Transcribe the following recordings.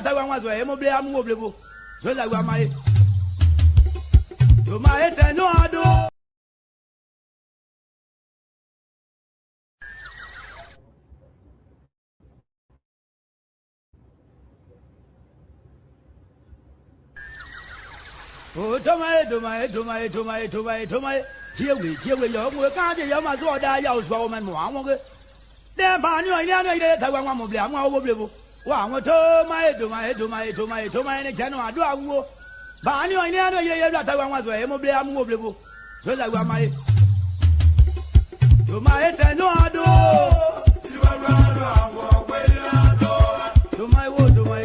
that one was where mobile am mobile. So that was my to my head no I do. Oh, to my, here we, you can't hear my sword. I use woman. One then, Barney, I know one more blame. I will be one to my, general. Do I go? Barney, I know that one was where mobile am mobile. So that was my to my head no I do. You are to my wood, to my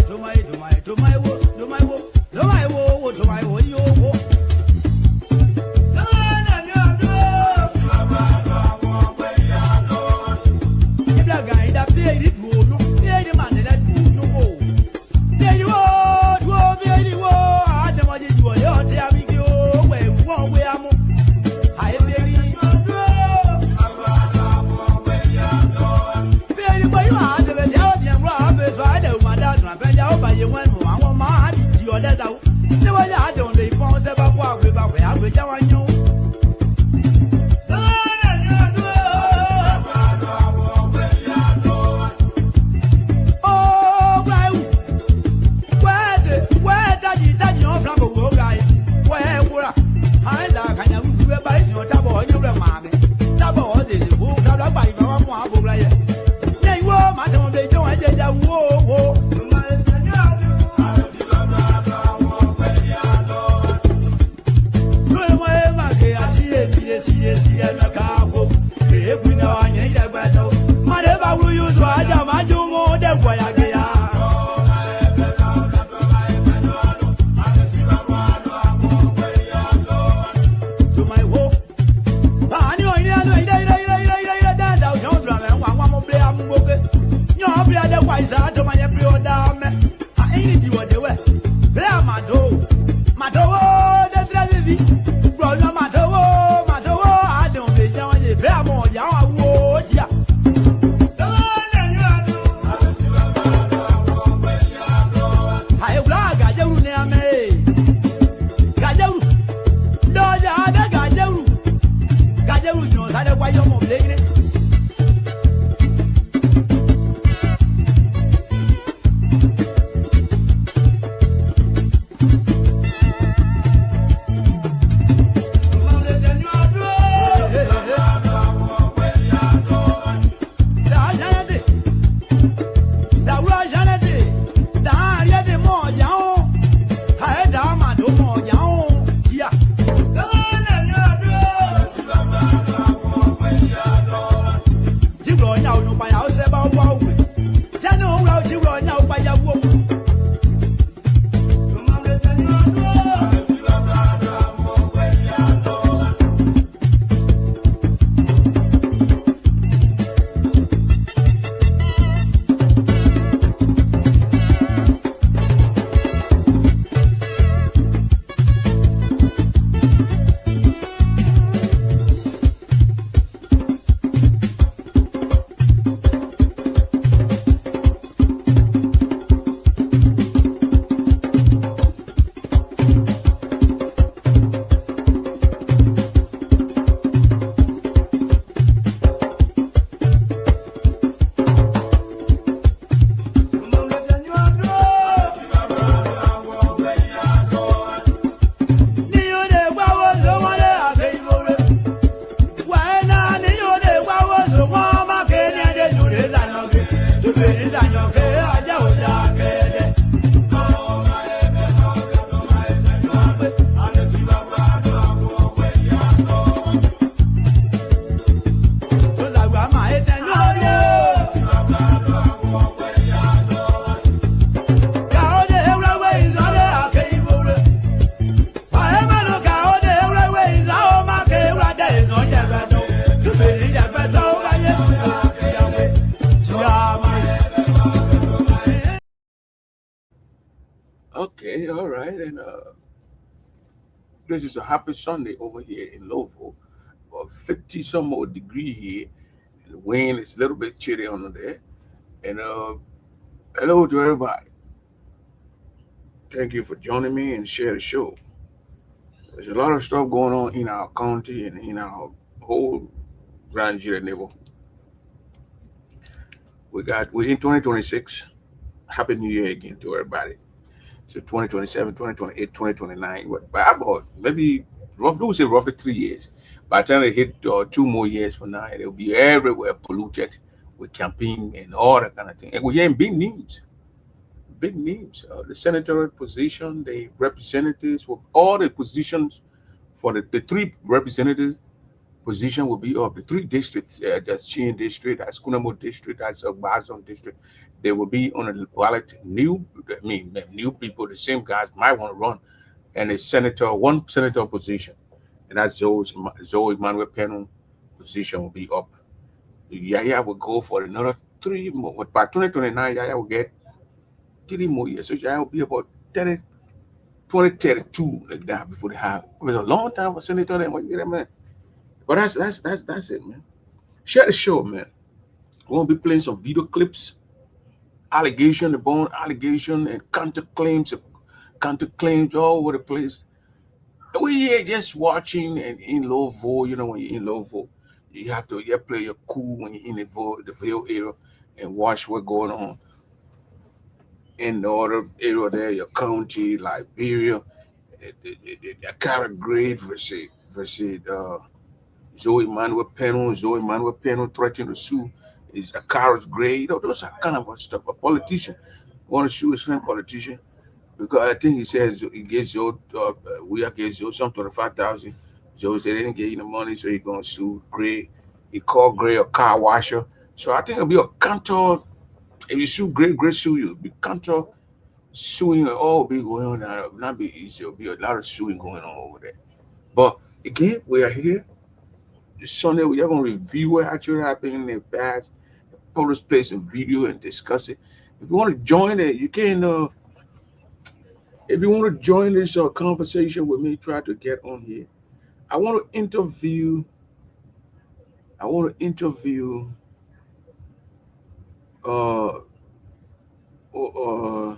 wood, to my wood. No, I will to my wood, you will. If that guy that paid it, no, pay the man that no go. There you are, there you are. I don't want you to go. There we go. Where one way I'm. I pay you. Pay the boy, you are the Belgian robbers. I don't want that. I pay you by you one more. I want my heart. You're that out. They were not on the phone. They were walking about where I will tell you. Oh, where that young flower will guy? Where were I? Can you do a bite your double on your mammy? Double all this book, double by my one player. They were, madam, they don't have that whoa. Okay, all right. And this is a happy Sunday over here in Louisville. About 50 some more degree here. And the wind is a little bit chilly on there. And hello to everybody. Thank you for joining me and share the show. There's a lot of stuff going on in our county and in our whole Grand Nigeria neighborhood. We're in 2026. Happy New Year again to everybody. So 2027, 2028, 2029. But about maybe roughly we say roughly 3 years. By the time they hit 2 more years from now, it'll be everywhere polluted with campaign and all that kind of thing. And we're hearing big names. The senatorial position, the representatives, all the positions for the three representatives position will be of the three districts. That's Chin district, that's Kunamo district, that's Bazon district. They will be on the ballot. New people, the same guys might want to run, and one senator position, and that's Zoe Manuel Peno position will be up. Yaya will go for another 3 more. But by 2029, Yaya will get 3 more years. So Yaya will be about 30, 2032 like that before they have. It was a long time for senator. Then what you get, man. But that's it, man. Share the show, man. We're gonna be playing some video clips, allegation, the bone allegation, and counter claims all over the place. We here just watching and in low vol. When you're in low vol, you have to play your cool when you're in the Ville area and watch what's going on in the other area there, your county, Liberia, the Carrot Grade versus Zoe Manuel Peno threatening to sue is a Carrot Grade. Those are kind of stuff. A politician want to sue his friend politician because I think he says he gets Joe, we are getting Joe some 25,000. Joe said they didn't get you the money, so he's gonna sue Gray. He called Gray a car washer. So I think it'll be a counter. If you sue Gray sue you. It'll be counter suing. All be going on. It'll not be easy. It'll be a lot of suing going on over there. But again, we are here. This Sunday we are gonna review what actually happened in the past, publish play some video and discuss it. If you want to join it, you can. If you want to join this conversation with me, try to get on here. I want to interview. I want to interview. Uh, uh,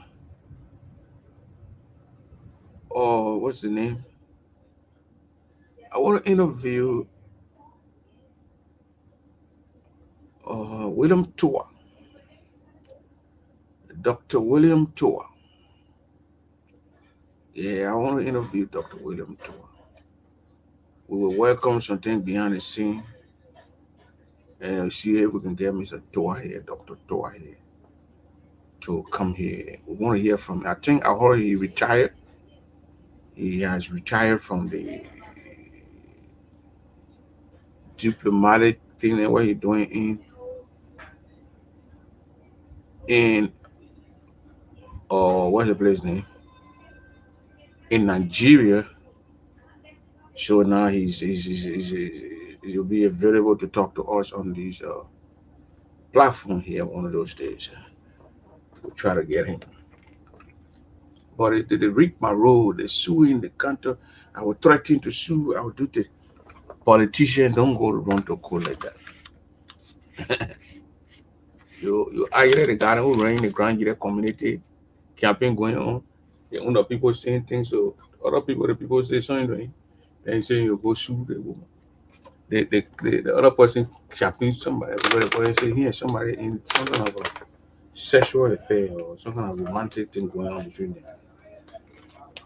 what's the name? I want to interview William Toa, Dr. William Toa. Yeah, I want to interview Dr. William Toa. We will welcome something behind the scene and see if we can get Mr. Toa here, Dr. Toa here, to come here. We want to hear from. I think I heard he retired. He has retired from the diplomatic thing that what he's doing in what's the place name? In Nigeria. So now he'll be available to talk to us on this platform here one of those days. We'll try to get him. But they reap my road, they suing the counter. I will threaten to sue. I will do this. Politicians don't go to run to court like that. you either the guy who ran the Grand Nigeria community campaign going on. The other people saying things, so the people say something, then say you go sue the woman. The other person campaign somebody, everybody say here somebody in some kind of a sexual affair or some kind of romantic thing going on between them.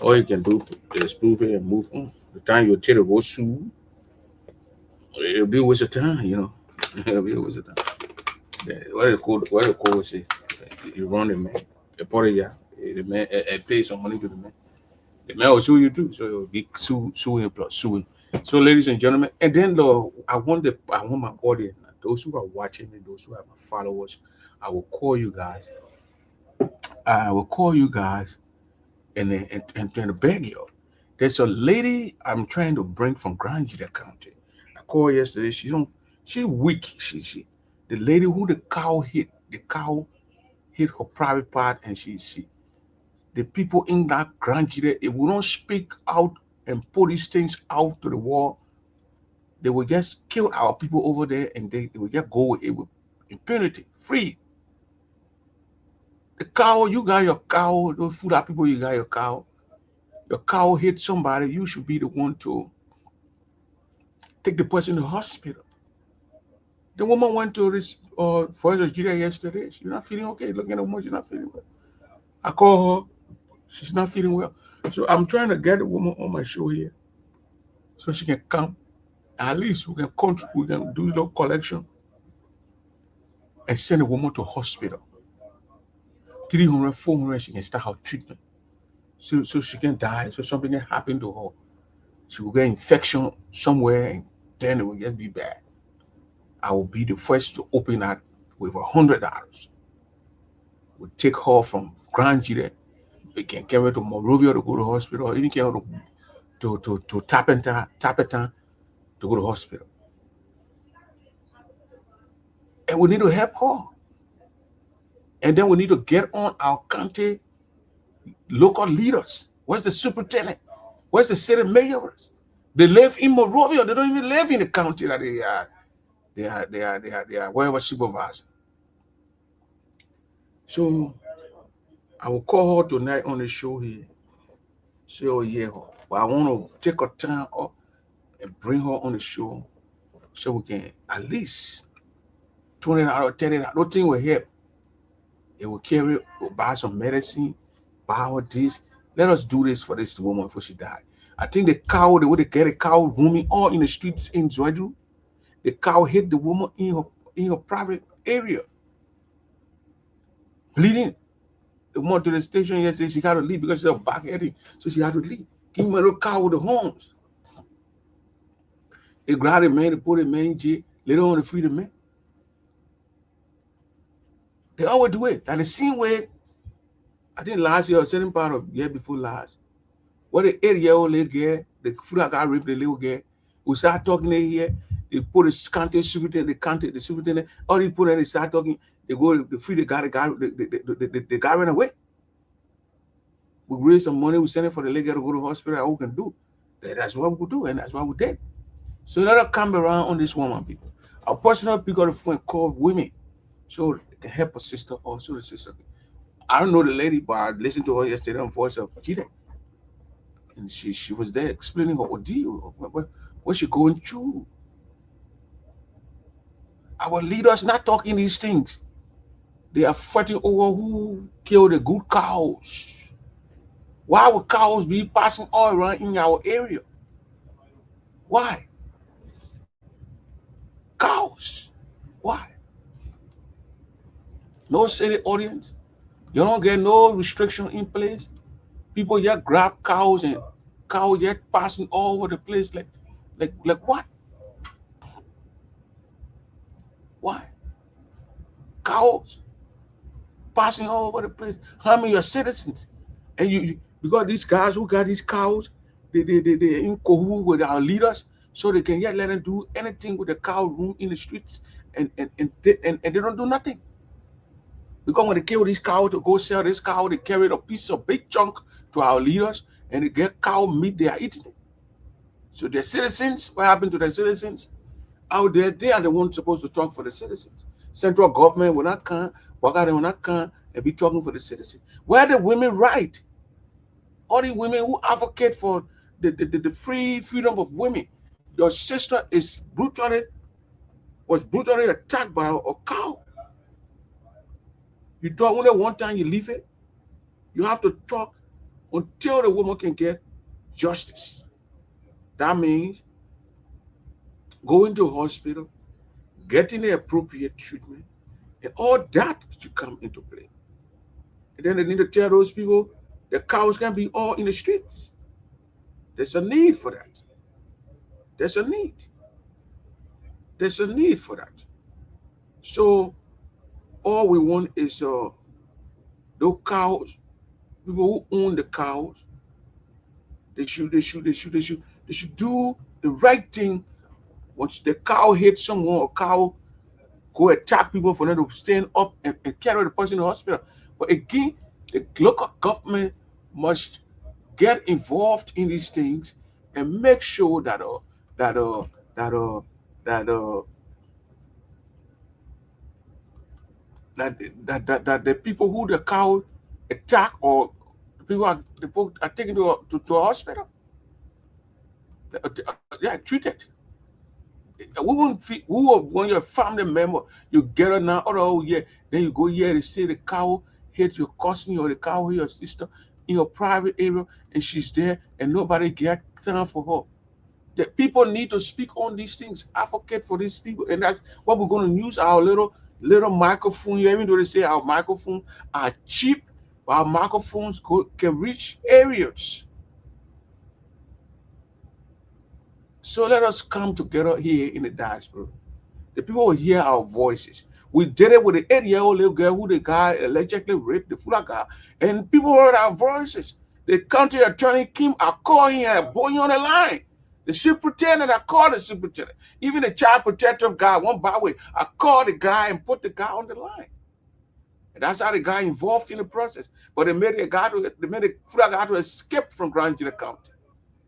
All you can do is prove it and move on. The time you tell to go sue, it'll be a waste of time, It'll be a waste of time. What the code say? You run the man, a party, the man, pay some money to the man. The man will sue you too, so it'll be suing plus suing. So, ladies and gentlemen, and then I want my audience, those who are watching me, those who are my followers, I will call you guys. And beg you. There's a lady I'm trying to bring from Grand Nigeria County. I called yesterday. She weak. She the lady who the cow hit her private part, and the people in that Grand Nigeria, it will not speak out and put these things out to the wall. They will just kill our people over there, and they will just go with it with impunity, free. The cow, you got your cow, those food out people, you got your cow. Your cow hit somebody, you should be the one to take the person to the hospital. The woman went to this Forest Nigeria yesterday. She's not feeling okay. Looking at the woman, she's not feeling well. I call her, she's not feeling well. So I'm trying to get the woman on my show here so she can come. At least we can do the collection and send the woman to hospital. 300, 400, she can start her treatment. So she can die, so something can happen to her. She will get infection somewhere and then it will just be bad. I will be the first to open that with $100. We'll take her from Grand Gire. We can carry her to Monrovia to go to hospital, or even carry her to Tapetan to go to hospital. And we need to help her. And then we need to get on our county local leaders. Where's the superintendent? Where's the city mayors? They live in Monrovia. They don't even live in the county that they are wherever supervisor. So I will call her tonight on the show here. So yeah, but I want to take her time up and bring her on the show so we can at least $20, $30. No thing will help. It will carry, we'll buy some medicine, buy her this. Let us do this for this woman before she died. I think the way they get a cow roaming all in the streets in Zwedru, the cow hit the woman in her private area, bleeding. The woman to the station yesterday, she got to leave because she's backheading, so she had to leave. Give me a little cow with the horns. They grabbed the man, they put the man in jail, later on to free the man. They always do it. Like the same way, I think last year or certain part of year before last, where the 8-year-old little girl, the food I got raped, the little girl, we start talking here, they put the county superintendent, the superintendent, all they put in, they start talking, they go, they free the guy, the guy ran away. We raise some money, we send it for the little girl to go to the hospital, all we can do. That's what we could do, and that's what we did. So let us come around on this woman, people. Our personal pick up the phone called women. So they can help a sister also, the sister. I don't know the lady, but I listened to her yesterday on Voice of Chile. And she was there explaining her ordeal, what she going through. Our leaders not talking these things. They are fighting over who killed the good cows. Why would cows be passing all around in our area? Why? Cows. Why? No city audience. You don't get no restriction in place. People yet grab cows and cows yet passing all over the place like what? Why? Cows passing all over the place, harming your citizens. And you because these guys who got these cows, they in cahoots with our leaders, so they can yet let them do anything with the cow room in the streets, and they don't do nothing. Because when they kill these cows to go sell this cow, they carry a piece of big chunk to our leaders, and they get cow meat, they are eating it. So the citizens, what happened to the citizens out there? They are the ones supposed to talk for the citizens. Central government will not come, Wakari will not come and be talking for the citizens. Where the women right? All the women who advocate for the freedom of women. Your sister was brutally attacked by a cow. You talk only one time, you leave it. You have to talk until the woman can get justice. That means going to a hospital, getting the appropriate treatment, and all that should come into play. And then they need to tell those people the cows can be all in the streets. There's a need for that. There's a need. There's a need for that. So all we want is those cows, people who own the cows, they should do the right thing. Once the cow hits someone, or cow go attack people, for them to stand up and carry the person to the hospital. But again, the local government must get involved in these things and make sure that that the people who the cow attack, or the people are taken to a hospital. Yeah, treated. We won't feel, who when your family member, you get her now, oh yeah, then you go here to see the cow hit your cousin or the cow hit your sister in your private area, and she's there and nobody get time for her. The people need to speak on these things, advocate for these people, and that's what we're going to use our little microphone here. Even though they say our microphones are cheap, but our microphones can reach areas. So let us come together here in the diaspora. The people will hear our voices. We did it with the 8-year-old little girl who the guy allegedly raped, the Fula guy, and people heard our voices. The county attorney Kim, I called him and boy on the line. The superintendent, I called the superintendent. Even the child protective guy, one by way, I called the guy and put the guy on the line. And that's how the guy involved in the process. But they made the Fula guy to escape from Grand Junction County.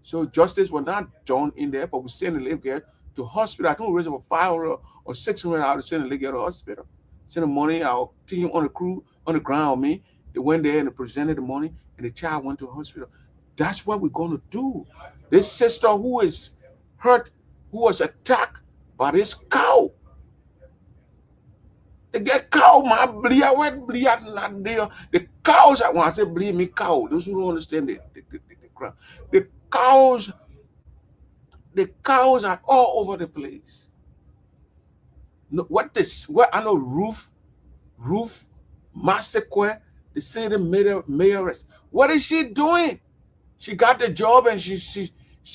So justice was not done in there, but we sent the little girl to hospital. I think we raised about 500 or 600 out to send the little girl to hospital. Send the money, our team on the crew, on the ground with me. They went there and they presented the money, and the child went to the hospital. That's what we're going to do. This sister who is hurt, who was attacked by this cow. They get cow, my blia, what blia not there. The cows, when I say blia, me cow, those who don't understand the ground. The cows are all over the place. No, what I know, Ruth Massaquoi, the city mayoress. What is she doing? She got the job and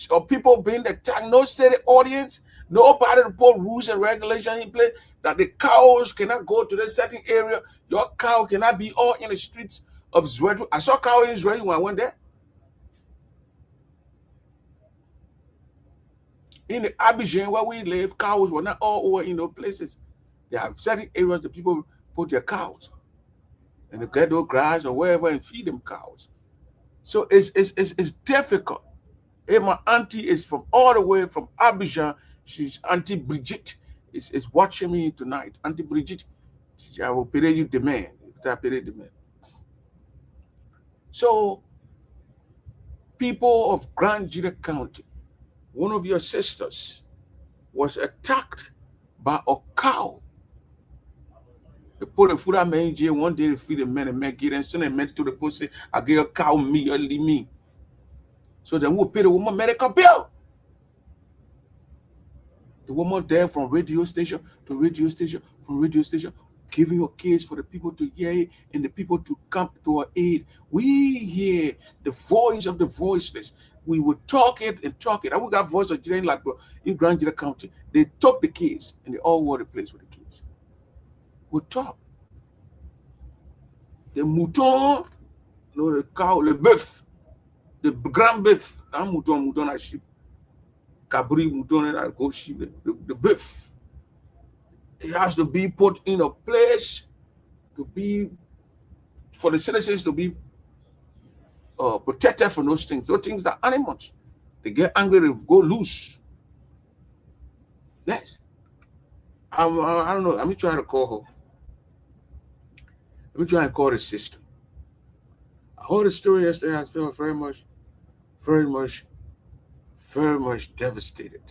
or people being attacked. No city audience, nobody to put rules and regulations in place that the cows cannot go to the certain area. Your cow cannot be all in the streets of Zwedru. I saw cow in Israel when I went there. In the Abidjan where we live, cows were not all over in those places. There are certain areas that people put their cows and they get those grass or wherever and feed them cows. So it's difficult. Hey, my auntie is from all the way from Abidjan. She's Auntie Brigitte is watching me tonight. Auntie Brigitte, I will pay you the man. I pay the man. So people of Grand Jira County, one of your sisters was attacked by a cow. They put a food on man in jail one day to feed the men and men get and send a man to the pussy. I get a cow me or leave me. So then we'll pay the woman medical bill. The woman there from radio station to radio station, from radio station, giving your case for the people to hear it and the people to come to our aid. We hear the voice of the voiceless. We will talk it and talk it. I will got voice of Jane like in Grand Jira County. They took the case and they all were the place with the case. We'll talk. The mouton, no, the cow, le bœuf, the grand bœuf, un mouton à sheep. Cabri mouton and I go sheep, the bœuf. It has to be put in a place to be, for the citizens to be protected from those things. Those things are animals. They get angry, they go loose. Yes. I don't know. Let me try to call her. Let me try and call the sister. I heard the story yesterday. I felt very much, very much, very much devastated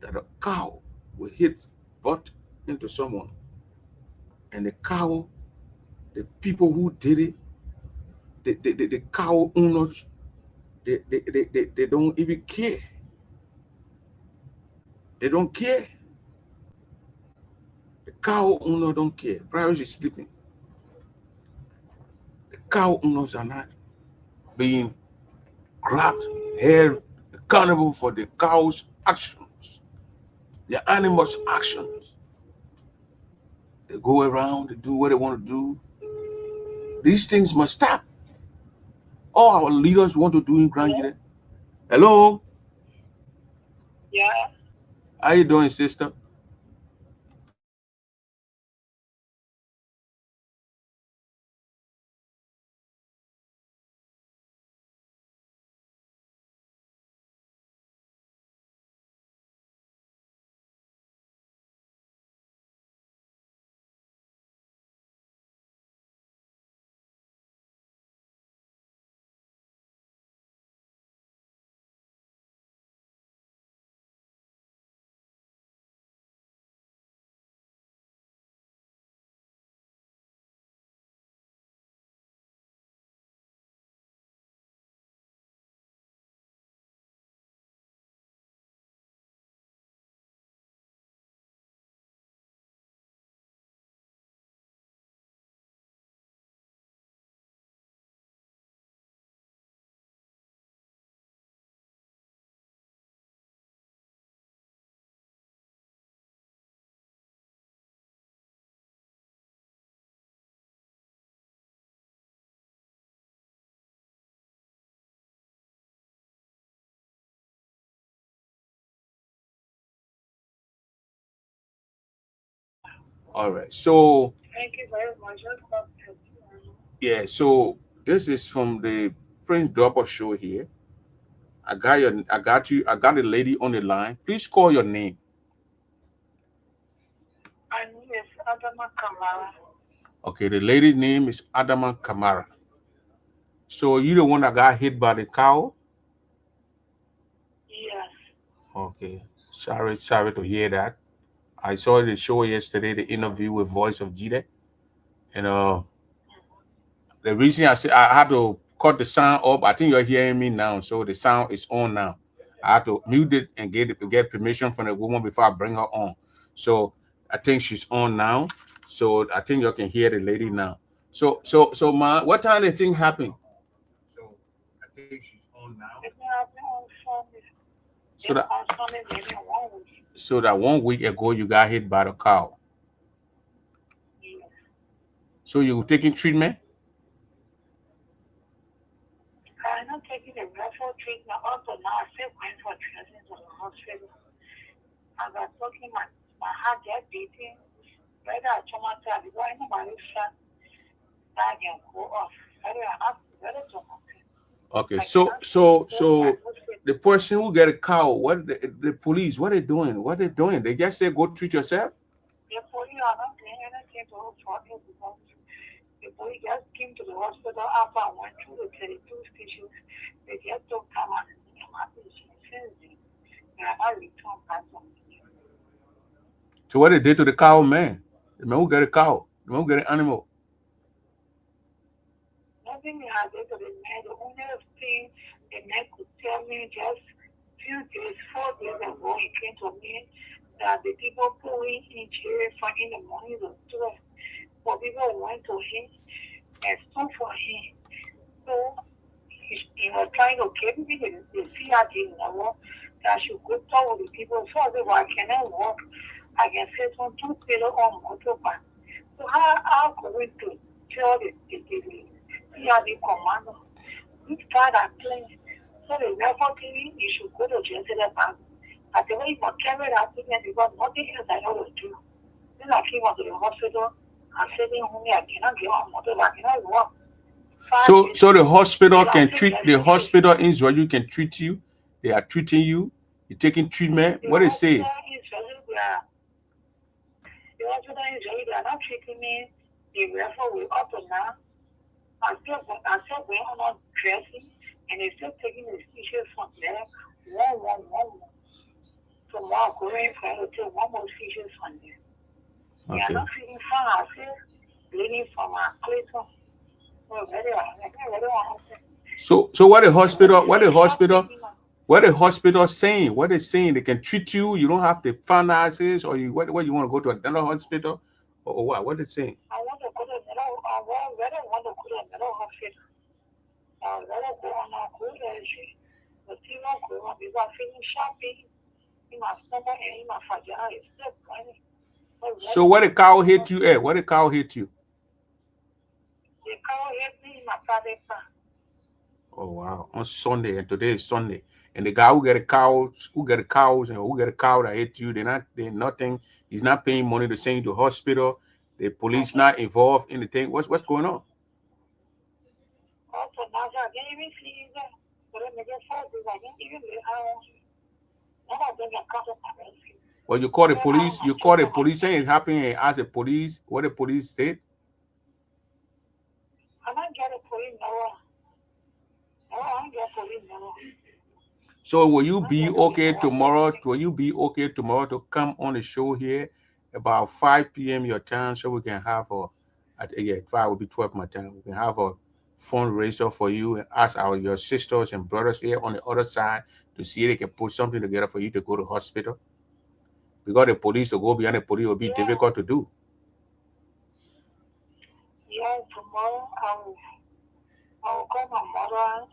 that a cow would hit butt into someone. And the cow, the people who did it, the cow owners, they don't even care. They don't care. The cow owner don't care. Probably is sleeping. The cow owners are not being grabbed, held accountable for the cow's actions, the animals' actions. They go around, they do what they want to do. These things must stop. All our leaders want to do in Grand Jira. Hello? Yeah. How you doing, sister? All right. So Thank you very much. yeah. So this is from the Prince Dropper show here. I got a lady on the line. Please call your name. My name is Adama Kamara. Okay, the lady's name is Adama Kamara. So you the one that got hit by the cow? Yes. Okay. Sorry to hear that. I saw the show yesterday, the interview with Voice of Jide. And the reason I said I had to cut the sound up, I think you're hearing me now. So the sound is on now. I had to mute it and get permission from the woman before I bring her on. So I think she's on now. So I think you can hear the lady now. So ma, what time the thing happened? So I think she's on now. It happened on Sunday. So that On Sunday, maybe 1 week. so that 1 week ago you got hit by the cow. Yes. So you were taking treatment? I'm not taking a referral treatment. Also, now I still going for treatment to the hospital. As I'm talking, my heart just beating. Whether I traumatized, because I know my son, that can go off. Very traumatized. Okay, so the person who get a cow, what the police, what they doing? What they doing? They just say go treat yourself. The police are not doing anything to report it because the police just came to the hospital after I went through the 32 stations. They just don't come and my patient since then. They are not returned back to me. So what they did to the cow, man? The man who get a cow, the man who get an animal. Nothing they had done to the man. The only thing the man could tell me just few days, 4 days ago, he came to me that the people pulling in jail for in the morning was 12. But people went to him and stood for him. So he was trying to get me the CRD number that I should go talk with the people. So I said, well, I cannot walk. I can say some 2 pillow on motorbike. So how could we to tell the CRD commander? We tried that plane. So the referral TV, you should go to jail to the bank. I said, well, you must carry that thing because nothing else I know to do. Then I came to the hospital. I said, I cannot get on motorbike. I cannot walk. So the hospital can treat the hospital in Israel. You can treat you. They are treating you. You're taking treatment. What they say? The hospital in Israel, they are not treating me. The referral will up and now. I'm still going on dressing, and they're still taking the stitches from there. One. So now going for to take 1 more stitches from there. They are not feeling fine. I feel bleeding from my clayton. So what the hospital saying? What they saying? They can treat you. You don't have to finances, or you what you want to go to another hospital, or what? What they saying? I want to go to another. I want to go to another hospital. I want to go on a good energy. The team of go on because I'm feeling sharpy in my stomach and in my vagina. It's still burning. So what the cow hit you at? What the cow hit you? The cow hit me in my private part. Oh wow! On Sunday, and today is Sunday, and the guy who get a cows, and who get a cow that hit you, they nothing. He's not paying money to send you to hospital. The police not involved in the thing. What's going on? Also, now I didn't even see that. But I never saw this. I didn't even know how. None of them are covered my rescue. Well, you call the police. You call the police saying it happened, and ask the police what the police said. I don't get a police no. I don't get police no. So will you be okay tomorrow? Will you be okay tomorrow to come on the show here about 5 p.m. your time, so we can have at 5 will be 12 my time. We can have a fundraiser for you and ask your sisters and brothers here on the other side to see if they can put something together for you to go to hospital. Because the police to go behind the police will be difficult to do. Yeah, tomorrow I will call my mother and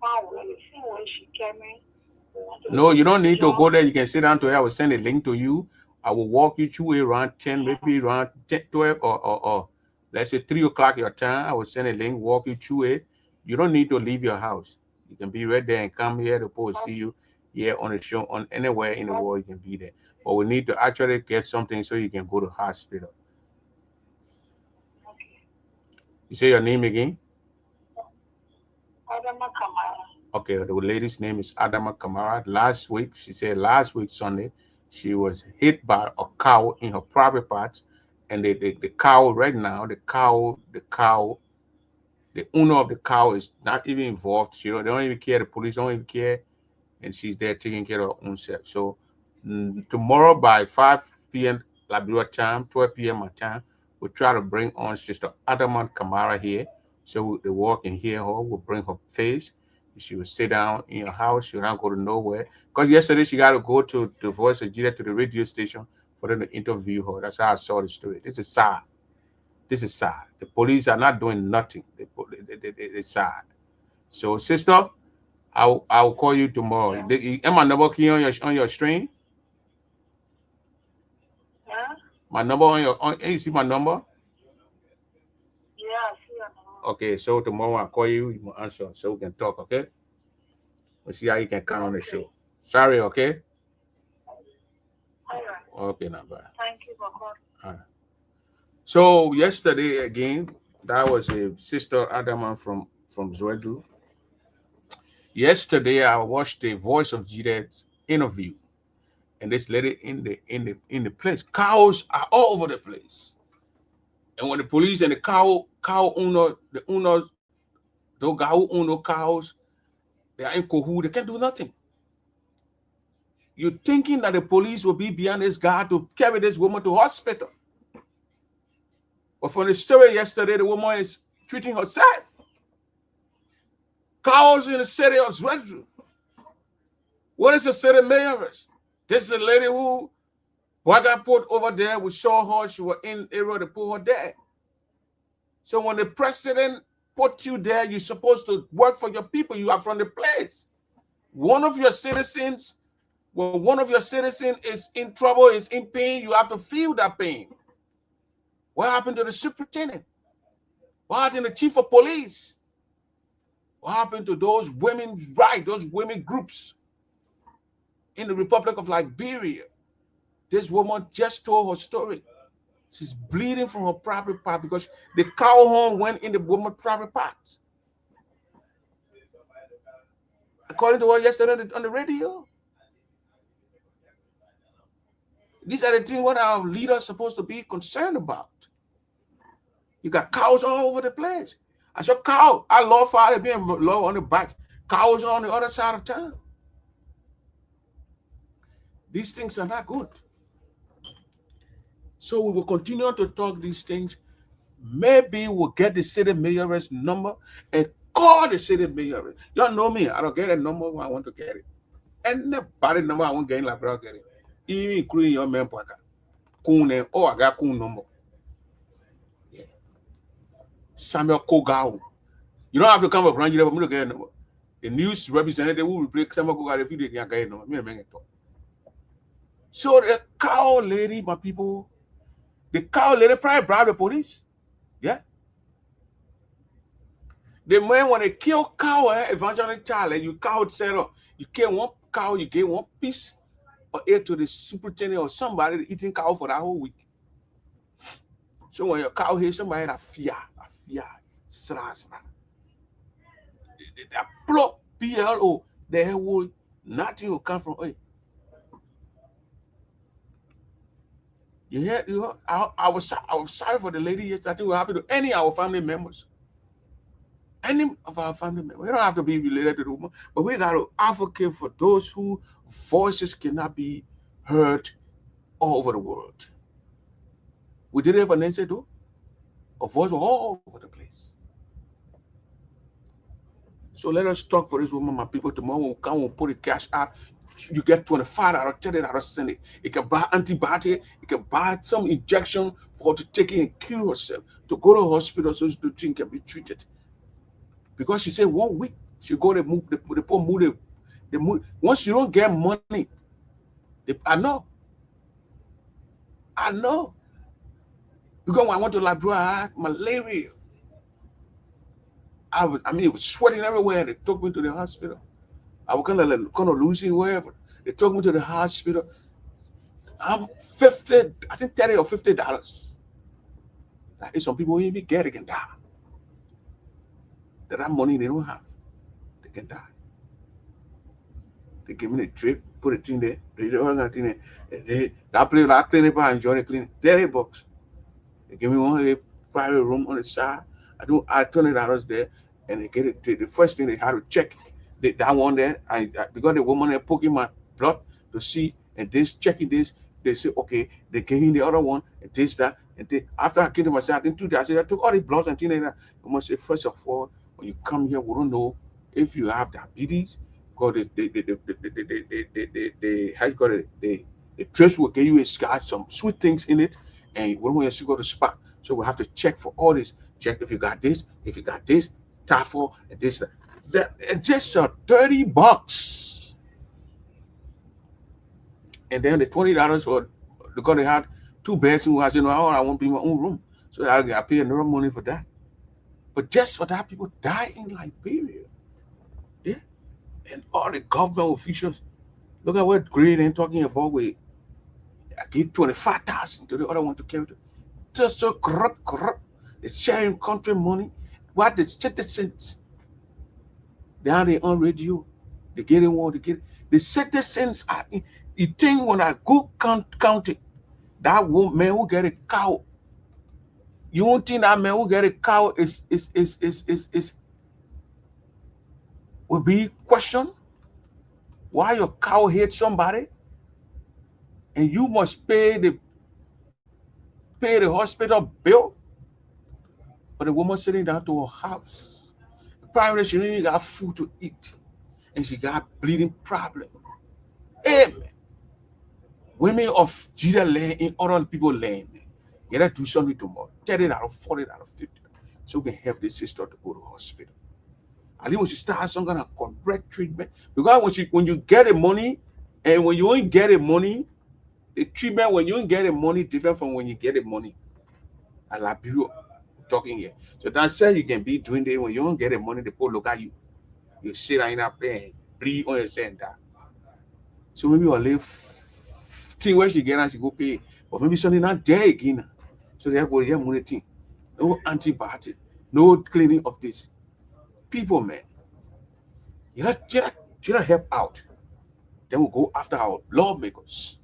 I will see where she came in. No, you don't need to go there. You can sit down to her. I will send a link to you. I will walk you through around 10, maybe around 10, 12 or let's say 3 o'clock your time. I will send a link, walk you through it. You don't need to leave your house. You can be right there and come here to see you here on the show, on anywhere in the world you can be there. but we need to actually get something so you can go to hospital. Okay. You say your name again? Adama Kamara. Okay, the lady's name is Adama Kamara. Last week Sunday, she was hit by a cow in her private parts, and the cow right now, the owner of the cow is not even involved. They don't even care. The police don't even care, and she's there taking care of her own self. So tomorrow by 5 p.m. Liberia time, 12 p.m. my time, we'll try to bring on Sister Adama Kamara here, so the world can hear her. We'll bring her face. She will sit down in your house. She will not go to nowhere. Because yesterday she got to go to the Voice of Jesus, to the radio station, for them to interview her. That's how I saw the story. This is sad. This is sad. The police are not doing nothing. It's sad. So, sister, I'll call you tomorrow. Am I number key on your stream? Yeah? My number you see my number? Yeah, I see your number. Okay, so tomorrow I'll call you. You will answer so we can talk, okay? We'll see how you can come on the show. Sorry, okay? All right. Okay, now bye. Thank you for calling. All right. So yesterday again, that was a Sister Adama from Zwedru. Yesterday I watched the Voice of Jesus interview, and this lady in the place. Cows are all over the place. And when the police and the cow owner, the owners, those guys who own those cows, they are in cahoots, they can't do nothing. You're thinking that the police will be behind this guy to carry this woman to hospital. But from the story yesterday, the woman is treating herself. Cows in the city of Zwedru. What is the city mayor? This is a lady who got put over there. We saw her. She was in area to put her there. So when the president put you there, you're supposed to work for your people. You are from the place. When one of your citizens is in trouble, is in pain, you have to feel that pain. What happened to the superintendent? What happened to the chief of police? What happened to those women's rights, those women groups in the Republic of Liberia? This woman just told her story. She's bleeding from her private part because the cow horn went in the woman's private parts. According to her yesterday on the radio. These are the things what our leaders are supposed to be concerned about. You got cows all over the place. I saw cow. I love Father being low on the back. Cows on the other side of town. These things are not good. So we will continue to talk these things. Maybe we'll get the city mayor's number and call the city mayor. Y'all know me. I don't get a number when I want to get it. And nobody number I want to get in Liberia, get it. Even including your man, Coon, oh, I got Coon number. Yeah. Samuel Kogao. You don't have to come for Grand Union for me to get a number. The news representative will replace Samuel Kogao if you can't get a number. Me talk. So the cow lady, my people, the cow lady probably bribed the police. Yeah. The man when they kill cow, eventually child, you cow set up. You kill one cow, you get one piece or air to the superintendent or somebody eating cow for that whole week. So when your cow here, somebody had a fear, sra. That plot PLO, there will nothing will come from it. You hear? I was sorry for the lady yesterday. I think we're happy to any of our family members. Any of our family members. We don't have to be related to the woman, but we got to advocate for those whose voices cannot be heard all over the world. We did it for Nancy though. Our voice was all over the place. So let us talk for this woman, my people. Tomorrow we'll come and put the cash out. You get $25, $30 send it. You can buy antibiotic, you can buy some injection for her to take it and kill herself, to go to the hospital so the thing can be treated. Because she said 1 week, she go to move the move. Once you don't get money, I know. Because when I went to Liberia, I had malaria. It was sweating everywhere. They took me to the hospital. I was kind of losing wherever. They took me to the hospital. I'm 50, I think $30 or $50. That is some people who even get it can die. That money they don't have, they can die. They give me the trip, put it in there, they all that in there. That place, I clean it by enjoy the cleaning. $30. They give me one private room on the side. I $20 there, and they get it. The first thing they had to check that one there, because the woman there poking my blood to see, and this checking this, they say okay, they gave me the other one, and this that, and they, after I came to myself, I didn't do that. I said I took all the bloods and things like that. I must say first of all, when you come here, we don't know if you have diabetes, because they how you got it, the trips will give you some sweet things in it, and we don't want you to go to spot. So we have to check for all this. Check if you got this, TAFO, and this. That it's just $30. And then the $20 for because they had 2 beds and I said, no, I want to be in my own room. So I pay another money for that. But just for that, people die in Liberia. Yeah. And all the government officials, look at what Green ain't talking about. I give 25,000 to the other one to carry it. Just so corrupt. They're sharing country money. What the citizens? They are on radio. They get in war. The citizens are in. You think when I go count it, that man who get a cow, you don't think that man who get a cow will be questioned? Why your cow hit somebody? And you must pay the hospital bill? But the woman sitting down to her house, probably she didn't got food to eat, and she got bleeding problem. Amen. Women of Judah land in other people land. You gotta do something tomorrow. $30, $40, $50. So we can help the sister to go to hospital. At least when she starts some kind of correct treatment. Because when you get the money, and when you don't get the money, the treatment when you don't get the money different from when you get the money. At Liberia, talking here. So that's why you can be doing that when you don't get the money, the people look at you. You sit down in a pen, breathe on your center. So maybe you'll live thing where she get and she go pay. But maybe something not there again. So they have go here money thing. No antibiotic, no cleaning of this. People, man. You not help out. Then we'll go after our lawmakers.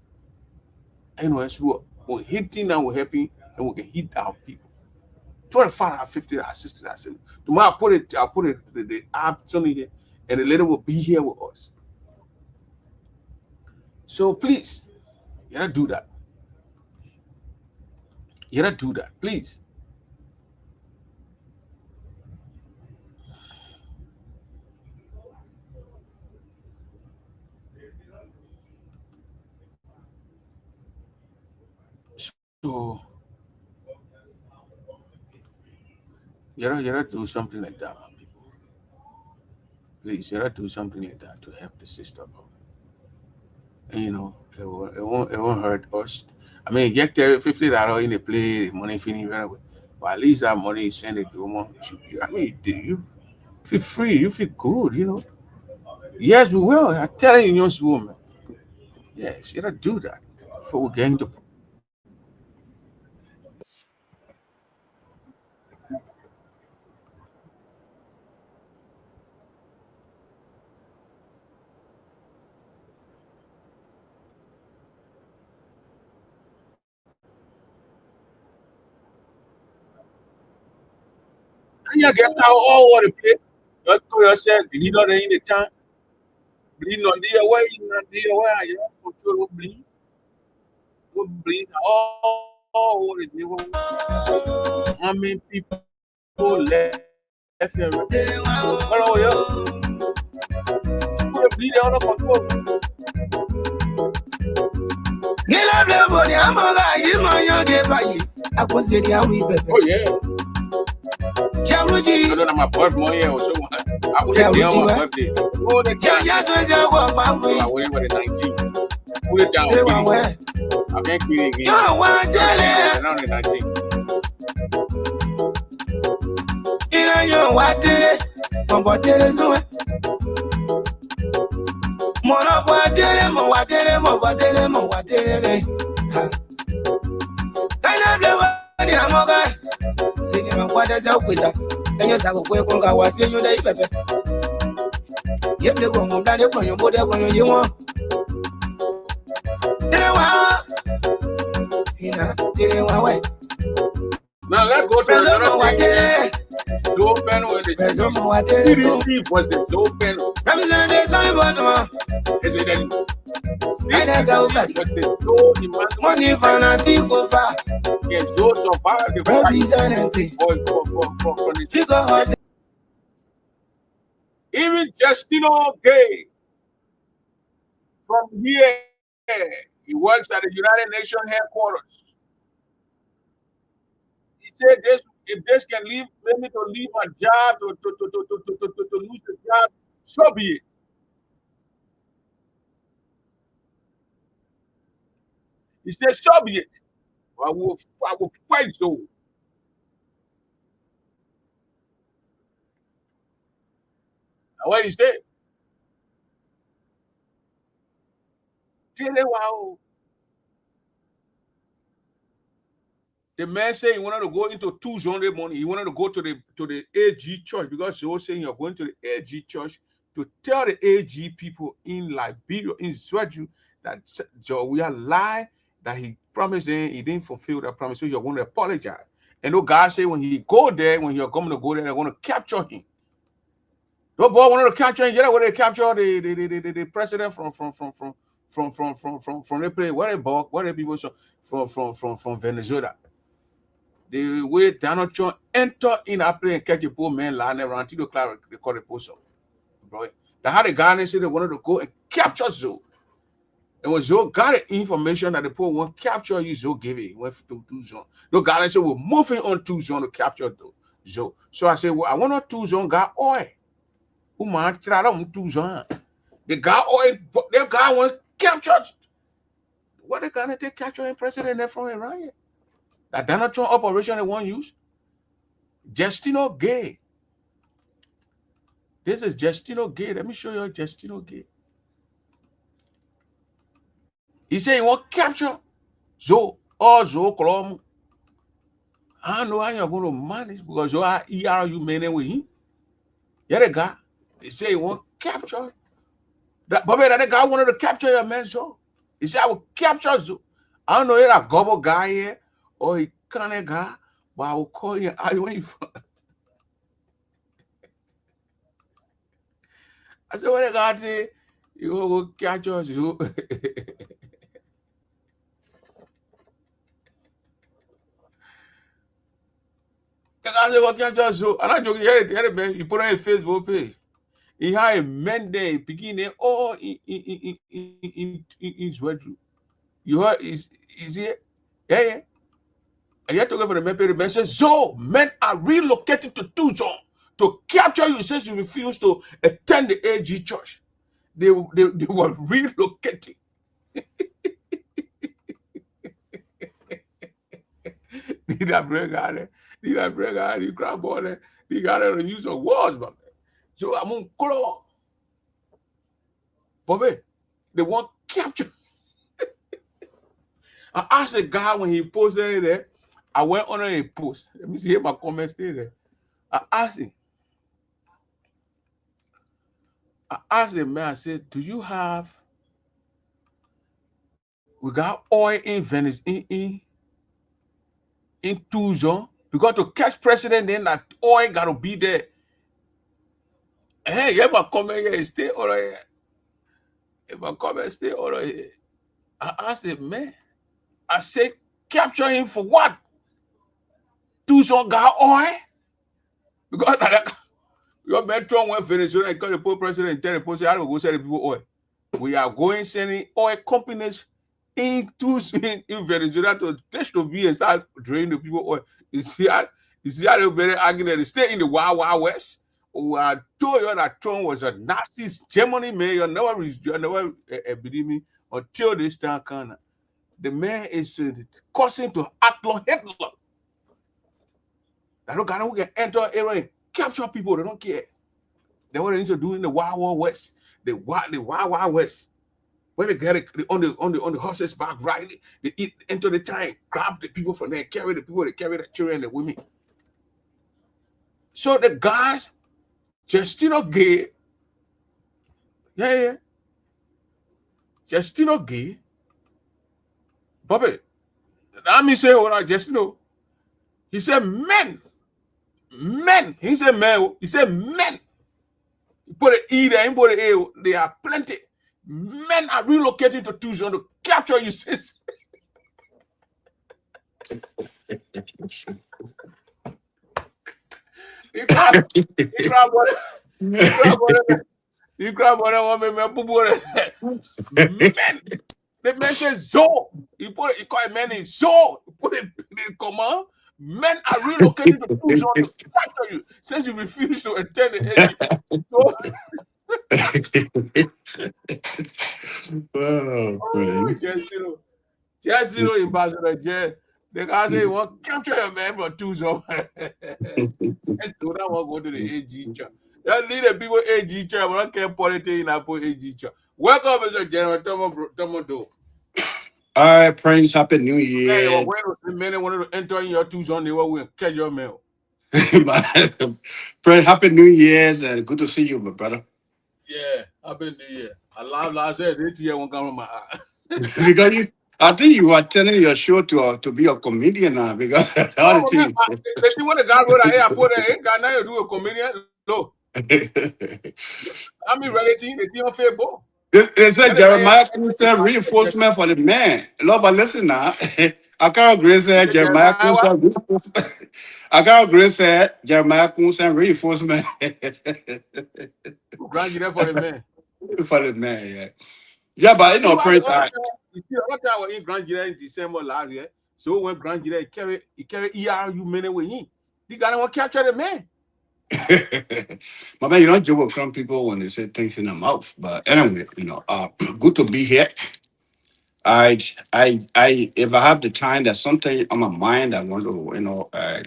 Anyway, so we're hitting and we're helping, and we can hit our people. 25 or 50 or 60 or 70. Tomorrow I'll put it the app something here, and the lady will be here with us. So please, you gotta do that. You gotta do that, please. So you gotta do something like that, people. Please, you gotta do something like that to help the system out. And it won't hurt us. I mean, get there $50 in the play, money finish very well. But at least that money is sent to woman. I mean, you feel free, you feel good, Yes, we will. I'm telling you, young woman. Yes, you gotta do that before we get into. And you get out all over the place. Just to yourself, bleed on the time. Bleed on the way, you control bleed. Go bleed all over the neighborhood. How many people left here? Oh, yeah. People bleed out of control. Oh, yeah. I don't know my birthday or so. I was there on my birthday. Oh, the I went for the 19. Put it down. I can't quit again. Around the 19. what is up with that? And you have a quick one. I was seeing you there, Pepe. You play one more than you put up when you want. Now let's go to another thing. Joe Beno and the Steve was the Joe Beno. Is it then? Money for nothing go far. Yes, Joe survived the fight. Even Justino Gay from here, he works at the United Nations headquarters. He said this, if this can leave, make me to leave my job, to lose the job, so be it. He said, so be it. I will fight so. Now what he said? Wow. The man said he wanted to go into 200 money. He wanted to go to the AG church because he was saying you're going to the AG church to tell the AG people in Liberia, in Sweden, that we are lying, that he promised him, he didn't fulfill that promise, so you're going to apologize. And no, God said when he go there, when you're going to go there, they're going to capture him. No boy wanted to capture him. Yeah, when they capture the president from the place, what the people from Venezuela. The way Donald Trump enter in a plane and catch a poor man lying around 2 o'clock, they call the post up. Bro, they had a guy said they wanted to go and capture Zoe. And when Zoe got the information that the poor one capture you, Zoe gave it. He went to Tucson. The guy said we're moving on Tucson to capture Zoe. So I said, well, I want to Tucson got oil. Who man try to Tucson? The guy oil, the guy was captured. What the guy take capturing president there from Iran? That Donald Trump operation they won't use. Justino Gay. This is Justino Gay. Let me show you Justino Gay. He said he want capture Zoe or Zoe Colom. I don't know how you're going to manage because you are ERU men with him. Yeah, the guy. He said he want capture. But that guy wanted to capture your man Zoe. He said I will capture Zoe. I don't know if that gobble guy here. Or he kind of guy, but I will call you. I went for. I said, what the guy say? You go catch us, you. The guy say, go catch us, you. And I joke, he put on a Facebook page. He had a man there, beginning all in his bedroom. You heard? Is here? Yeah. And yet to go for the man, the man says, so men are relocated to Tucson to capture you since you refused to attend the AG church. They were relocating. Did I bring out the crab on they got to use some words, but so I'm on color. Bobby, they want capture. I asked a guy when he posted it there. I went on a post. Let me see if my comments stay there. I asked him, man, I said, do you have, we got oil in Venice, in Tucson? Because to catch president, then that oil got to be there. Hey, yeah, my comment here, stay all right here. If my comment stay all right here. I asked him, man, I said, capture him for what? Tucson got oil? Because your man Trump went Venezuela and called the poor president and tell the poor, I don't go sell the people oil. We are going sending oil companies in Venezuela to test to be and start draining the people oil. You see how they better arguing they stay in the Wild Wild West? Oh, I told you that Trump was a Nazi Germany man. You never believe me until this time kind of. The man is causing to act like Hitler. They don't who can enter area and capture people. They don't care. They what they need to do in the Wild Wild West. The Wild Wild West. When they get it on the horse's back, right? They enter the tank, grab the people from there, carry the people, they carry the children and the women. So the guys, Justino Gay, Justino Gay, Bobby, that means say, when I Justino, he said, men, he said, men, he said, men, he put an E there, he put an A, there are plenty. Men are relocating to Tucson to capture you, sis. You grab one of them, men. The man says, Zo. He call a man in Zo. He put it in command. Men are relocating to Tucson to capture you. Since you refuse to attend the Just Ambassador J. The guy say, well, capture your man for Tucson. So that one go to the AG church. That lead the people AG church, but I can't politics in Apple AG church. Welcome, Mr. General Tomodo. All right, Prince, Happy New Year. When the men wanted to enter in your Tucson, they will catch your mail. Prince, Happy New Year's and good to see you, my brother. Yeah, Happy New Year. I said this year won't come from my eye. Because I think you are telling your show to be a comedian now because all the things. The thing when the guy wrote I put ain't got nothing to do with comedian. No. I'm in reality, the thing on Facebook. They said Jeremiah said reinforcement for the man. Lord, but listen now. Akara Grace said Jeremiah reinforcement. Akara Grace said Jeremiah reinforcement. Grand Jury for the man. For the man, yeah. Yeah, but you know, Prince. You see, what time was in Grand Jury in December last year? So when Grand Jury he carry ERU men with him. The guy want to capture the man. My man, you don't joke with some people when they say things in their mouth. But anyway, you know, good to be here. If I have the time, there's something on my mind I want to, you know. Yeah,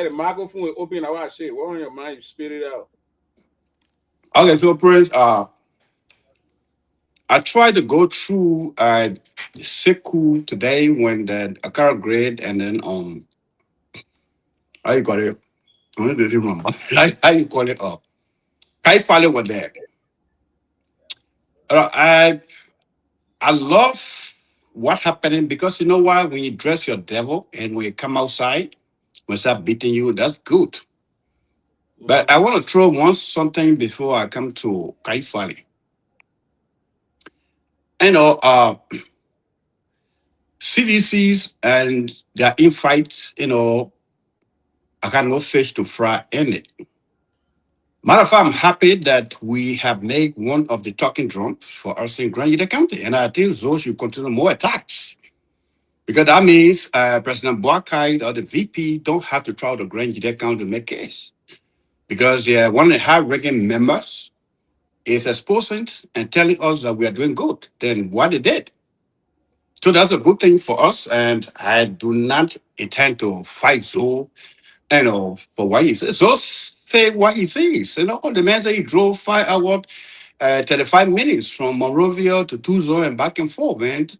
the microphone will open. I want to say, what on your mind? You spit it out. Okay, so Prince, I tried to go through Siku today when the Akara grade and then how you call it? How you call it? Kai Fale was there. I love what happening because you know why? When you dress your devil and when you come outside, when start beating you, that's good. But I want to throw something before I come to Kai Fale. You know, CDCs and their infights, you know, I got no fish to fry in it. Matter of fact, I'm happy that we have made one of the talking drums for us in Grand Union County. And I think those should continue more attacks. Because that means President Boakai or the VP don't have to travel to Grand Union County to make case. Because one of the high-ranking members is exposing and telling us that we are doing good than what they did. So that's a good thing for us. And I do not intend to fight Zoe, you know, for what he says. So say what he says. You know, the man said he drove 5 hours, 35 minutes from Monrovia to Tucson and back and forth, man.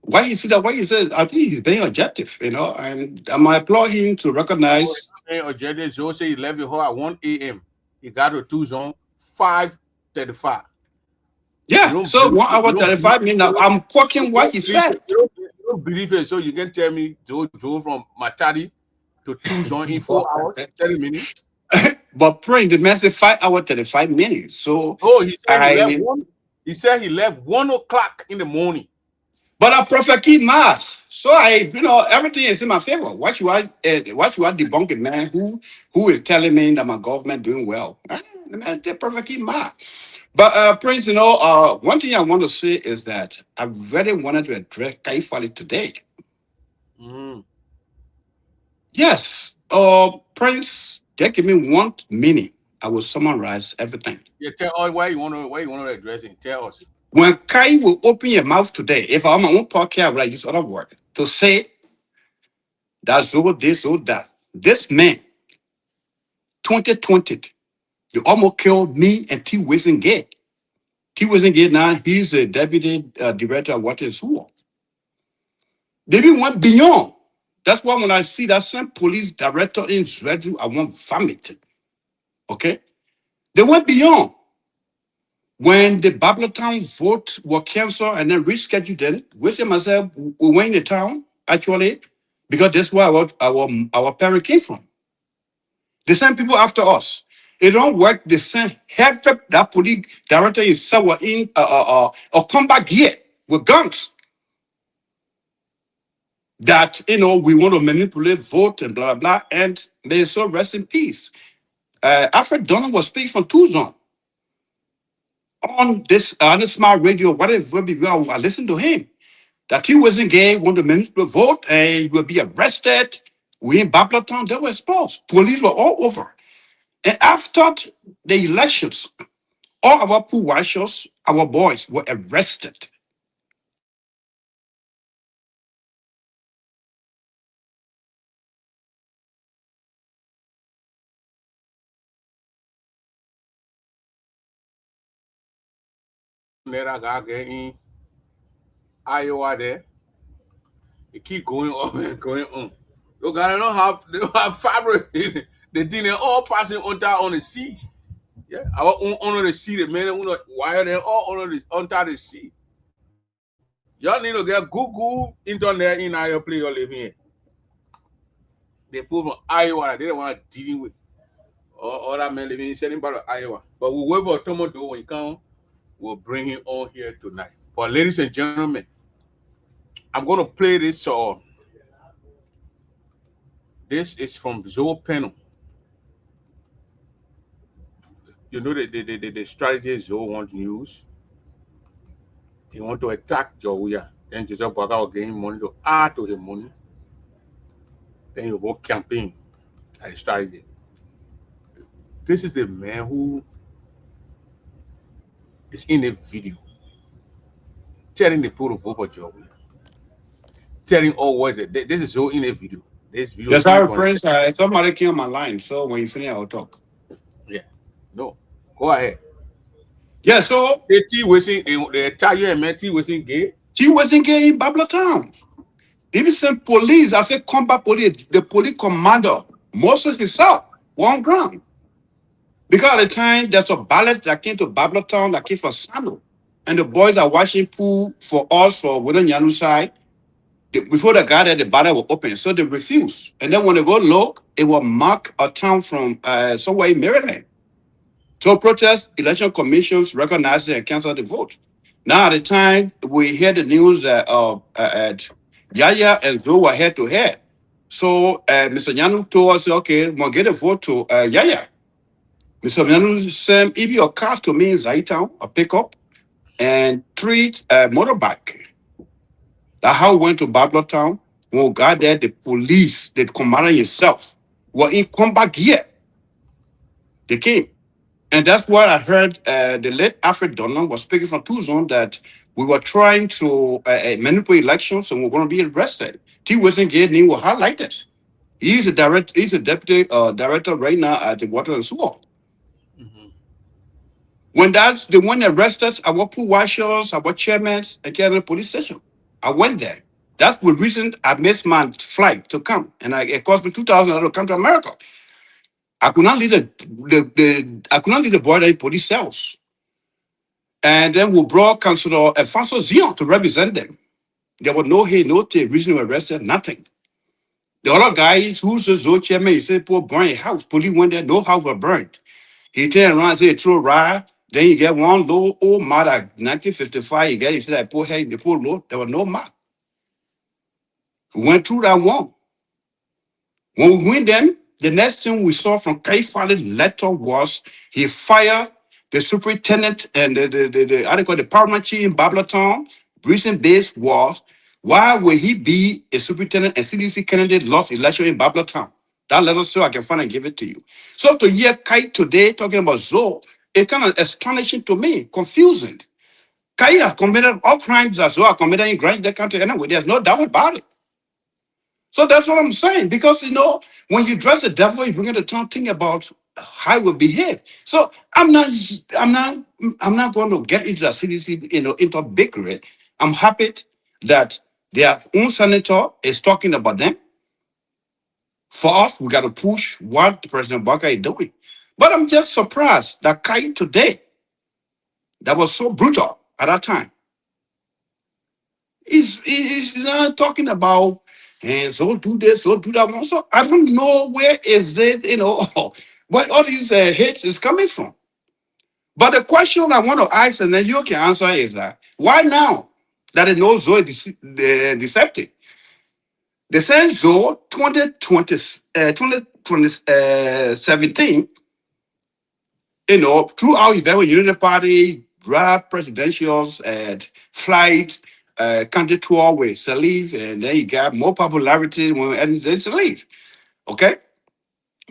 Why he said that? Why he said? I think he's being objective, you know, and I applaud him to recognize. Objective. So say he left the home at 1 a.m. He got to Tucson 5:35. Yeah, so 1 hour 35 minutes. I'm quoting what he said. You don't believe it, so you can tell me Joe from Matadi to Tucson in 4 hours, 30 minutes. But praying the man said 5 hours 35 minutes. So he said he left 1 o'clock in the morning. But I prophet keep math. So everything is in my favor. Why should I debunk a man who is telling me that my government doing well? The man they prophet keep math. But Prince, one thing I want to say is that I really wanted to address Kai Fale today. Mm-hmm. Yes, Prince, just give me 1 minute. I will summarize everything. Yeah, tell us why you want to address it. Tell us. When Kai will open your mouth today, if I'm my own podcast, I would like this other word to say that's over this or that. This man, 2020, you almost killed me and T. Wissengate. T. Wissengate now, he's the deputy director of Water and Sewer. They even went beyond. That's why when I see that same police director in Zredu, I want vomit. Okay? They went beyond. When the Babylon vote was canceled and then rescheduled, then Wilson and myself, we went in the town, actually, because that's where our parent came from. The same people after us. It don't work the same. Half that police director is somewhere in or come back here with guns. That we want to manipulate vote and blah blah blah, and they so rest in peace. Alfred Donald was speaking from Tucson on this smart radio, whatever. I listened to him that he wasn't gay, want to manipulate vote, and he will be arrested. We in Babylon, they were exposed. Police were all over. And after the elections, all our poor washers, our boys were arrested. That guy get in Iowa there. It keep going on and going on. Look, I don't have fabric. They didn't all passing on the sea. Yeah, our own under the sea, the men wire them all under the sea. Y'all need to get Google internet in Iowa place you're living in. They put from Iowa, they don't want to deal with all that men living in certain part of Iowa. But we'll wait for Tomoto when he comes. We'll bring him on here tonight. But ladies and gentlemen, I'm going to play this song. This is from Zoe Penno. You know the strategy Zoe wants to use. He wants to attack Jawuya. Then Joseph Boakai will give him money to add to his money. Then he'll go campaign at the strategy. This is the man who is in a video telling the people to vote for Jawuya. Telling all what this is Zoe in a video. This video. Yes, our friends. Somebody came on my line, so when you finish, I'll talk. Yeah. No. Go ahead. Yeah, so T wasn't the Italian man T wasn't gay. T wasn't gay in Babylon. Even some police, I said combat police, the police commander, Moses himself, on ground. Because at the time there's a ballot that came to Babylon that came from Salo. And the boys are watching pool for us for Wooden Yanu side. Before they got there, the ballot was open. So they refused. And then when they go look, it will mark a town from somewhere in Maryland. So protest, election commissions recognized it and canceled the vote. Now at the time, we hear the news that Yaya and Zoe were head to head. So Mr. Yanu told us, okay, we'll get a vote to Yaya. Mr. Yanu sent even a car to me in Zaitown, a pickup, and 3 motorbike. That's how we went to Babylon. When we got there, the police, the commander himself, were in combat gear. They came. And that's what I heard the late Alfred Donald was speaking from Tucson that we were trying to manipulate elections and we're going to be arrested. T. Wilson Gay will highlight this. He's a deputy director right now at the Water and Sewer. Mm-hmm. When they went and arrested our poor washers, our chairmen, and the police station. I went there. That's the reason I missed my flight to come. And it cost me $2,000 to come to America. I could not leave the border in police cells. And then we brought Councilor Alfonso Zion to represent them. There was no reason to arrested, nothing. The other guys who's a Zoe chairman, he said, poor burn a house. Police went there, no house was burned. He turned around and said, throw riot. Then you get one low old mad at 1955. He said, I put her in the poor low. There was no mad. We went through that one. When we went then, the next thing we saw from Kaifali's letter was he fired the superintendent and the paramount chief in Babylon. Recent base was, why would he be a superintendent and CDC candidate lost election in Babylon? That letter, so I can find and give it to you. So to hear Kai today talking about Zoe, it's kind of astonishing to me, confusing. Kai has committed all crimes that Zoe committed in Grand country anyway. There's no doubt about it. So that's what I'm saying. Because when you dress the devil, you bring it to town, think about how it will behave. So I'm not going to get into the CDC, into bickering. I'm happy that their own senator is talking about them. For us, we got to push what President Boakai is doing. But I'm just surprised that Kai today, that was so brutal at that time, is not talking about, and so do this, so do that. So I don't know where is it, where all these hits is coming from. But the question I want to ask, and then you can answer, is that why now that it knows Zoe deceptive? The same Zoe 2017, throughout event Unity Party, draft presidentials, and flight, country tour with Salif, and then you got more popularity when Salif. Okay?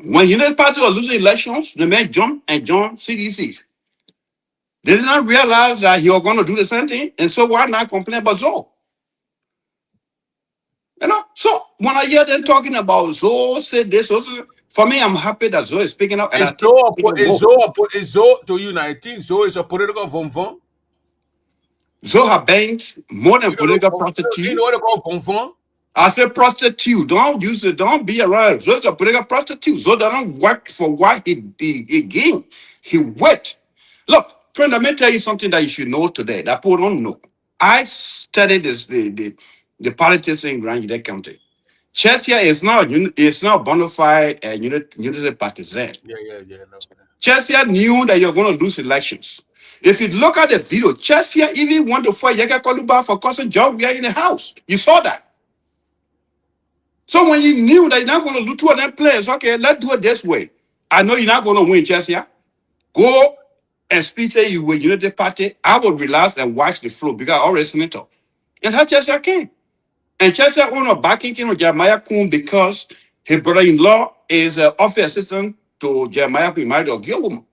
When Unity Party was losing elections, the man jumped and joined CDCs. They did not realize that he was going to do the same thing, and so why not complain about Zoe? So when I hear them talking about Zoe said this, also, for me, I'm happy that Zoe is speaking up, and I Is think Zoe to you? I think Zoe is a political vonvon. Zoe have banned more than You don't know, political you prostitute. know what they call vonvon? I said prostitute. Don't use it. Don't be around. Zoe's a political prostitute. Zoe doesn't work for what he gained. He worked. Look, friend, let me tell you something that you should know today that people don't know. I studied the politics in Grand United County. Chesia is not bona fide unity partisan. Yeah. No. Chesia knew that you're going to lose elections. If you look at the video, Chesia even went to fight Yeka Koluba for causing job in the house. You saw that. So when you knew that you're not going to lose two of them players, okay, let's do it this way. I know you're not going to win, Chesia. Go and speak to you with Unity Party. I will relax and watch the flow because I already seen it all. And how Chesia came. And Chesia owner backing him with Jeremiah Kuhn because his brother-in-law is an office assistant to Jeremiah Kuhn, married a girl woman.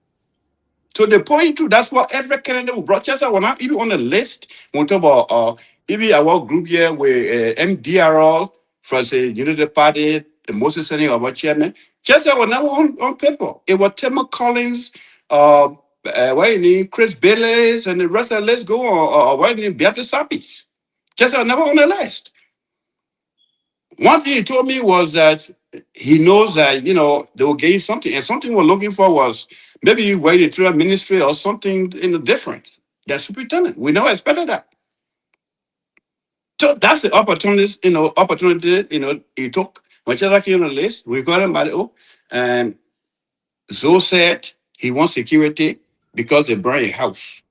So the point too, that's what every candidate who brought Chesia when even on the list, we talk about even our group here with MDRL from the Unity Party, the Moses Senate of our chairman. Chesia was never on paper. It was Tema Collins, Chris Bailey, and the rest of the list go on, Beatrice Sapis. Chesia was never on the list. One thing he told me was that he knows that, they will gain something. And something we're looking for was maybe you waited through a ministry or something different. That's superintendent. We never expected that. So that's the opportunity, he took. When Chesa came on the list, we got him by and Zoe said he wants security because they burned a house.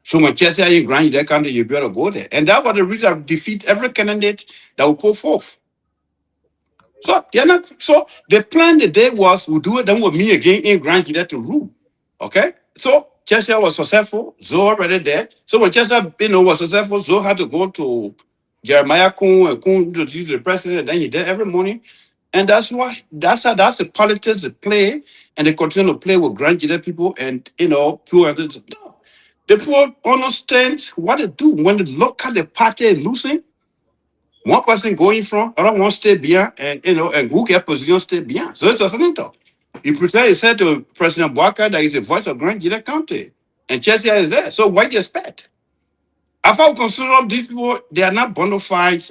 So when Chesa in Grand that country, you better go there. And that was the reason I defeat every candidate that will put forth. So So the plan today was we'll do it then with me again in Grand Gita to rule. Okay? So Chester was successful, Zoe already there. So when Chester was successful, Zoe had to go to Jeremiah Kuhn and Kuhn to the president, and then he did every morning. And that's the politics they play, and they continue to play with Grand Gita people and people and no. The people understand what they do when they look at the party losing. One person going from, other one stay behind, and and who get position stay behind. So it's a senator. He said to President Boaka that he's the voice of Grand Gila County, and Chesia is there. So what do you expect? After we consider these people, they are not bona fide,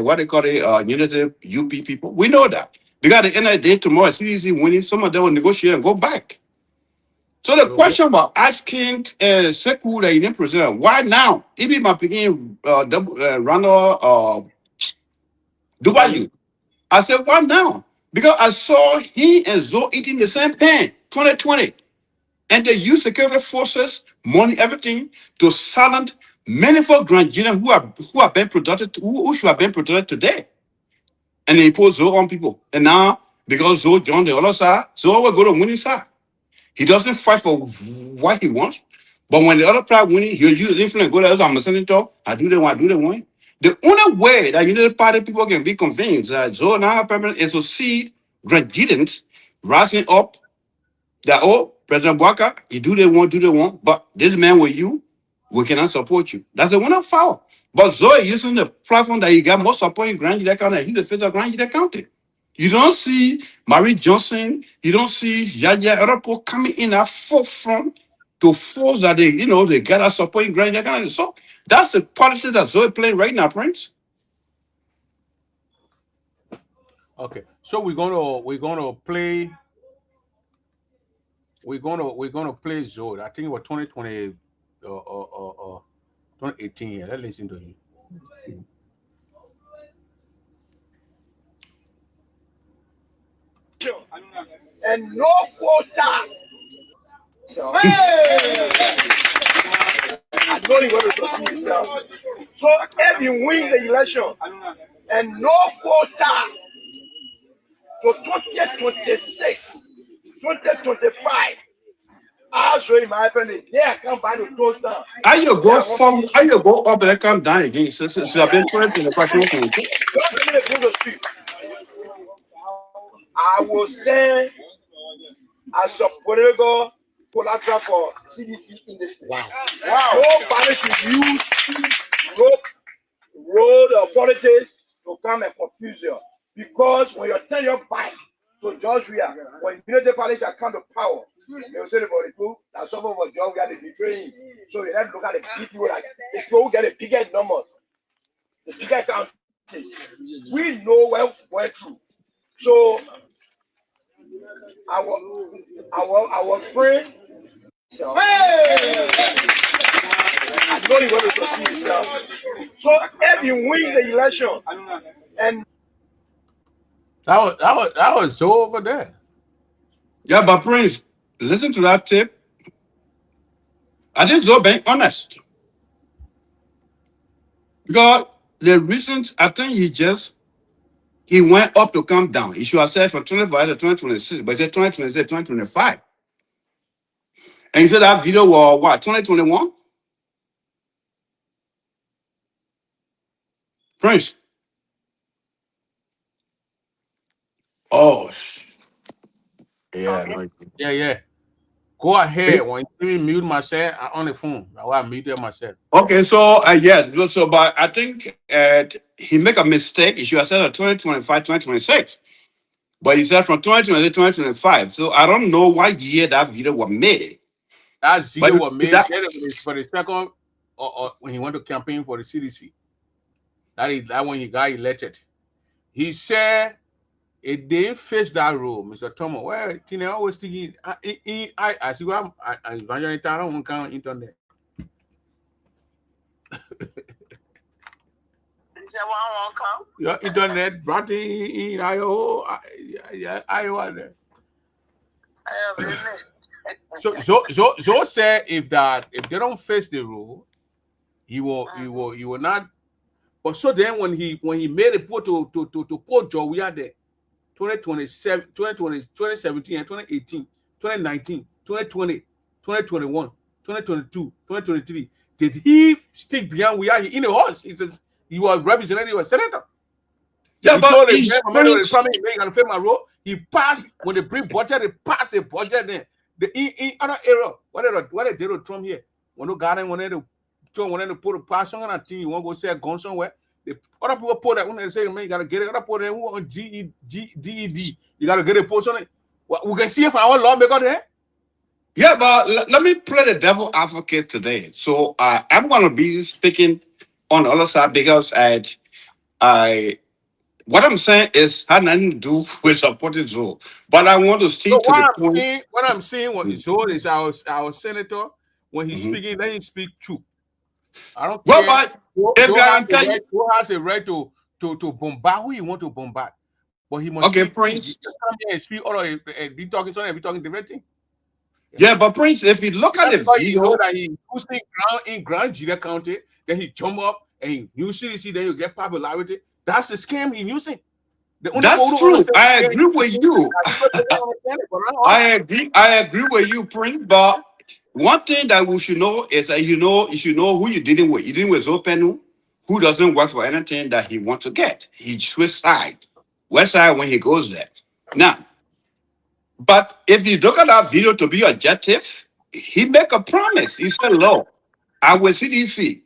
what they call it, unity UP people. We know that. Because at the end of the day, tomorrow, it's easy winning. Some of them will negotiate and go back. So the question about asking Sekou the Indian president, why now? Even my picking Ronald Dubai. I said, why now? Because I saw he and Zoe eating the same pan, 2020. And they use security forces, money, everything to silence many for Nigerians who have been protected, who should have been protected today. And they impose Zoe on people. And now, because Zoe joined the other side, Zoe will go to winning side. He doesn't fight for what he wants. But when the other side winning, he'll use his influence, go there, I'm a senator, I do the one. The only way that Unity Party people can be convinced that Zoe now permanent is to see Grenadines rising up that, President Boaka, you do they want, but this man with you, we cannot support you. That's the one of foul. But Zoe using the platform that he got more support in Grand Gila County, he's the face of Grand Gila County. You don't see Marie Johnson, you don't see Yaya Europo coming in at forefront to force that they got us support in Grand Gila County. So that's the politics that Zoe playing right now, Prince. Okay, so we're gonna play we're gonna play Zoe. I think it was 2020 or 2018. Yeah, let's listen to him. And no quota. Hey! I know you want to see yourself. So if he wins the election and no quota, so 2026, 2025, I'll show you my happening. Yeah, I come by the toast down. How you go up and come down again? So I've been trying to the question. Don't give me the thing to speak. I will stand as a political collateral for CDC industry. Wow. Nobody should use road politics to come and confuse you. Because when you turn your back to Joshua, when Unity Party shall come to power, they will say about the people that some of us John we are betraying. So you have to look at the people like the people who get the biggest numbers, the biggest counties. We know where we're through. So our friend, hey! I know you want to see yourself. So if he wins the election, and that was so over there. Yeah, but Prince, listen to that tape. I think so being honest. Because the reasons I think he went up to come down. He should have said from 25 to 2026, but he said 2026, 2025. And he said that video was what, 2021? Prince. Oh, yeah. Like, Yeah. Go ahead. When you mute myself, I on the phone. I muted myself. okay, so yeah, so but I think he make a mistake. He should have said 2025, 2026. But he said from 2020 to 2025. So I don't know what year that video was made. That video But was made is that- for the second or when he went to campaign for the CDC. That when he got elected. He said it didn't face that role, Mr. Thomas. Well, Tina always thinking I see what I evangelist I don't count internet. Your internet brought in Iowa there. So said if they don't face the rule, he will not. But so then when he made a put to put Joe, we are there 2017 and 2018, 2019, 2020, 2021, 2022, 2023. Did he stick beyond we are in the horse? He says he was representing a senator. Yeah, he but told he's him, he passed when they bring budget, they pass a budget there. In other area, what they did with Trump here, when the garden wanted to put a pass on a team, you want to go say a gun somewhere. The other people put that when they say, man, you gotta get it. Other people who on GED, you gotta get a post on it. Well, we can see if our lawmaker there. Yeah, but let me play the devil advocate today. So I'm gonna be speaking on the other side because what I'm saying is had nothing to do with supporting Zoe. But I want to stick to the point. What I'm saying, what Zoe is our senator. When he's speaking, let him speak true. I don't care. But Joe has a right to bombard who he want to bombard. But he must Prince. Come here and speak all of it, be talking something, be talking different thing. Yeah, but Prince, if you look at the video, you know that he boosting ground in Grand Gila County, then he jump up and he new CDC, then you get popularity. That's the scam he's using. That's true. I agree with you. I agree with you, Prince. But one thing that we should know is that you should know who you're dealing with. You're dealing with Zopenu, who doesn't work for anything that he wants to get. He switch side, west side when he goes there. Now, but if you look at that video to be objective, he make a promise. He said, "Look, I will CDC."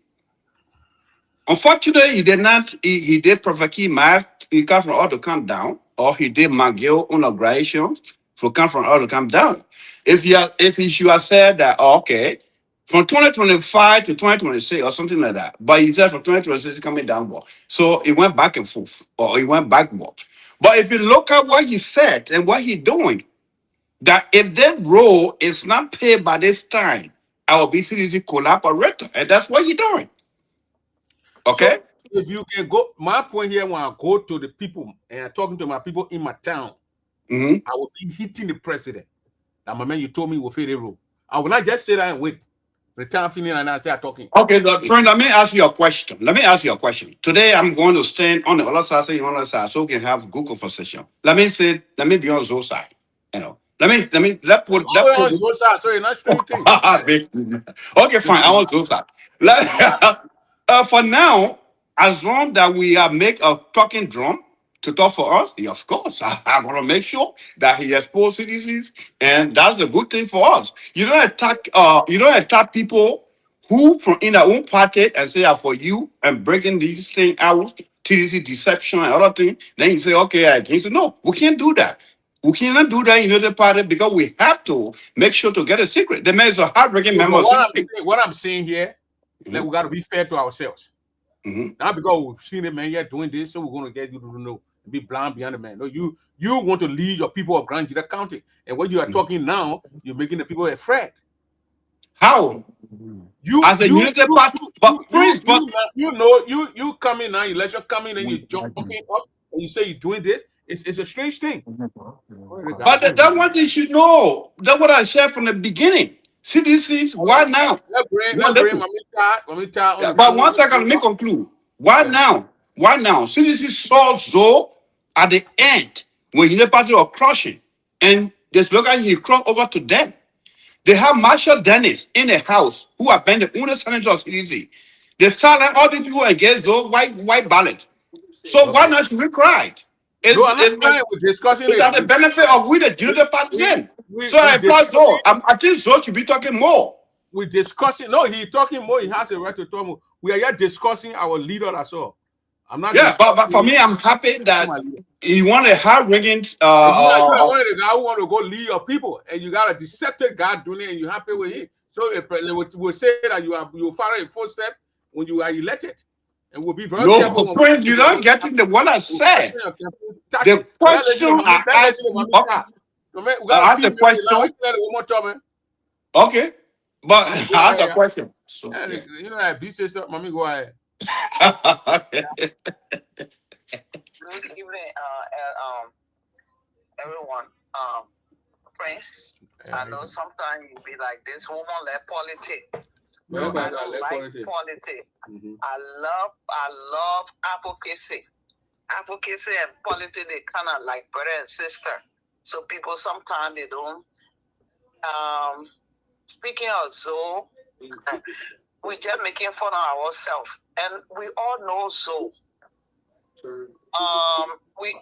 Unfortunately, he did not. He did provoke my he come from all to come down, or he did McGill inauguration to come from all to come down. If he should have said that, okay, from 2025 to 2026 or something like that, but he said from 2026 coming downward, so it went back and forth, or it went backward. But if you look at what he said and what he's doing, that if that role is not paid by this time, I will be CDC collaborator. And that's what you're doing. Okay? So if you can go, my point here, when I go to the people and I'm talking to my people in my town, Mhm. I will be hitting the president. That my man, you told me will fail the roof. I will not just sit there and wait. Return feeling and I say I'm talking. Okay, friend, let me ask you a question. Today I'm going to stand on the other side, say on the other side, so we can have Google for session. Let me be on Zoe side. You know. Let's put So you're not straight thing. Okay, fine. I want Zoe side. For now, as long that we make a talking drum to talk for us, yeah, of course, I'm gonna make sure that he exposes citizens, and that's a good thing for us. You don't attack people who from in their own party and say are for you and breaking these things out, TDC deception and other things. Then you say, okay, I can't. No, we can't do that. We cannot do that in the party because we have to make sure to get a secret. The man is a hardworking member. What I'm saying here, like we got to be fair to ourselves. Not because we've seen the man here doing this, so we're going to get you to know, be blind behind the man. No, you want to lead your people of Grand Gita County, and when you are talking now, you're making the people afraid. How? You as a unity party, you come in now, election coming, and you jumping up, and you say you're doing this. It's a strange thing. But that's what you should know. That's what I said from the beginning. CDCs, why now? But 1 second, let me conclude. Why now? CDC saw Zoe at the end when he party was crushing, and this look at he crossed over to them. They have Marshall Dennis in the house who have been the owner senator of CDC. They silent all these people against Zoe white ballot. So why not should we cry? It's at the benefit of we the junior party. So I thought so. I think Zoe should be talking more. We're discussing. No, he's talking more. He has a right to talk more. We are here discussing our leader. That's all. I'm not. Yeah, but for me, I'm happy that you want a hard-ringing. You want the guy who want to go lead your people, and you got a deceptive guy doing it, and you're happy with him. So we'll say that you follow a footstep when you are elected. And we'll be very careful. No, friend, you don't get into what I said. The question I asked you. I have the question. Okay, but I have the question. So, you know, I be sister, mommy, go ahead. Good evening, everyone. Prince, I know sometimes you be like this woman like politics. No, I don't like politics. I love advocacy. Advocacy and politics, they kind of like brother and sister. So people sometimes they don't. Speaking of Zoe, we just making fun of ourselves, and we all know Zoe.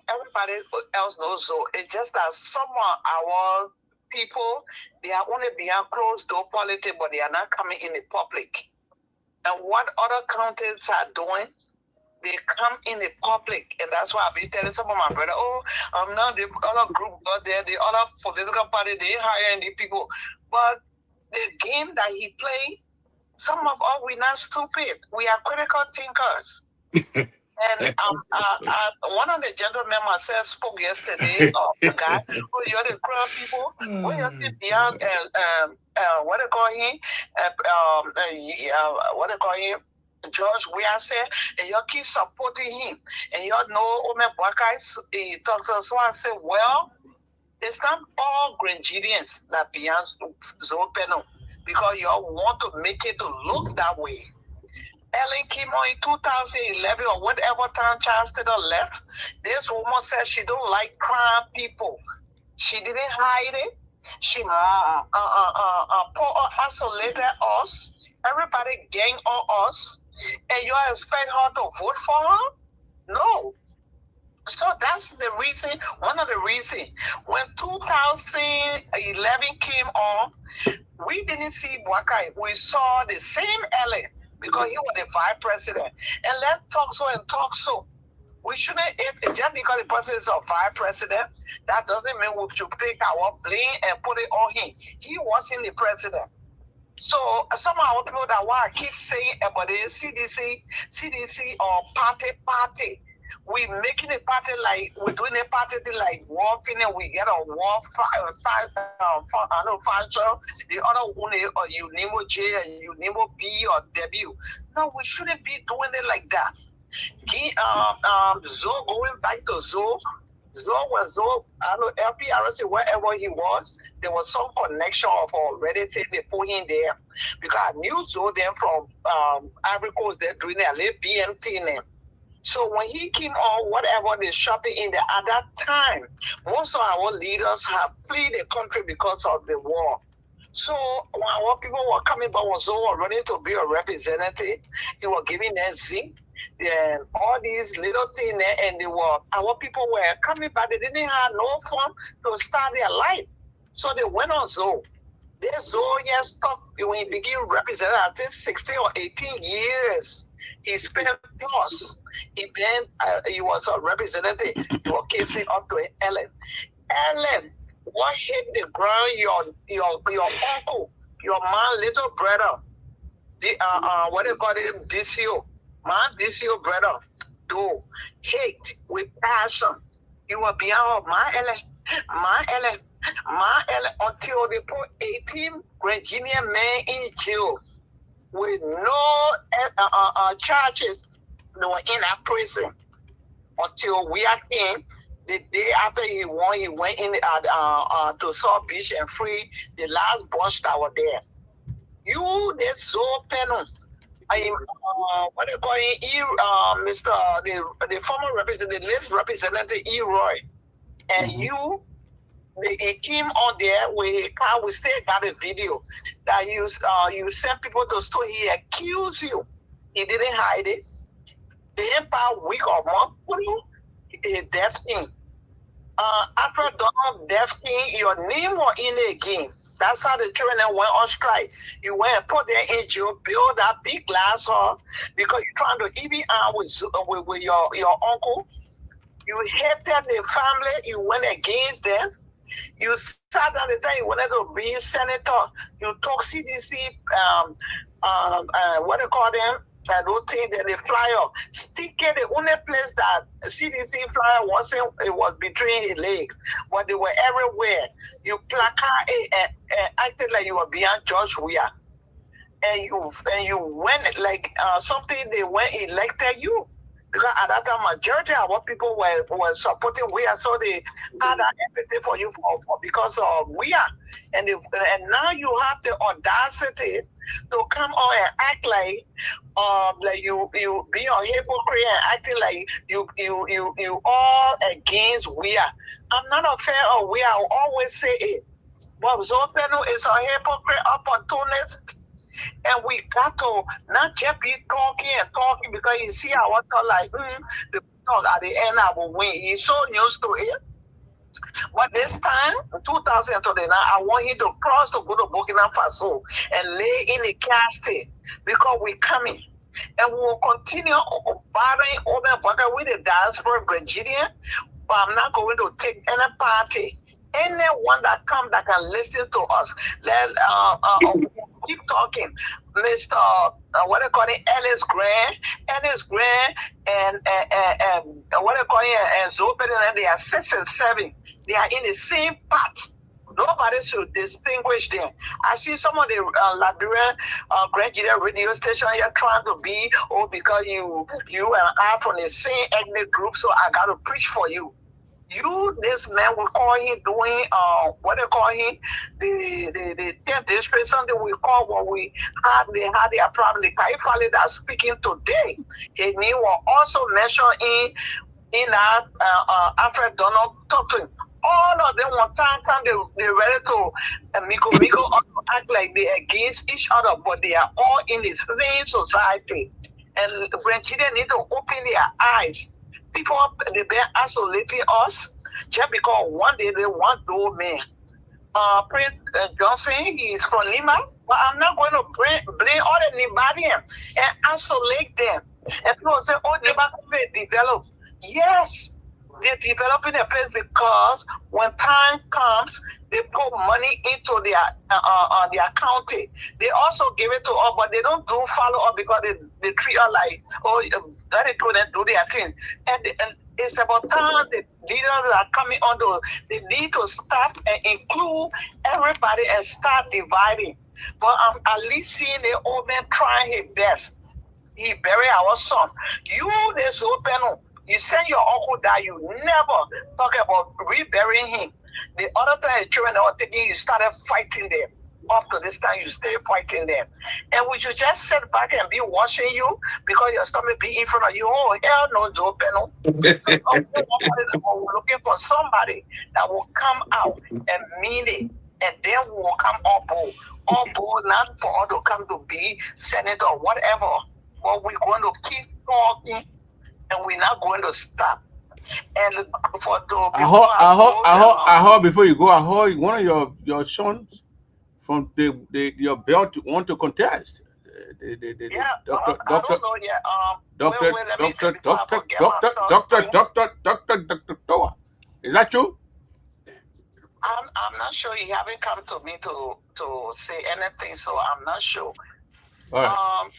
Everybody else knows Zoe. It's just that some of our people, they are only behind closed door politics, but they are not coming in the public. And what other counties are doing, they come in the public, and that's why I've been telling some of my brother, now the other group got there, the other political party, they hiring the people. But the game that he played, some of us, we're not stupid. We are critical thinkers. And one of the gentlemen myself spoke yesterday of the guy who you're the crowd people, when you see beyond what they call him, George Weah, and you keep supporting him, and you know Omer Bwakai, he talks to us. So I said, well, it's not all Grenadians that beyond Zoe Penno, because you all want to make it to look that way. Ellen came on in 2011 or whatever time Charles Taylor left. This woman said she don't like crime people. She didn't hide it. She isolated us. Everybody gang on us. And you expect her to vote for her? No. So that's the reason, one of the reasons. When 2011 came on, we didn't see Bwakai. We saw the same Ellen, because he was the vice president. And let's talk so. We shouldn't, just because the person is a vice president, that doesn't mean we should take our blame and put it on him. He wasn't the president. So some of our people that want to keep saying about the CDC or party, we making a party like we're doing a party thing like war thing, and we get a war function. The other one or Unimo J and Unimo B or W. No, we shouldn't be doing it like that. Zoe going back to Zoe. Zoe, I know LPRC, wherever he was, there was some connection of already thing they put in there. Because I knew Zoe then from Ivory Coast, they're doing their little BM thing. So when he came on, whatever they shopping in there at that time, most of our leaders have fled the country because of the war. So when our people were coming back, was all running to be a representative, they were giving them zinc, all these little things, and our people were coming back. They didn't have no fun to start their life, so they went on Zoe. This Zoe stuff when he began representing, I think 16 or 18 years. He spent plus. He was a representative. He was casing up to Ellen. Ellen, what hit the ground? Your uncle, your man, little brother, the what they call it, DCO, man, DCO brother, do hate with passion. You were behind my Ellen, until they put 18 Virginia men in jail with no charges. They were in a prison until we are in. The day after he won, he went in to South Beach and free the last bunch that were there. They so penal. What they call him, Mr. The former representative, the late representative Roy, and he came on there with a car. We still got a video that you sent people to store. He accused you. He didn't hide it. The entire week or month, a death thing. After Donald death thing, your name was in it again. That's how the children went on strike. You went and put their in jail, build that big glass hall because you're trying to even with your uncle. You hated the family. You went against them. You sat down the time you wanted to be senator. You took CDC, what they call them, those things, the flyer. Stick it, the only place that CDC flyer wasn't, it was between his legs, but they were everywhere. You placard and acted like you were beyond George Weah. And you went like something they went elected you. Because at that time, majority of what people were supporting Weah, so they had an empathy for you for because of Weah. And now you have the audacity to come on and act like you be a hypocrite and acting like you all against Weah. I'm not a fan of Weah. I always say it. But Zopeno is a hypocrite, opportunist. And we got to not just be talking because you see our thought like the talk at the end I will win. He's so used to it. But this time, 2029, I want him to cross to go to Burkina Faso and lay in the casket because we're coming. And we will continue battering over with the diaspora Virginia. But I'm not going to take any party. Anyone that comes that can listen to us, keep talking. Mr. What they call it, Ellis Grant, and what they call it, and Zopen, and they are 6 and 7. They are in the same part. Nobody should distinguish them. I see some of the Liberian Grand radio station here trying to be, because you and I from the same ethnic group, so I got to preach for you. This man, we call him doing, what they call him, the 10th district, something we call when they had their problem. The Kaifali that's speaking today, his name was also mentioned in our Alfred Donald Tupton. All of them, one time they're ready to Miko act like they're against each other, but they are all in the same society. And Virginia need to open their eyes. People, they've been isolating us just because one day they want those men. Prince Johnson, he's from Lima, but I'm not going to blame all anybody and isolate them. And people say, they develop. Yes, they're developing a place because when time comes, they put money into their county. They also give it to us, but they don't do follow up because they treat us like, let it go and do their thing. And It's about time the leaders that are coming on, they need to stop and include everybody and start dividing. But I'm at least seeing the old man trying his best. He buried our son. You, this open, you send your uncle that you never talk about reburying him. The other time the children are thinking you started fighting them. Up to this time, you stay fighting them. And would you just sit back and be watching you because your stomach be in front of you? Oh, hell no, it's open. We're looking for somebody that will come out and mean it. And then we will come on board. On board, not for us to come to be senator or whatever. But we're going to keep talking and we're not going to stop. And I heard before you go, I heard one of your sons from your belt want to contest. Doctor Toa. Is that true? I'm not sure. He haven't come to me to say anything, so I'm not sure. All right.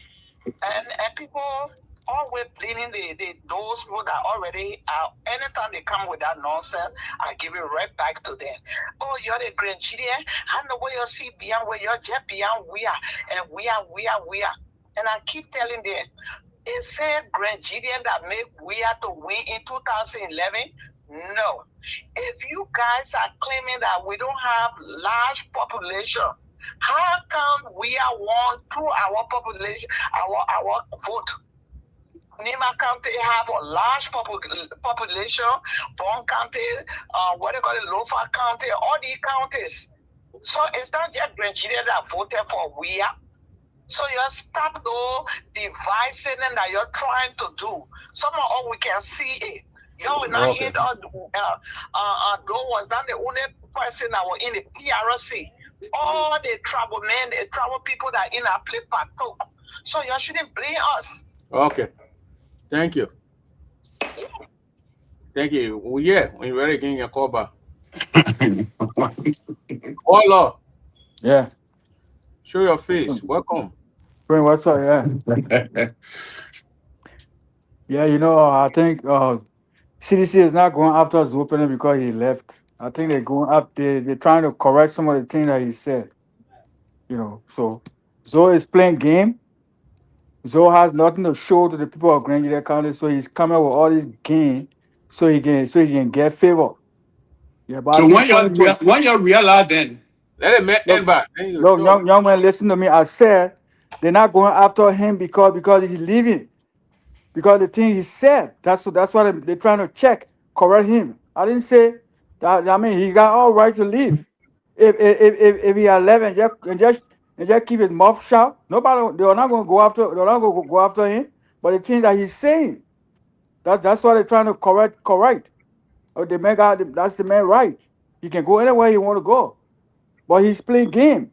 And people always blaming those people that already are. Anytime they come with that nonsense, I give it right back to them. Oh, you're the grandchildren. I know where you see beyond where you're just beyond we are, and we are. And I keep telling them, it's a grandchildren that make we are to win in 2011. No. If you guys are claiming that we don't have large population, how come we are won through our population, our vote? Nima County have a large population, Bon County, what they call it, Lofa County, all these counties. So it's not just Nigeria that voted for we are. So you stop though devising that you're trying to do. Some of all we can see it. You will not hit on was not the only person that was in the PRC. All the tribal men, the tribal people that in a play part too. So you shouldn't blame us. Okay. Thank you. Thank you. Well, yeah, when you're ready, getting a call back. Hola. Yeah. Show your face. Welcome. Friend, what's up? Yeah. Yeah, I think CDC is not going after Zopenin because he left. I think they're going up. They're trying to correct some of the things that he said. So Zoe is playing game. Zoe has nothing to show to the people of Grand Union County, so he's coming with all this game so he can get favor. Yeah, but so when you realize then. Let him end back. Look, young man, listen to me. I said they're not going after him because he's leaving. Because the thing he said, that's why they're trying to correct him. I didn't say that. I mean, he got all right to leave. If he had left and just keep his mouth shut, they're not going to go after. They're not going to go after him. But the thing that he's saying, that's why they're trying to correct. Or the man that's the man right. He can go anywhere he want to go, but he's playing game.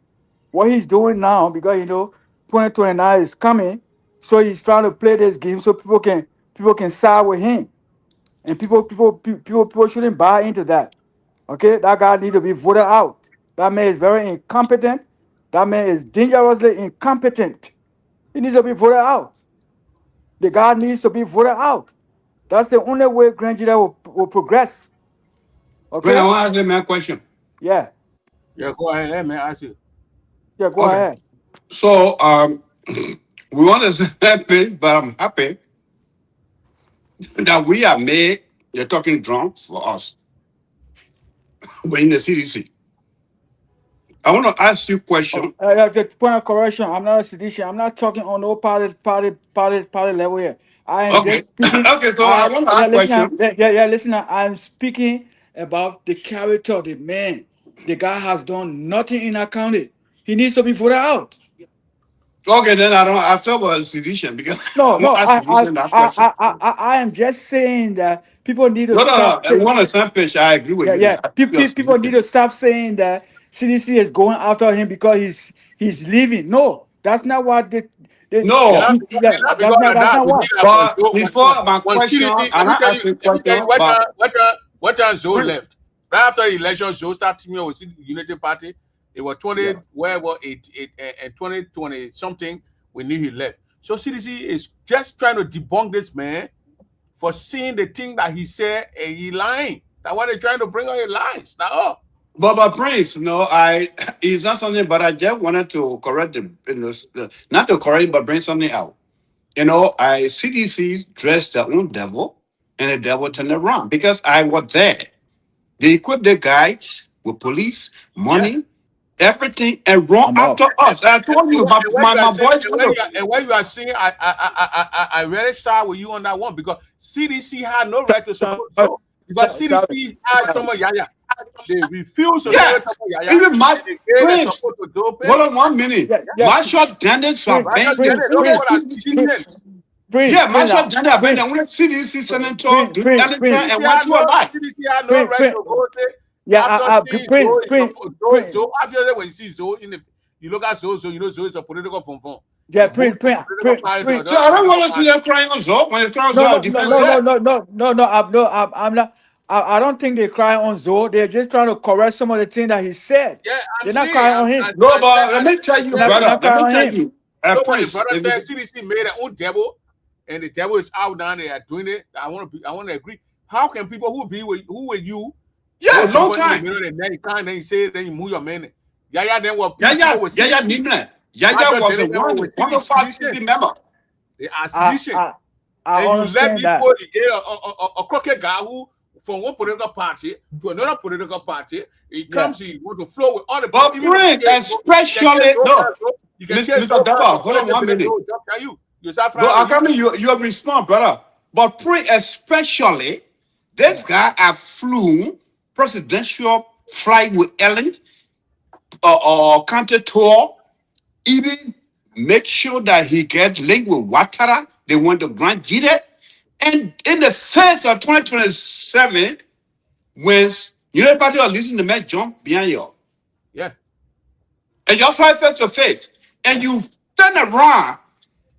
What he's doing now, because 2029 is coming, so he's trying to play this game so people can side with him, and people shouldn't buy into that. Okay, that guy needs to be voted out. That man is very incompetent. That man is dangerously incompetent. He needs to be voted out. The guy needs to be voted out. That's the only way Grand Judah will progress. Okay. Well, I want to ask you my question. Yeah. Yeah, go ahead. Let me ask you. Yeah, go ahead. So we want to say happy, but I'm happy that we have made the talking drum for us. We're in the CDC. I want to ask you a question. The point of correction, I'm not a sedition. I'm not talking on no party level here. I am just speaking. Okay, so I want to ask a question. Listen, I'm speaking about the character of the man. The guy has done nothing in our county. He needs to be voted out. Okay, then I thought about sedition because I am just saying that people need to stop. I want to same page. I agree with you. Yeah. People need to stop saying that CDC is going after him because he's leaving. No, that's not what they no. That's not what. But before my question, I'm not asking question. What time Zoe left? Right after the election, Zoe started me with the Unity Party. It was 2020 something. We knew he left. So CDC is just trying to debunk this man for seeing the thing that he said and he lying. That's why they're trying to bring out your lies. Now, But Prince, no, it's not something, but I just wanted to correct not to correct, but bring something out. CDC dressed their own devil, and the devil turned around because I was there. They equipped the guys with police, money, everything, and run after us. I told you, my boys. And what you are saying, I really side with you on that one because CDC had no right to support Joe. Because CDC had some of Yaya. They refuse to Yes. Even my Prince. Hold on 1 minute. Marshall Dennis are banned. Yeah, Marshall Dennis are banned. And when CDC senator do anything and want to alive. CDC had no right to go say. Yeah, Joe, after when you see Joe, you look at Joe, you know Joe is a political phone. Yeah, Prince. So I don't want to see them crying on Zoe when they cry on Zoe. I'm not. I don't think they cry on Zoe. They're just trying to correct some of the things that he said. Yeah, they're not crying on him. No, but let me tell you, brother. Let me tell you. Prince, brother said CDC made their own devil, and the devil is out down there doing it. I want to agree. How can people who were you? Yeah, long time. Then you say, then you move your man. Yaya then what? Yaya was a wonderful city member. They are sedition. And you let people get a crooked guy who from one political party to another political party. He comes, he want to flow with all the but Prince, especially no. Mr. Daba, hold on 1 minute. You respond, brother. But Prince, especially this guy, I flew presidential flight with Ellen or counter tour, even make sure that he get linked with Ouattara. They want to grant Jide. And in the face of 2027, when everybody are listening to me jump behind you. Yeah. And you also face to face. And you turn around,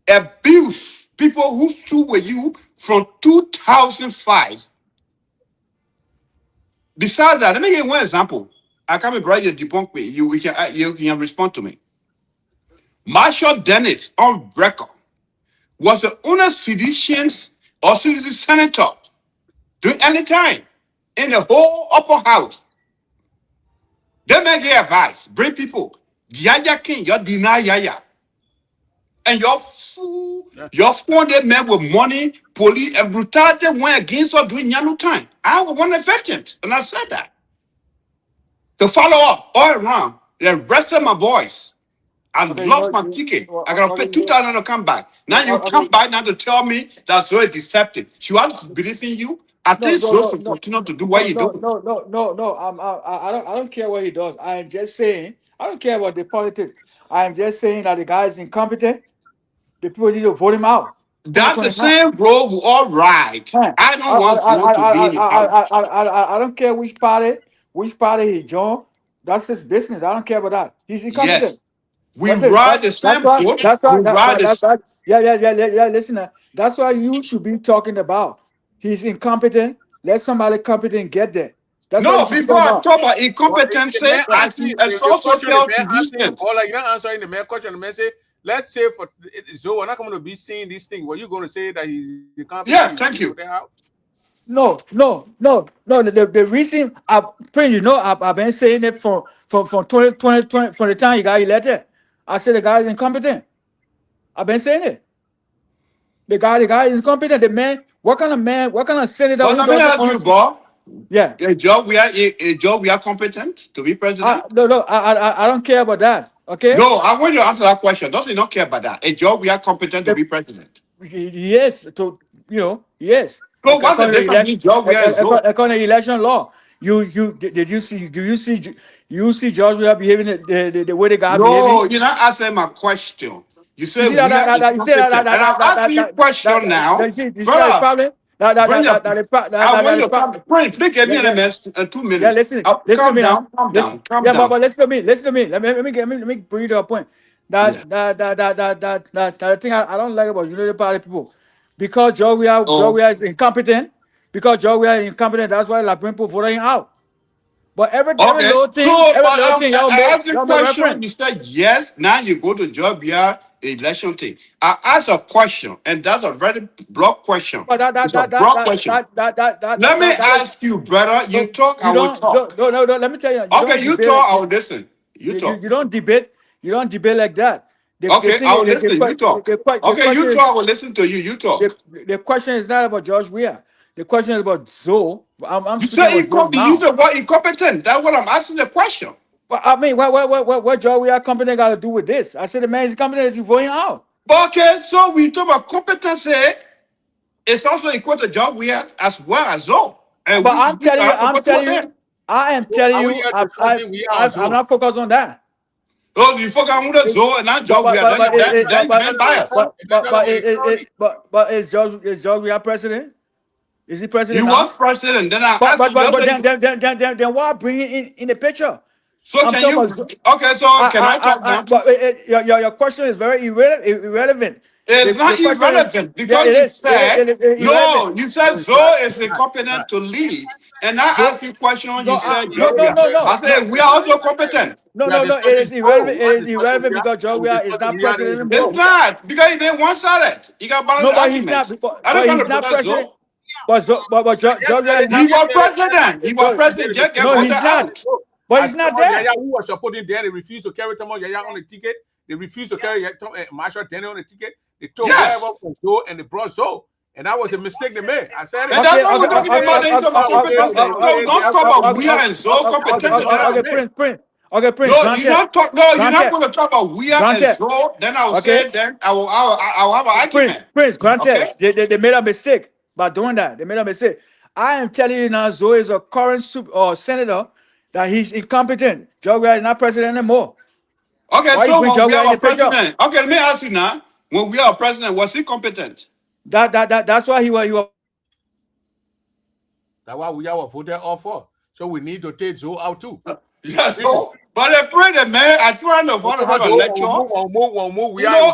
abuse people who stood with you from 2005. Besides that, let me give you one example. I can't be bright to debunk me. You can respond to me. Marshall Dennis on record was the only seditions or citizen senator during any time in the whole upper house. They make your advice, bring people. Yaya King, you deny Yaya. And your fool, your funded men with money, police, and brutality went against us during Yanu time. I was one of the victims, and I said that. To follow up all around, the rest of my boys. I lost my ticket. I got to pay $2,000 to come back. Now you come back now to tell me that's so deceptive. Should I believe in you? I think so to continue to do what you do. No. I don't care what he does. I'm just saying, I don't care about the politics. I'm just saying that the guy is incompetent. The people need to vote him out. That's the same role. All right. I don't want to be out. I don't care which party he joined. That's his business. I don't care about that. He's incompetent. Yes. We ride the same boat. Yeah. Listen, that's why you should be talking about. He's incompetent. Let somebody competent get there. That's no, before I talk about incompetence, I see a social tradition. Like you're not answering the main question. The man say, let's say for Zoe, we're not going to be seeing this thing. Were you going to say that he's incompetent? Yeah, thank you. No. The reason I've been saying it from 2020 from the time he got elected. I said the guy is incompetent. I've been saying it. The guy is incompetent. The man, what kind of senator? Yeah. A job we are competent to be president. No, I don't care about that. Okay. No, I want you to answer that question. Don't you not care about that? A job we are competent to be president. Yes, yes. So what's the difference in job we are? According to election law, you see George we are behaving the way the guy behaving? No, you're not answering my question. You said we are incompetent. And I'm asking you a question now. Brother, please give me a minute, 2 minutes. Yeah, listen calm to me down. Calm down. But listen to me. Let me bring you to a point. That thing I don't like about Unity Party people. Because George is incompetent. That's why La people voted him out. But every little thing, every question, you said yes. Now you go to Georgia election thing. I asked a question, and that's a very broad question. But It's a broad question. Let me ask you, brother. You talk, I will talk. No. Let me tell you. Okay, you talk, I will listen. You talk. You don't debate. You don't debate like that. Okay, I will listen. You talk. Okay, you talk, I will listen to you. You talk. The question is not about George Weah. The question is about Zoe. You said you said what incompetent. That's what I'm asking the question. Well, I mean, what George Weah company got to do with this? I said the man is competent is voting out. Okay, so we talk about competency. It's also equal to George Weah as well as Zoe. And but I'm telling you, I'm not focused on that. Oh, you focus on the Zoe and not George Weah. But is George Weah president? Is he president? He was president. Then I asked then why bring it in the picture? So can you? Okay, so can I talk now? But your question is very irrelevant. It's not irrelevant because you said no. You said Zoe is incompetent to lead, and I asked you a question. You said no. I said we are also competent. No. It is irrelevant. It is irrelevant because George Weah is not president anymore. It's not because he didn't one-sided. He got balanced arguments. But he's not president. But George Weah. He was president. He was president. No, he's not. But he's not there. Yaya, who was supporting there, they refused to carry Thomas Yaya on the ticket. They refused to carry Marshall Denny on the ticket. They took whatever from Zoe and they brought Zoe. And that was a mistake they made. I said it. And that's what we're talking about. Don't talk about Weah and Zoe competence. Okay, Prince. No, you're not going to talk about Weah and Zoe. Then I will say, then I will have an argument. Prince, granted, they made a mistake by doing that. They made a mistake. I am telling you now, Zoe is a current senator that he's incompetent. George Weah is not president anymore. Okay, so when we are president. Okay, let me ask you now. When we are president, was he competent? That's why he was. That's why we are voted all for. So we need to take Zoe out too. Yes, so, but the president, man, I try to follow have a lecture.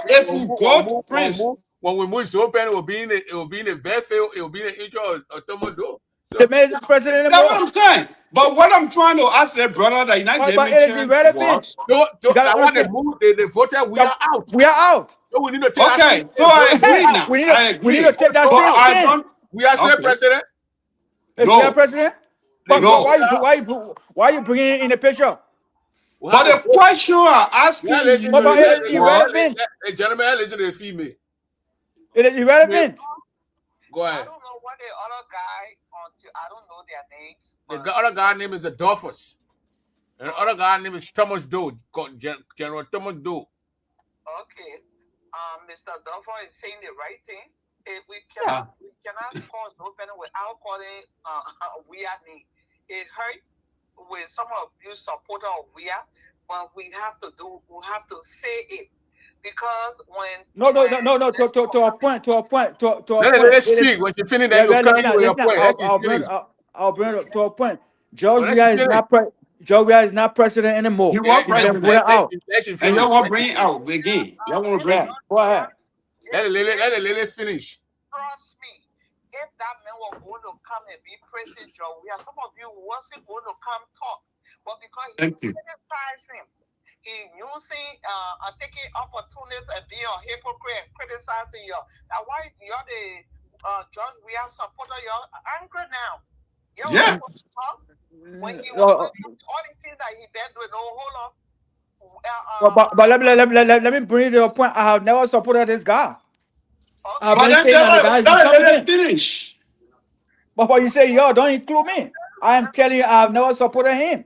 If we go to Prince. When we move Zoe, it will be in the battlefield. It will be in the intro of Thomas Doe. So, the man is president. That's what I'm saying. But what I'm trying to ask the brother that United irrelevant. They voted. We are out. We are out. So we need to take. Okay, so I agree now. We need to take that same thing. We are still president. If we are president, but why you bringing it in the picture? But the question I'm asking is irrelevant. Hey, gentlemen, listen to the female. It is irrelevant. Go ahead. I don't know what the other guy. I don't know their names. The other guy name is Adolphus. And the other guy name is Thomas Doe, General Thomas Doe. Okay. Mr. Adolphus is saying the right thing. We cannot cause open without calling Weah name. It hurt with some of you supporter of Weah, but we have to say it. Because when to a point. Let's speak. When you finish, then you come with your point. I'll bring it up to a point. George Weah is not president anymore. You want president out. And y'all want to bring it out again. Y'all want to bring it. Go ahead. Let it finish. Trust me. If that man was going to come and be president, George Weah, some of you wasn't going to come talk. But because he criticized him, he using taking opportunities and being a hypocrite and criticizing you. Now why you're the George Weah supporter, you're angry now. Yes. When he was all the things that he been doing, hold on. But let me bring it to a point. I have never supported this guy. Okay. But finish. But you say, don't include me. I am telling you, I have never supported him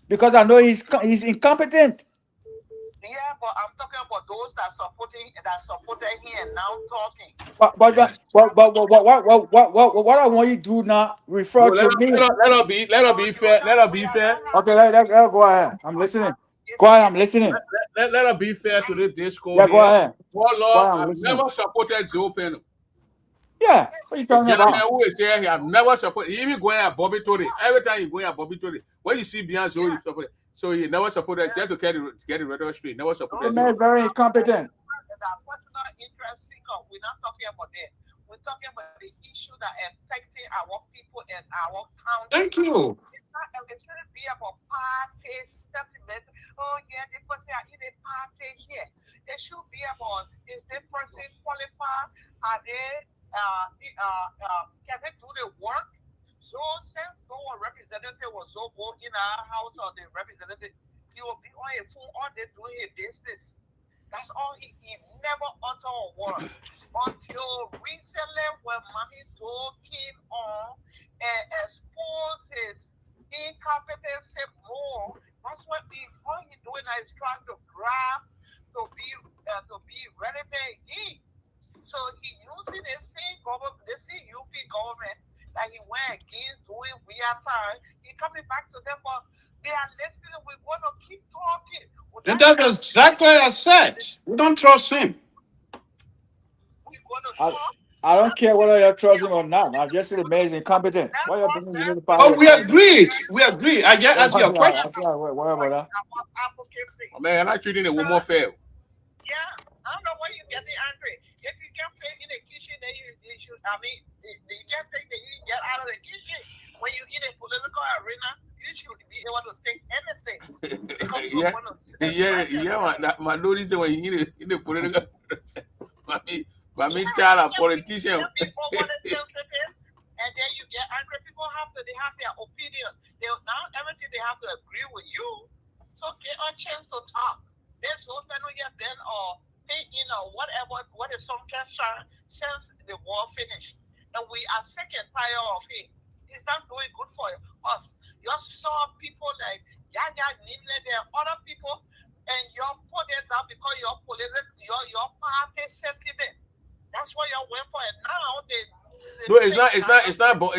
because I know he's incompetent. Yeah, but I'm talking about those that supported him and now talking. But what I want you to do now, refer to me. Let her be fair. Okay, let her go ahead. I'm listening. Go ahead, I'm listening. Let her be fair to this discourse. Yeah, go ahead. I've never supported Joe Penno. Yeah, what are you talking about? Gentleman who is here, he have never supported. He even going at Bobby Tory. Every time you going at Bobby Tory, when you see beyond Joe, you support it. So he never supported just to get the radio straight. Never supported. The man is very incompetent. That personal interest seeker, we're not talking about that. We're talking about the issue that affecting our people and our county. Thank you. It shouldn't be about party sentiment. Oh yeah, the person are in a party here. It should be about, is this person qualified? Are they can they do the work? So since no representative was so go in our house or the representative, he will be on a phone all day doing his business. That's all he never uttered a word. Until recently when Mommy Joe came on and exposed his incompetence more, that's what all he's doing now is trying to grab to be relevant again. So he using the same government, the same UP government that he went against during weird time. He coming back to them, but they are listening. We're going to keep talking. And that's exactly what I said. We don't trust him. We're going to talk. I don't care whether you trust him or not. I'm just amazing, competent. Why you thinking you need to power? Oh, we agreed. We agreed. I just asked you a question. Whatever that. Man, I treating it one more fail. Yeah, I don't know why you getting angry. If you can't play in the kitchen, then you should. I mean, you can't take the heat get out of the kitchen. When you in a political arena, you should be able to take anything. My lord is when you in the political. My child, a politician. And then you get angry. People they have their opinion. Now everything they have to agree with you. So get a chance to talk. There's no fellow yet then or whatever, what is some question since the war finished. And we are sick and tired of him. He's not doing good for us. You saw people like Yaya Nimle, there are other people, and you're put it down because your party sentiment. That's what you went for. And now no, it's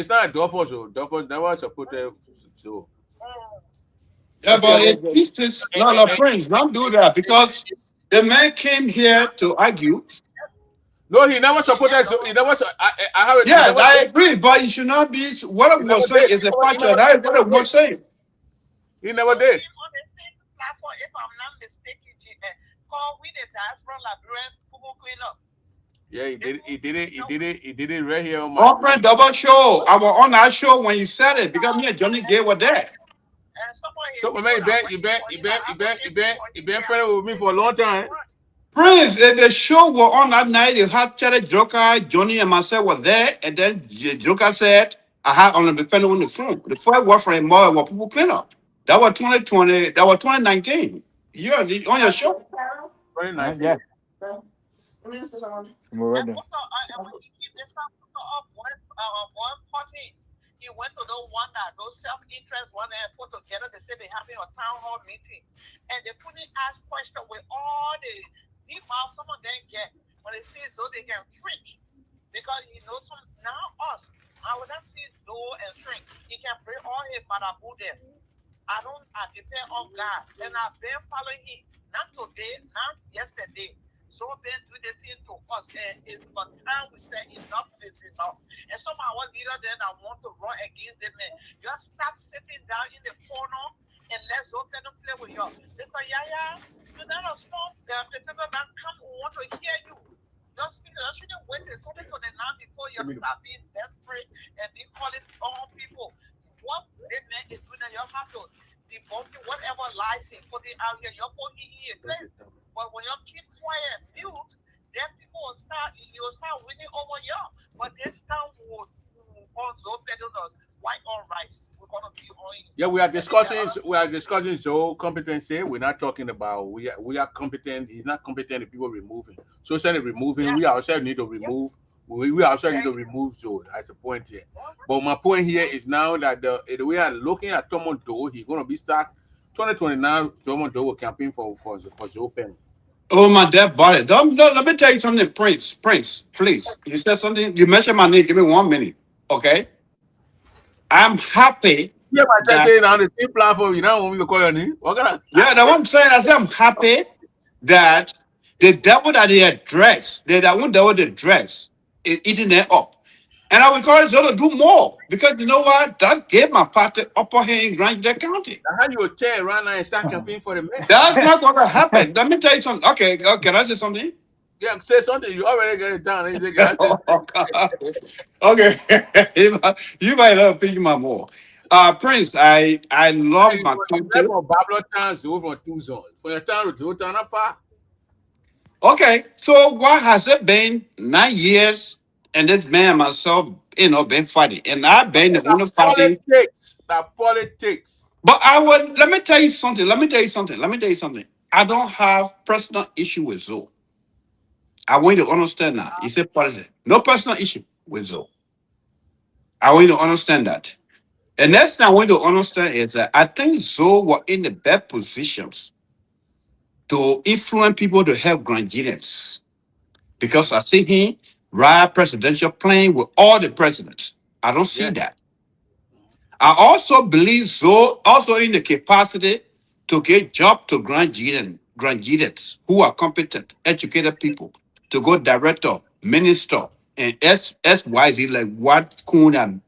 not Dorfos. Dorfos never supported. So. Yeah, but it teaches no, friends, don't do that because the man came here to argue. No, he never supported. So he never. I agree, but it should not be. What I was saying is a factor. That is what I was saying. He never did. On the same platform, if I'm not mistaken, call we the diaspora Liberian people clean up. Yeah, he did it right here on my friend double show. I was on that show when you said it because me and Johnny Gay were there. So man, you been friendly with me for a long time. Prince, the show was on that night. You had Cherry Joker, Johnny and myself were there, and then Joker said, I had on the pen on the phone. The first word from more what people clean up. That was 2020, that was 2019. You are on your show. 2019. Yeah. He went to those self-interest one and put together. They said they're having a town hall meeting, and they couldn't ask questions with all the people. Some of them get when they see so they can shrink because he knows some now us. I would not see Zoe and shrink. He can bring all his marabu there. I depend on God, and I've been following him not today, not yesterday. So been do the thing to us, and it's but time we say enough is enough. And some of our leaders then I want to run against them. Just stop sitting down in the corner and let's open and play with you. They say, yeah, you're not a small the people that come who want to hear you. Just shouldn't wait until the now before you start being desperate and be calling all people. What they make is doing that you have to debunk whatever lies he put it out here. You're putting in place. But when you keep quiet and mute, then people will start winning over you. But this time we'll also better than white or rice. We're gonna be on. Yeah, we are discussing so competency. We're not talking about we are competent. He's not competent if people removing. So instead of removing, we ourselves need to remove. We ourselves need to remove Zoe. That's the point here. But my point here is now that the way I'm looking at Tomo Do, he's gonna be start 2029. Tomo Do will campaign for Zoe Penny. Oh my deaf body. Let me tell you something, Prince, please. You said something, you mentioned my name. Give me 1 minute. Okay. I'm happy. Yeah, but I say on the same platform, you don't want me to call your name. Yeah, that's what I'm saying. I said I'm happy that the devil that they address, that one devil they address, is eating them up. And I would encourage them to do more because you know what? That gave my party upper hand in Grandview County. How you will tell right now and start campaigning for the man? That's not going to happen. Let me tell you something. Okay, can I say something? Yeah, say something. You already get it done. Okay, you might not think my more. Prince, I love my country. For Babylon Town, over 2 zones. For your town, to town, not far. Okay, so what has it been 9 years? And this man and myself, been fighting, and I've been the one fighting. Politics. That politics. But let me tell you something. I don't have personal issue with Zoe. I want you to understand that. He said politics. No personal issue with Zoe. I want you to understand that. And next thing I want you to understand is that I think Zoe were in the best positions to influence people to help Granadians. Because I see him ride presidential plane with all the presidents. I don't see that. I also believe Zoe also in the capacity to get job to Granadians who are competent, educated people to go director, minister, and SYZ like what Kuhn and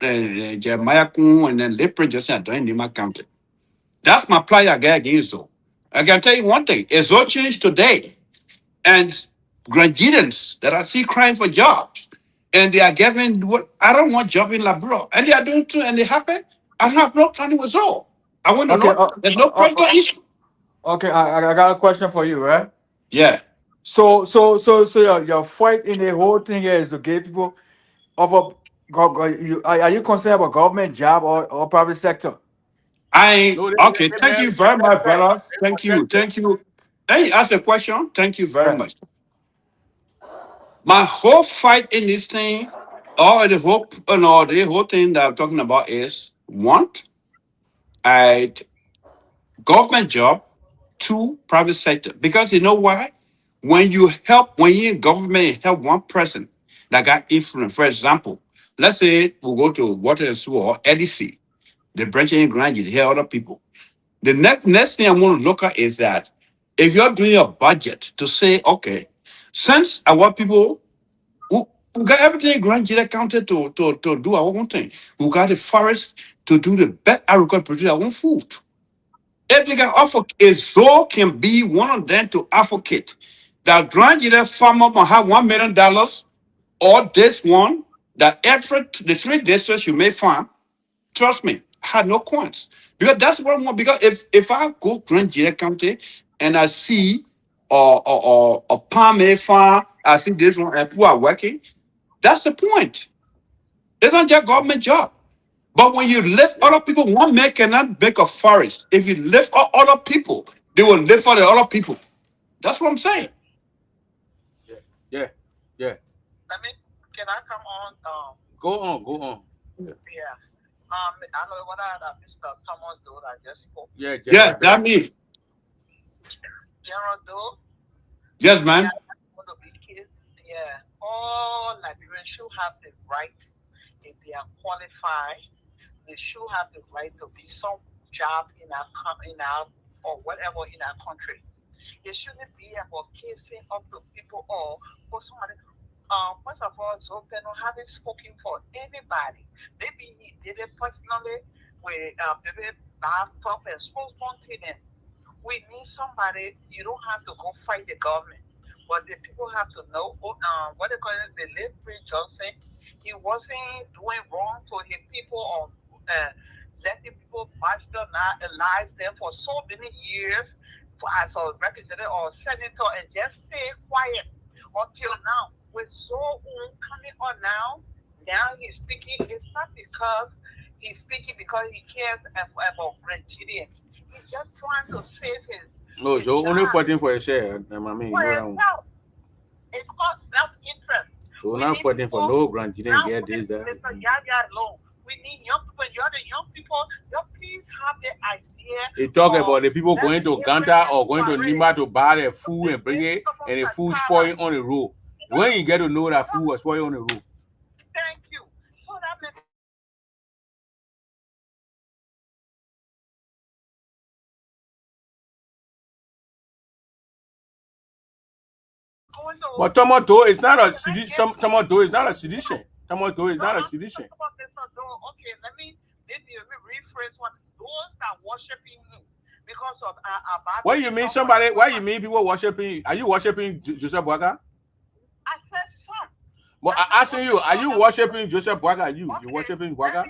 Jeremiah Kuhn and then Lepre just had in my county. That's my play against Zoe. I can tell you one thing: if Zoe changed today, and Granadians that I see crying for jobs, and they are giving what I don't want job in Labro, and they are doing too, and they happen. I have no planning with Zoe. I want to know. There's no personal issue. Okay, I got a question for you, right? Yeah. So your fight in the whole thing here is to get people off of. Are you concerned about government job or private sector? Okay. Thank you very much, brother. Thank you. Hey, ask a question. Thank you very much. My whole fight in this thing, the whole thing that I'm talking about is one, government job, two, private sector. Because you know why? When you're in government, you help one person that got influence. For example, let's say we go to Water and Sewer or LEC, the branch in Granby, they help other people. The next thing I want to look at is that if you're doing a budget to say, okay, since I want people who got everything in Granby County to do our own thing, who got the forest to do the best agriculture, produce our own food. If they can offer, if Zoe can be one of them to advocate that Granby farmer will have $1 million, or this one, that the 3 districts you may farm, trust me, I had no coins. Because that's what I want. Because if I go to Granby County and I see a palm farm, I see this one and people are working, that's the point. It's not just government job. But when you lift other people, one man cannot make a forest. If you lift other people, they will lift for the other people. That's what I'm saying. Yeah. Can I come on? Go on. Yeah. I know what Mr. Thomas Doe I just spoke. Yeah, that means. General Doe. Yes, man. Yeah. All Liberians should have the right, if they are qualified, they should have the right to be some job in our or whatever in our country. It shouldn't be about casing up to people or for somebody. First of all, Zopen haven't spoken for anybody. Maybe he did it personally with maybe laptop and spoke one thing. We need somebody. You don't have to go fight the government, but the people have to know what they call it. The late Prince Johnson, he wasn't doing wrong to his people or letting people marginalize them for so many years as a representative or senator and just stay quiet until now. With Zoe coming on now he's speaking. It's not because he's speaking because he cares about Granadians. He's just trying to save his. No, so only fighting for yourself. I mean, for himself. It's called self-interest. So not fighting for no Granadians. Get this, that. Mr. Yaya alone. We need young people. You're the young people. Please have the idea. He talk about the people going to Ganta or going to Lima to buy their food and bring it, and the food spoiling on the road. When you get to know that food was spoiled on the road. Thank you. So that makes but Tomato is not a sedition. Tomato is not a sedition. Tomato is not a sedition. Okay, let me rephrase what those that worshiping him because of what you mean somebody? Why you mean people worshiping? Are you worshiping Joseph Boaga? I said some. But I asking you, are you worshiping Joseph Boaga? You worshiping Boaga?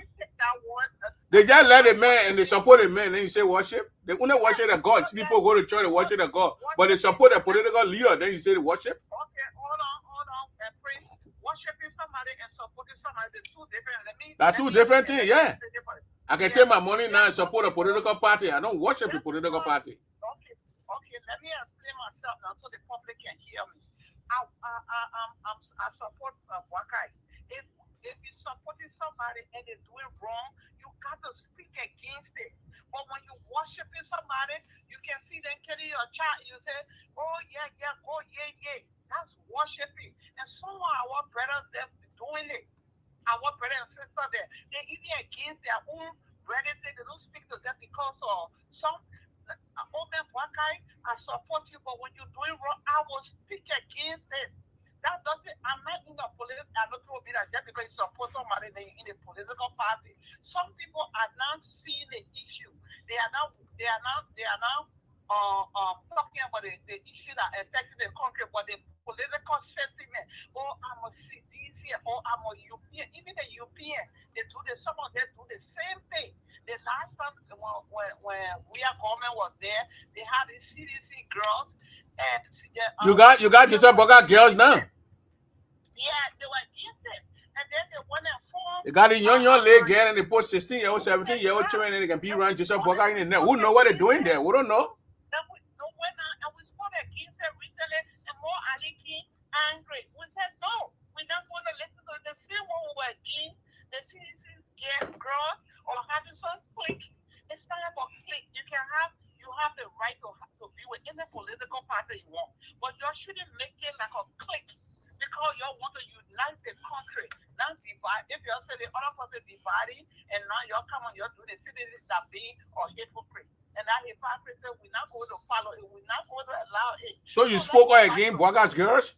They just let a man and they support a man and you say worship? They only worship the God. People go to church and worship the God, but they support a political leader. Then you say they worship. Okay, hold on, Prince. Worshiping somebody and supporting somebody, they're two different. That's two different things, yeah. I can take my money now and support a political party. I don't worship a political party. Okay, let me explain myself now so the public can hear me. I support Wakai. If you're supporting somebody and they're doing wrong, you got to speak against it. But when you're worshiping somebody, you can see them carry your child. You say, oh yeah, oh yeah. That's worshiping. And some of our brothers, they're doing it. Our brothers and sisters, they're even against their own brothers. They don't speak to them because of some. Oh man, Wakai, I support you, but when you're doing wrong, I will speak against it. That doesn't. I'm not in the political. I'm not going to be like that because you support somebody in a political party. Some people are not seeing the issue. They are now talking about the issue that affects the country, but the political sentiment. Oh, I'm a CDC, or I'm a European. Even the European, some of them do the same thing. The last time when we are government was there, they had the CDC girls and you got yourself got girls now. Yeah, they were against it, and then they went and formed. They got a young lady girl and they put 16-year-old, 17-year-old children and they can be around yourself in there. Who know what they're doing there? We don't know. And we spoke against it recently, and more Aliki angry. We said no, we're not going to listen to the same one we were against the CDC girls or having some clique. It's not about clique. You have the right to be with any political party you want, but you shouldn't make it like a clique because you want to unite the country, not divide. If you're saying the other person dividing, and now you're coming, you're doing the citizens that being or hypocrite, and that hypocrisy, we're not going to follow it. We're not going to allow it. So you spoke against Bwaga's girls?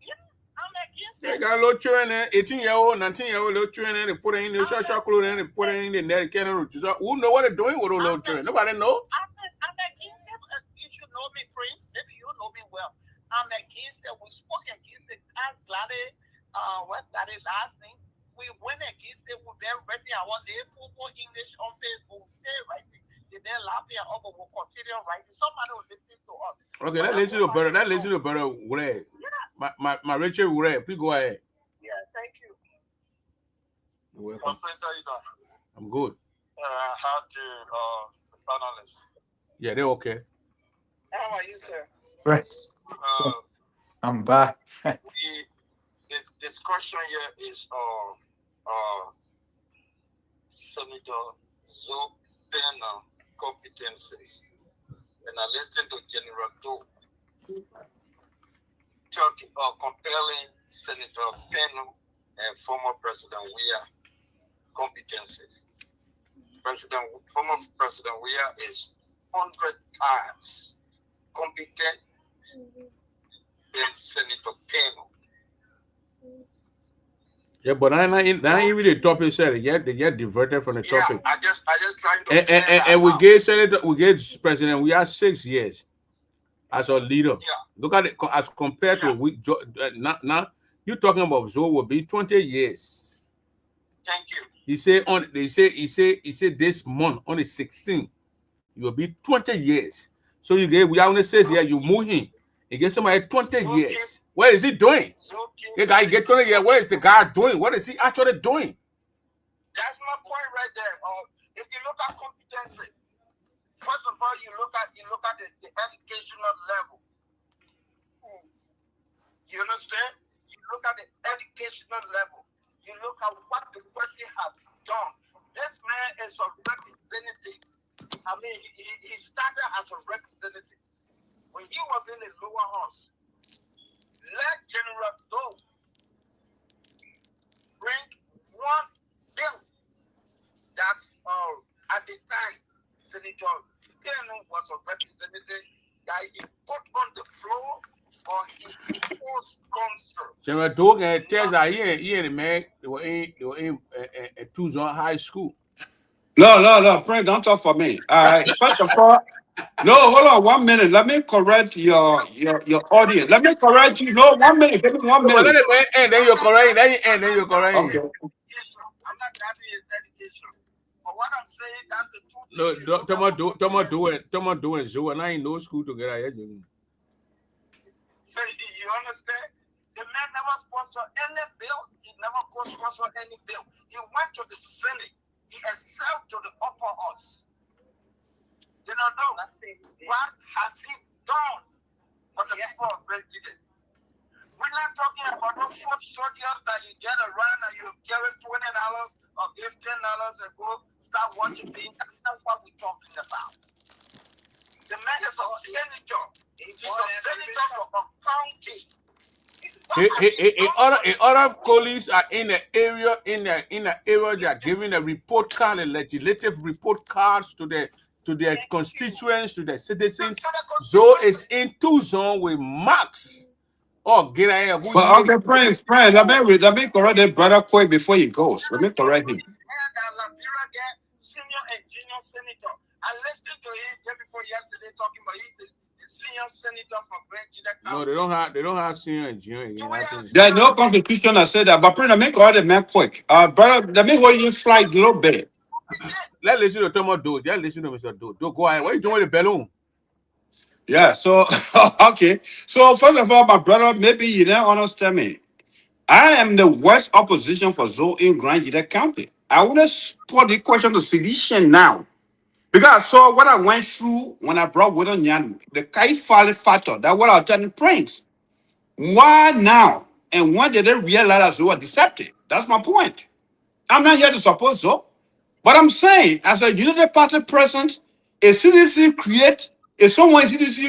Yeah, I'm against it. They got little children, 18-year-old, 19-year-old little children, they put it in the short clothes and they put it in the net. Who know what they're doing with those little children? Nobody know. I'm against it. You should know me, Prince. Maybe you know me well. I'm against it. We spoke against it. Ask Gladys, what's Gladys last name? We went against it. We've been writing our day, football English on Facebook. Stay writing. They're laughing at us, but we'll continue writing. Somebody will listen to us. Okay, let's listen to brother. Let's listen to brother Ure. My Richard Ure. Please go ahead. Yeah, thank you. You're welcome. Prince, how you doing? I'm good. How to the panelists? Yeah, they're okay. How are you, sir? Right. I'm back. The discussion here is Senator Zoe Pena competencies. And I listened to General Doe comparing Senator Pena and former President Weah competencies. Former President Weah is 100 times competent than Senator Pena. Yeah, but I ain't really the topic said it. They get diverted from the topic. I just trying to and we gave Senator, we gave President, we have 6 years as a leader. Yeah. Look at it as compared to now you're talking about Zoe will be 20 years. Thank you. He said this month on the 16th, you will be 20 years. So we only says here you move him. You get somebody 20 years. What is he doing? The guy get 20 years. What is the guy doing? What is he actually doing? That's my point right there. If you look at competency, first of all, you look at the educational level. You understand? You look at the educational level. You look at what the person has done. This man is a representative. I mean, he started as a representative. When he was in the lower house, let General Doe bring one bill. That's at the time, Senator Pena was a representative that he put on the floor or he was concerned. General Doe can tell that he and the man they were in Tucson High School. No, Frank, don't talk for me. First of all, no, hold on 1 minute. Let me correct your audience. Let me correct you. No, 1 minute. Give me 1 minute. And then you're correct. Then you're correct. Okay. I'm not having his education. But what I'm saying, that's the two No, things. Tomo doing Zoe, and I ain't no school together yet. So you understand? The man never sponsored any bill. He never co-sponsored any bill. He went to the Senate. He excelled to the upper house. You don't know what has he done for the people of President? We're not talking about those foot soldiers that you get around and you carry $20 or give $10 and go start worshiping. That's not what we're talking about. The man is a senator. He's a senator from a county. Other colleagues are in the area, they are giving a report card, a legislative report cards to their constituents, to their citizens. Zoe is in two zones with Max. Oh, get out here. But okay, Prince, let me correct the brother quick before he goes. Let me correct him. Senior and junior senator. I listened to him day before yesterday talking about he's the senior senator for Grand Chida County. No, they don't have senior and junior. There's no constitution that said that. But Prince, let me correct the man quick. Brother, let me hold you flight a little bit. Let's listen to Tomo Do. Just listen to Mr. Do. Do go ahead. What are you doing with the balloon? Yeah, so okay. So first of all, my brother, maybe you don't understand me. I am the worst opposition for Zoe in Grand Chida County. I would have put the question to sedition now. Because I saw what I went through when I brought Widow Nyan, the Kaifali factor. That's what I'll tell the Prince. Why now? And when did they realize they were deceptive? That's my point. I'm not here to support Zoe. But I'm saying, as a United Party president, if CDC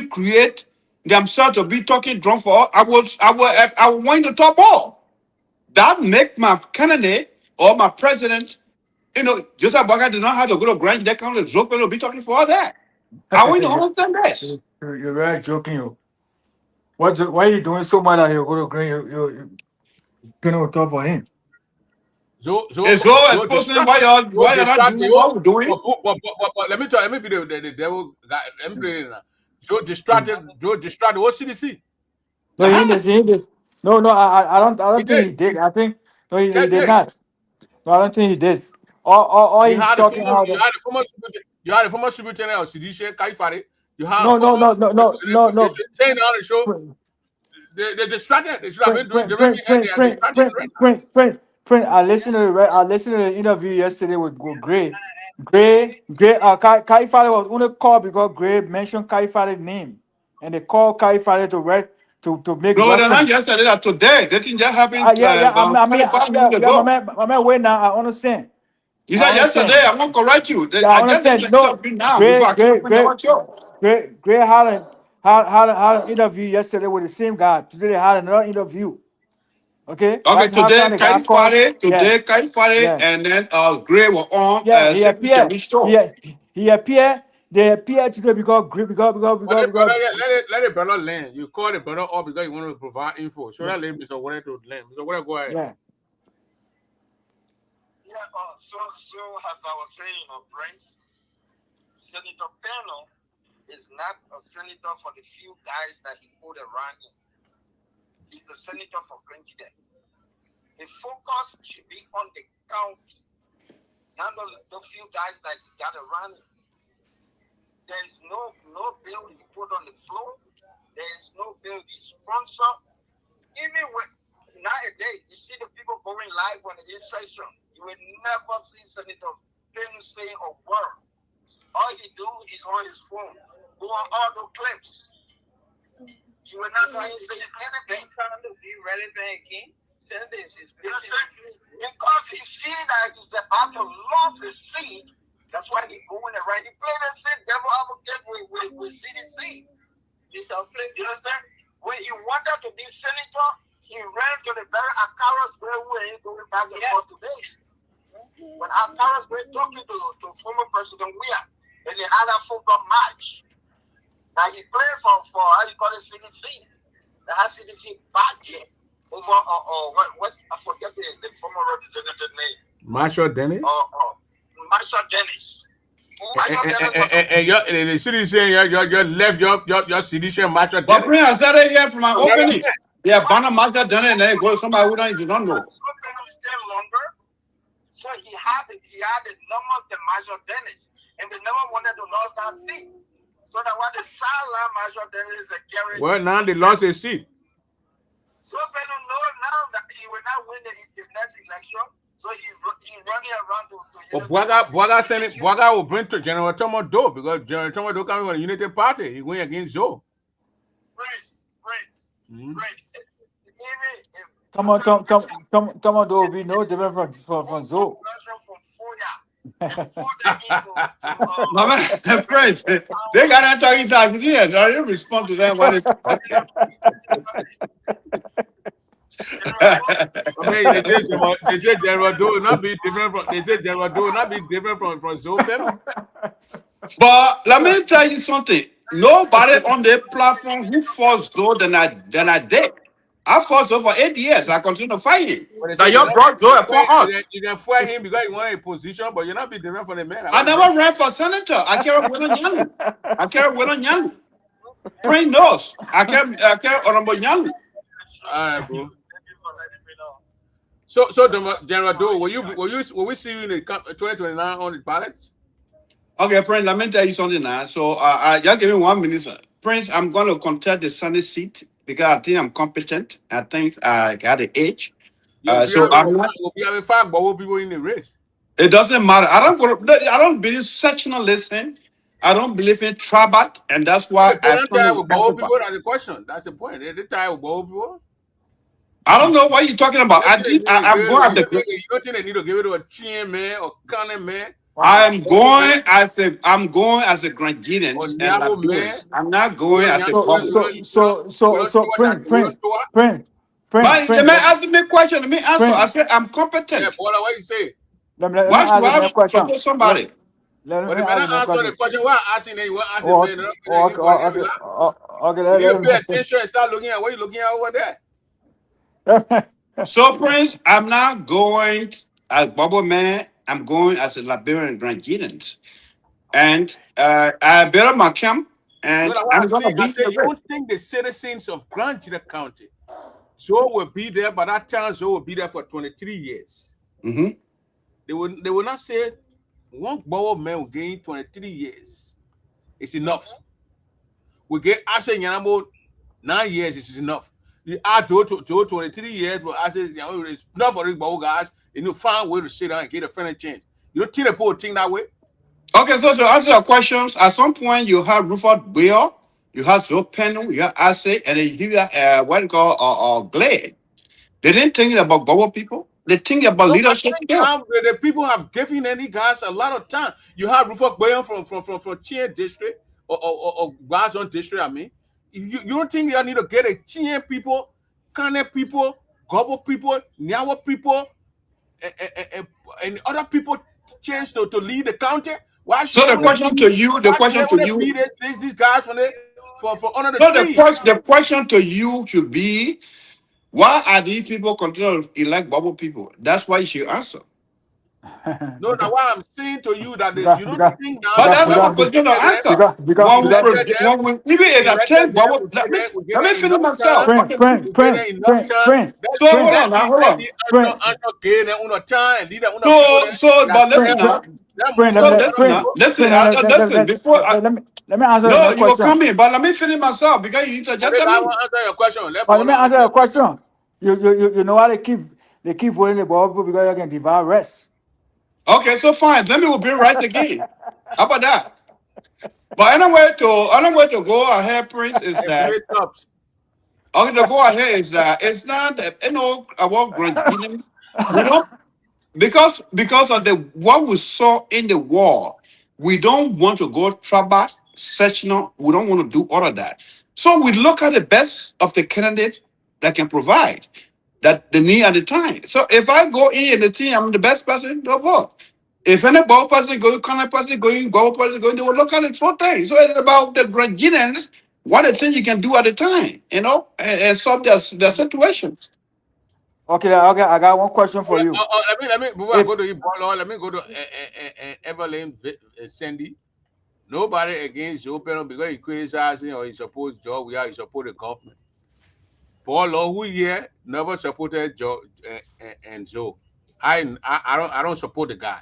create themselves to be talking drum for, I will win the top ball. That make my candidate or my president, Joseph Boakai did not have to go to Grand Chida County. Zoe will be talking for all that. I want to understand this. You're very joking. You. Why are you doing so much that you go to Green? You're gonna talk for him. It's so exposing why you're not doing what we're doing. But let me be the devil guy. Let me play it now. Joe distracted. What CDC? No, he did. No, I don't think he did. I think no, he did not. No, I don't think he did. All he's talking about. You had a former superintendent of CDC, Kaifari. You have no. Saying on the show, they distracted. They should have been doing the Print. I listened to the interview yesterday with Gray. Kaifari was only called because Gray mentioned Kaifari's name, and they called Kaifari to make. No, they're not yesterday. That today. That thing just happened. I mean, wait now. I understand. You said yesterday. I'm gonna correct you. I understand. No, Gray had an interview yesterday with the same guy. Today they had another interview. Okay. Today Kaifari and then Gray were on. Yeah, he appeared. He appeared. They appeared today because. Let it brother land. You call the brother up because you want to provide info. So that let Mr. Warren to land. Mr. Warren, go ahead. Yeah. So as I was saying, Prince, Senator Peno is not a senator for the few guys that he put around him. He's the senator for Grand Chida. The focus should be on the county, not the few guys that he got around him. There is no bill he put on the floor. There is no bill he sponsor. Even when nowadays you see the people going live on the session, you will never see Senator Peno say a word. All he do is on his phone, go on all the clips. You will not see him say anything. Trying to be relevant again. Because he see that he's about to lose his seat, that's why he's going around. He played that same devil advocate with CDC. You understand? When he wanted to be senator, he ran to the very Akara Square way going back and forth today. When Akara Square talking to former President Weah, and they had a football match. Now he played for how you call it, CDC. They had CDC back here. Over I forget the former representative name. Marshall Dennis? Marshall Dennis. And the city saying you left your CDC Marshall Dennis. But Prince, I said it here from my opening. Yeah, Banner Marshall Dennis and then go to somebody who don't know. So he had had the numbers the Major Dennis, and they never wanted to lose that seat. So that what the sideline Major Dennis is a guarantee. Well, now they lost a seat. So they don't know now that he will not win the next election. So he running around to Bwaga will bring to General Tomo Do because General Tomo Do coming from the Unity Party. He going against Joe. Prince. Tomo Do will be no different from Zoe. My man, Prince, they got that talking time here. Now you respond to them when it's I mean, they say General Do not be different from. They say General Do not be different from Zoe. But let me tell you something. Nobody on the platform who fought Zoe than I did. I fought Zoe for 8 years. I continue to fight him. Now you brought Zoe upon us. You can fight him because you want a position, but you're not be different from the man. I never ran for senator. I carry Willow Nyangu. Prince knows. I carry Honorable Nyangu. All right, bro. So General Do, will we see you in the 2029 on the ballots? Okay, Prince, let me tell you something now. So just give me 1 minute, sir. Prince, I'm going to contest the Senate seat because I think I'm competent. I think I got the age. So we'll be having 5 more people in the race. It doesn't matter. I don't believe sectionalism. I don't believe in Trabat, and that's why I don't with people. That's the question. That's the point. They're tired with people. I don't know what you're talking about. I'm going at the. You don't think they need to give it to a Chin man or Cannon man? I'm going as a Granadian. I'm not going as a So Prince. Let me answer me question. Let me answer. I said I'm competent. Yeah, Paula, what you say? Why should I support somebody? But the man answer the question. Why asking you? What asking me? Okay. You pay attention and start looking at what you're looking at over there. So, Prince, I'm not going as Bubble Man. I'm going as a Liberian Granadian. And I built my camp. And I'm going to be you don't think the citizens of Grand Junction County will be there, but that time will be there for 23 years. Mm-hmm. They will not say one Bubble Man will gain 23 years. It's enough. We get Ase Yanamo 9 years, it is enough. You add to 23 years, but I say it's not for these Bubble guys. You find a way to sit down and get a friendly change. You don't think the people think that way? Okay, so to answer your questions, at some point you have Rufus Bill, you have Zopenu, you have Ase, and then you have what you call Glade. They didn't think about Bubble people. They think about leadership. The people have given any guys a lot of time. You have Rufus Bill from Chien district or Guazon district. I mean, you don't think you need to get a Chien people, Kane people, Gobble people, Nyawa people, and other people change to lead the county? Why should the question to you, these guys for under the tree? The question to you should be, why are these people continue to elect Bubble people? That's why you should answer. No, now what I'm saying to you that you don't think now. But that's not a question to answer. Even if I take Bubble, let me finish myself. Prince. So hold on. So, but listen now. Listen. Before let me answer. No, you will come in, but let me finish myself because you need to just I want to answer your question. Let me answer your question. You know why they keep voting the Bubble people because they can devour rest. Okay, so fine. Let me will be right again. How about that? But another way to go ahead, Prince, is that okay. To go ahead is that it's not about Granadian. Because of what we saw in the war, we don't want to go Trabat, sectional. We don't want to do all of that. So we look at the best of the candidates that can provide that the need at the time. So if I go in the team, I'm the best person to vote. If any ball person going, corner person going, goal person going, they will look at it 4 things. So it's about the Granadians, what the things you can do at the time, and solve their situations. Okay, I got one question for you. Let me before I go to you, let me go to Evelyn Sandy. Nobody against Joe Penno because he criticizing or he supports Joe. He support the government. Paul Law, who here never supported Joe and Joe. I don't support the guy.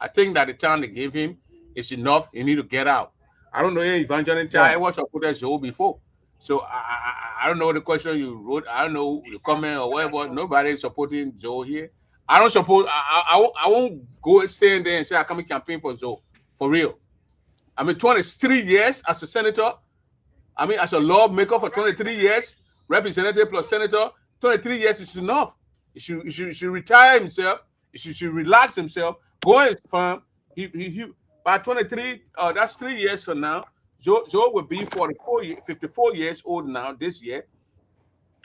I think that the time they gave him is enough. He need to get out. I don't know if Evangelist Yeah. I was supported Zoe before. So I don't know the question you wrote. I don't know the comment or whatever. Nobody is supporting Zoe here. I don't support. I won't go stand there and say I come and campaign for Zoe for real. I mean, 23 years as a senator. I mean, as a lawmaker for 23 years, representative plus senator, 23 years is enough. He should retire himself. He should relax himself. Go in his farm. He by 23, that's 3 years from now. Joe will be 54 years old now this year.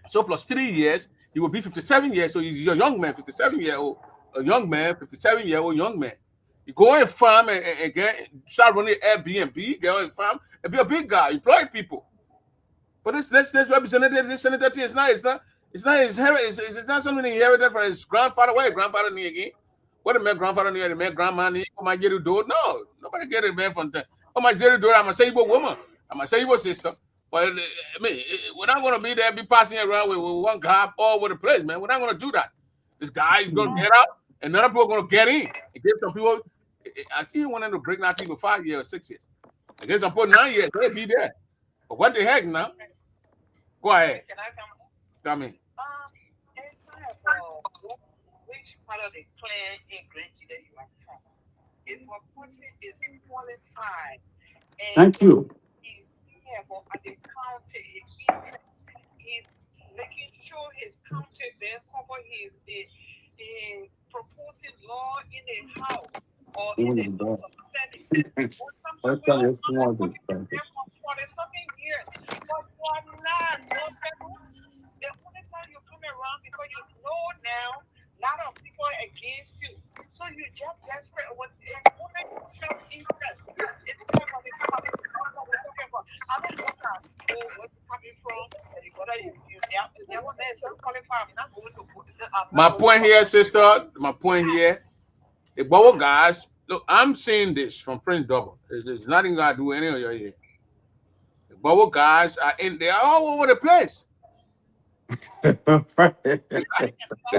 So plus 3 years, he will be 57 years. So he's a young man, 57-year-old, a young man, 57-year-old young man. You go and farm and start running Airbnb, go and farm and be a big guy, employ people. But this representative, this senator, it's not his heritage. It's not something he inherited from his grandfather. Where grandfather knew again? What the man grandfather knew? The man grandma knew? What my get do? No, nobody get it man from that. What my get do? I'm a Sable woman. I'm a Sable sister. But I mean, we're not gonna be there, be passing around with one guy all over the place, man. We're not gonna do that. This guy is gonna get out, and other people are gonna get in. And give some people. I think he wanted to break nothing for 5 years or 6 years. I guess I'm putting 9 years. They'll be there. But what the heck now? Go ahead. Can I come? Tell me. It's which part of the clan in Grenji that you are from? If a person is qualified and Thank you. he's able at the county, he's making sure his county then cover his proposing law in the house or in the House of Senate. Or something for 40-something years. But for now, no people, the only time you come around because you know now a lot of people are against you. So you just desperate with only self-interest. It's because of the we're talking about. I don't know where you're coming from. Whether you never met some qualified. I'm not going to put my point here, sister. My point here. The Bobo guys, look, I'm seeing this from Prince Double. There's nothing gonna do any of your here. The Bobo guys are they're all over the place. They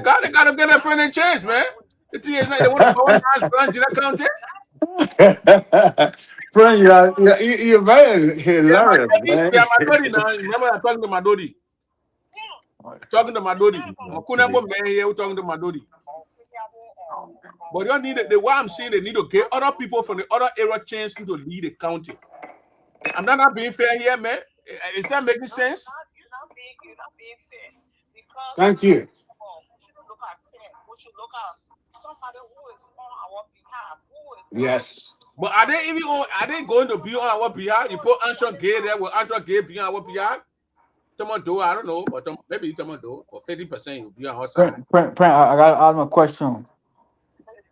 gotta get a friendly chance, man. The thing is, like, they want to Bobo guys branch in that county. Friend, you're very hilarious, man. Yeah, my Dodi now. Remember, I'm talking to my Dodi. Talking to my Dodi. We're talking to my Dodi. But you don't need it. What I'm saying, they need to get other people from the other area chance to lead the county. I'm not being fair here, man. Is that making sense? You're not being fair. Because Thank you. we should look at somebody who is on our behalf. Yes. But are they going to be on our behalf? You put Anshan Gay there, will Anshan Gay be on our behalf? Tomodo, I don't know, but maybe Tomodo for 50% you'll be on our side. I got ask my question.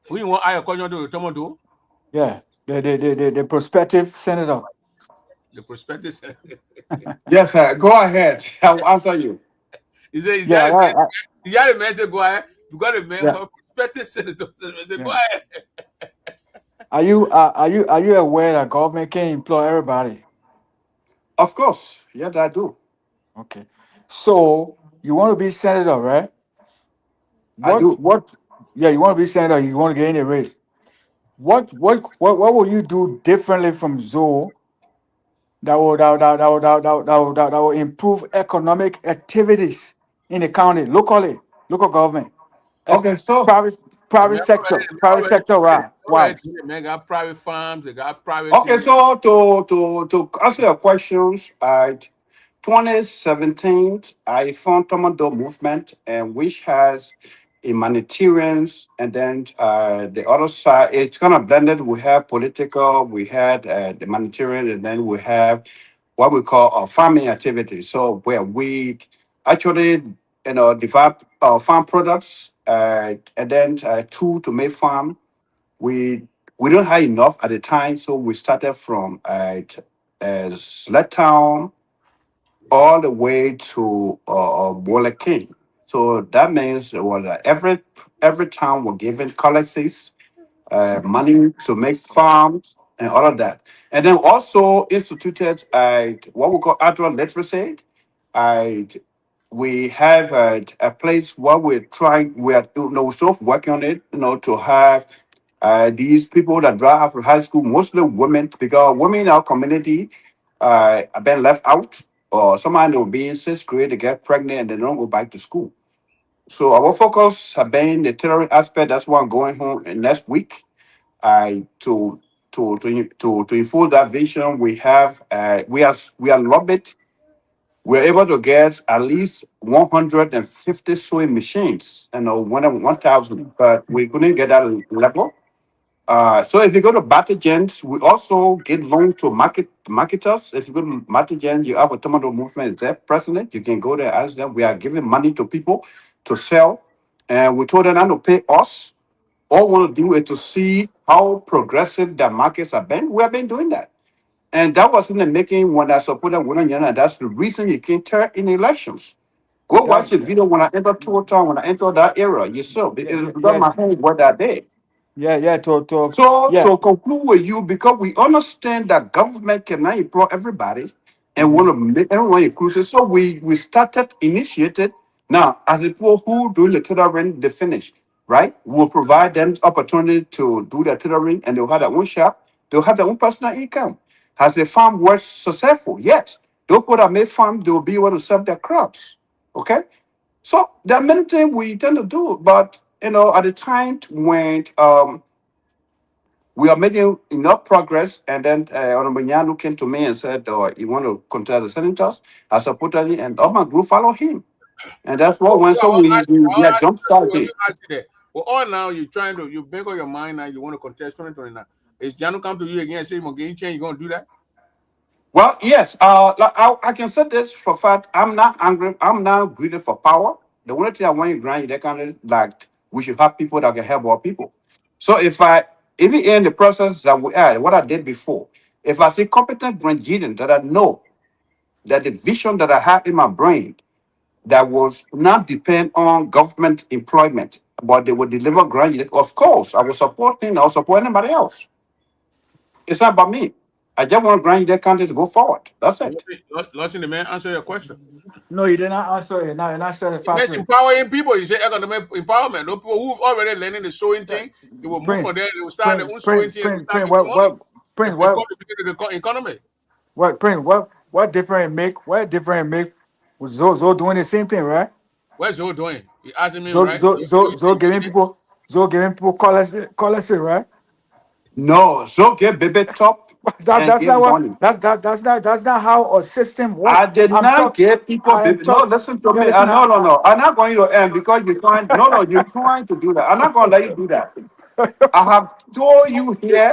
Who you want? I question to Tomodo? Yeah, the prospective senator. The prospective senator. Yes, sir. Go ahead. I'll answer you. Is that the man say go ahead? You got a man for prospective senator. Go ahead. Are you aware that government can employ everybody? Of course. Yes, I do. Okay. So you want to be senator, right? I do. Yeah, you want to be senator. You want to get in the race. What will you do differently from Zoe that will improve economic activities in the county, local government? Okay, so private sector, right? They got private farms. They got private. Okay, so to answer your questions, 2017, I formed Tomodo Movement, and which has humanitarians, and then the other side, it's kind of blended. We have political, we had the humanitarian, and then we have what we call farming activities. So where we actually, develop farm products, and then tool to make farm. We don't have enough at the time, so we started from Sled Town all the way to Bola King. So that means every town were given colleges, money to make farms and all of that. And then also instituted what we call agro literacy, we have a place where we are sort of working on it, to have these people that drive after high school, mostly women, because women in our community have been left out, or somebody will be in sixth grade, they get pregnant and they don't go back to school. So our focus have been the tailoring aspect. That's why I'm going home next week. To enforce that vision, we are lobbied. We're able to get at least 150 sewing machines, 1,000, but we couldn't get that level. So if you go to Batagens, we also give loans to marketers. If you go to Batagens, you have a tomato movement there, president. You can go there, ask them. We are giving money to people to sell, and we told them not to pay us. All we want to do is to see how progressive the markets have been. We have been doing that. And that was in the making when I supported William, and that's the reason you can turn in elections. Go watch the video when I enter Town, when I enter that era. You saw because my homework that day. To conclude with you, because we understand that government cannot employ everybody and want to make everyone inclusive. So we initiated. Now, as the people who do the tailoring, they finish, right? We'll provide them opportunity to do the tailoring and they'll have their own shop. They'll have their own personal income. Has the farm worked successful? Yes. Those people that make farm, they will be able to sell their crops. Okay? So there are many things we tend to do, but at the time when we are making enough progress, and then Honorable Nyanu came to me and said, you want to contest the senators? I supported him, and all my group follow him. And that's what when we are jump started. Well, all now you make up your mind now, you want to contest 2029. Is Janu come to you again and say, "Again, change, you going to do that?" Well, yes. I can say this for fact. I'm not angry. I'm not greedy for power. The only thing I want you to grant, that kind of like we should have people that can help our people. So even in the process that we are, what I did before, if I see competent Grandian that I know that the vision that I have in my brain that was not depend on government employment, but they would deliver Grandian, of course, I will support him. I will support anybody else. It's not about me. I just want Grandian country to go forward. That's it. Listen, the man answer your question. No, you did not answer it. Now you're not satisfied. It's empowering people. You say economic empowerment. No people who've already learning the sewing thing, they will move from there. They will start their own sewing thing. The economy. What different make? Was Zo doing the same thing, right? What's Zo doing? You asking me, right? Zo giving people scholarship, right? No, Zo get baby top. That's not how a system works. I did not get people. No, listen to me. No. I'm not going to end because you're trying. No, you're trying to do that. I'm not going to let you do that. I have told you here.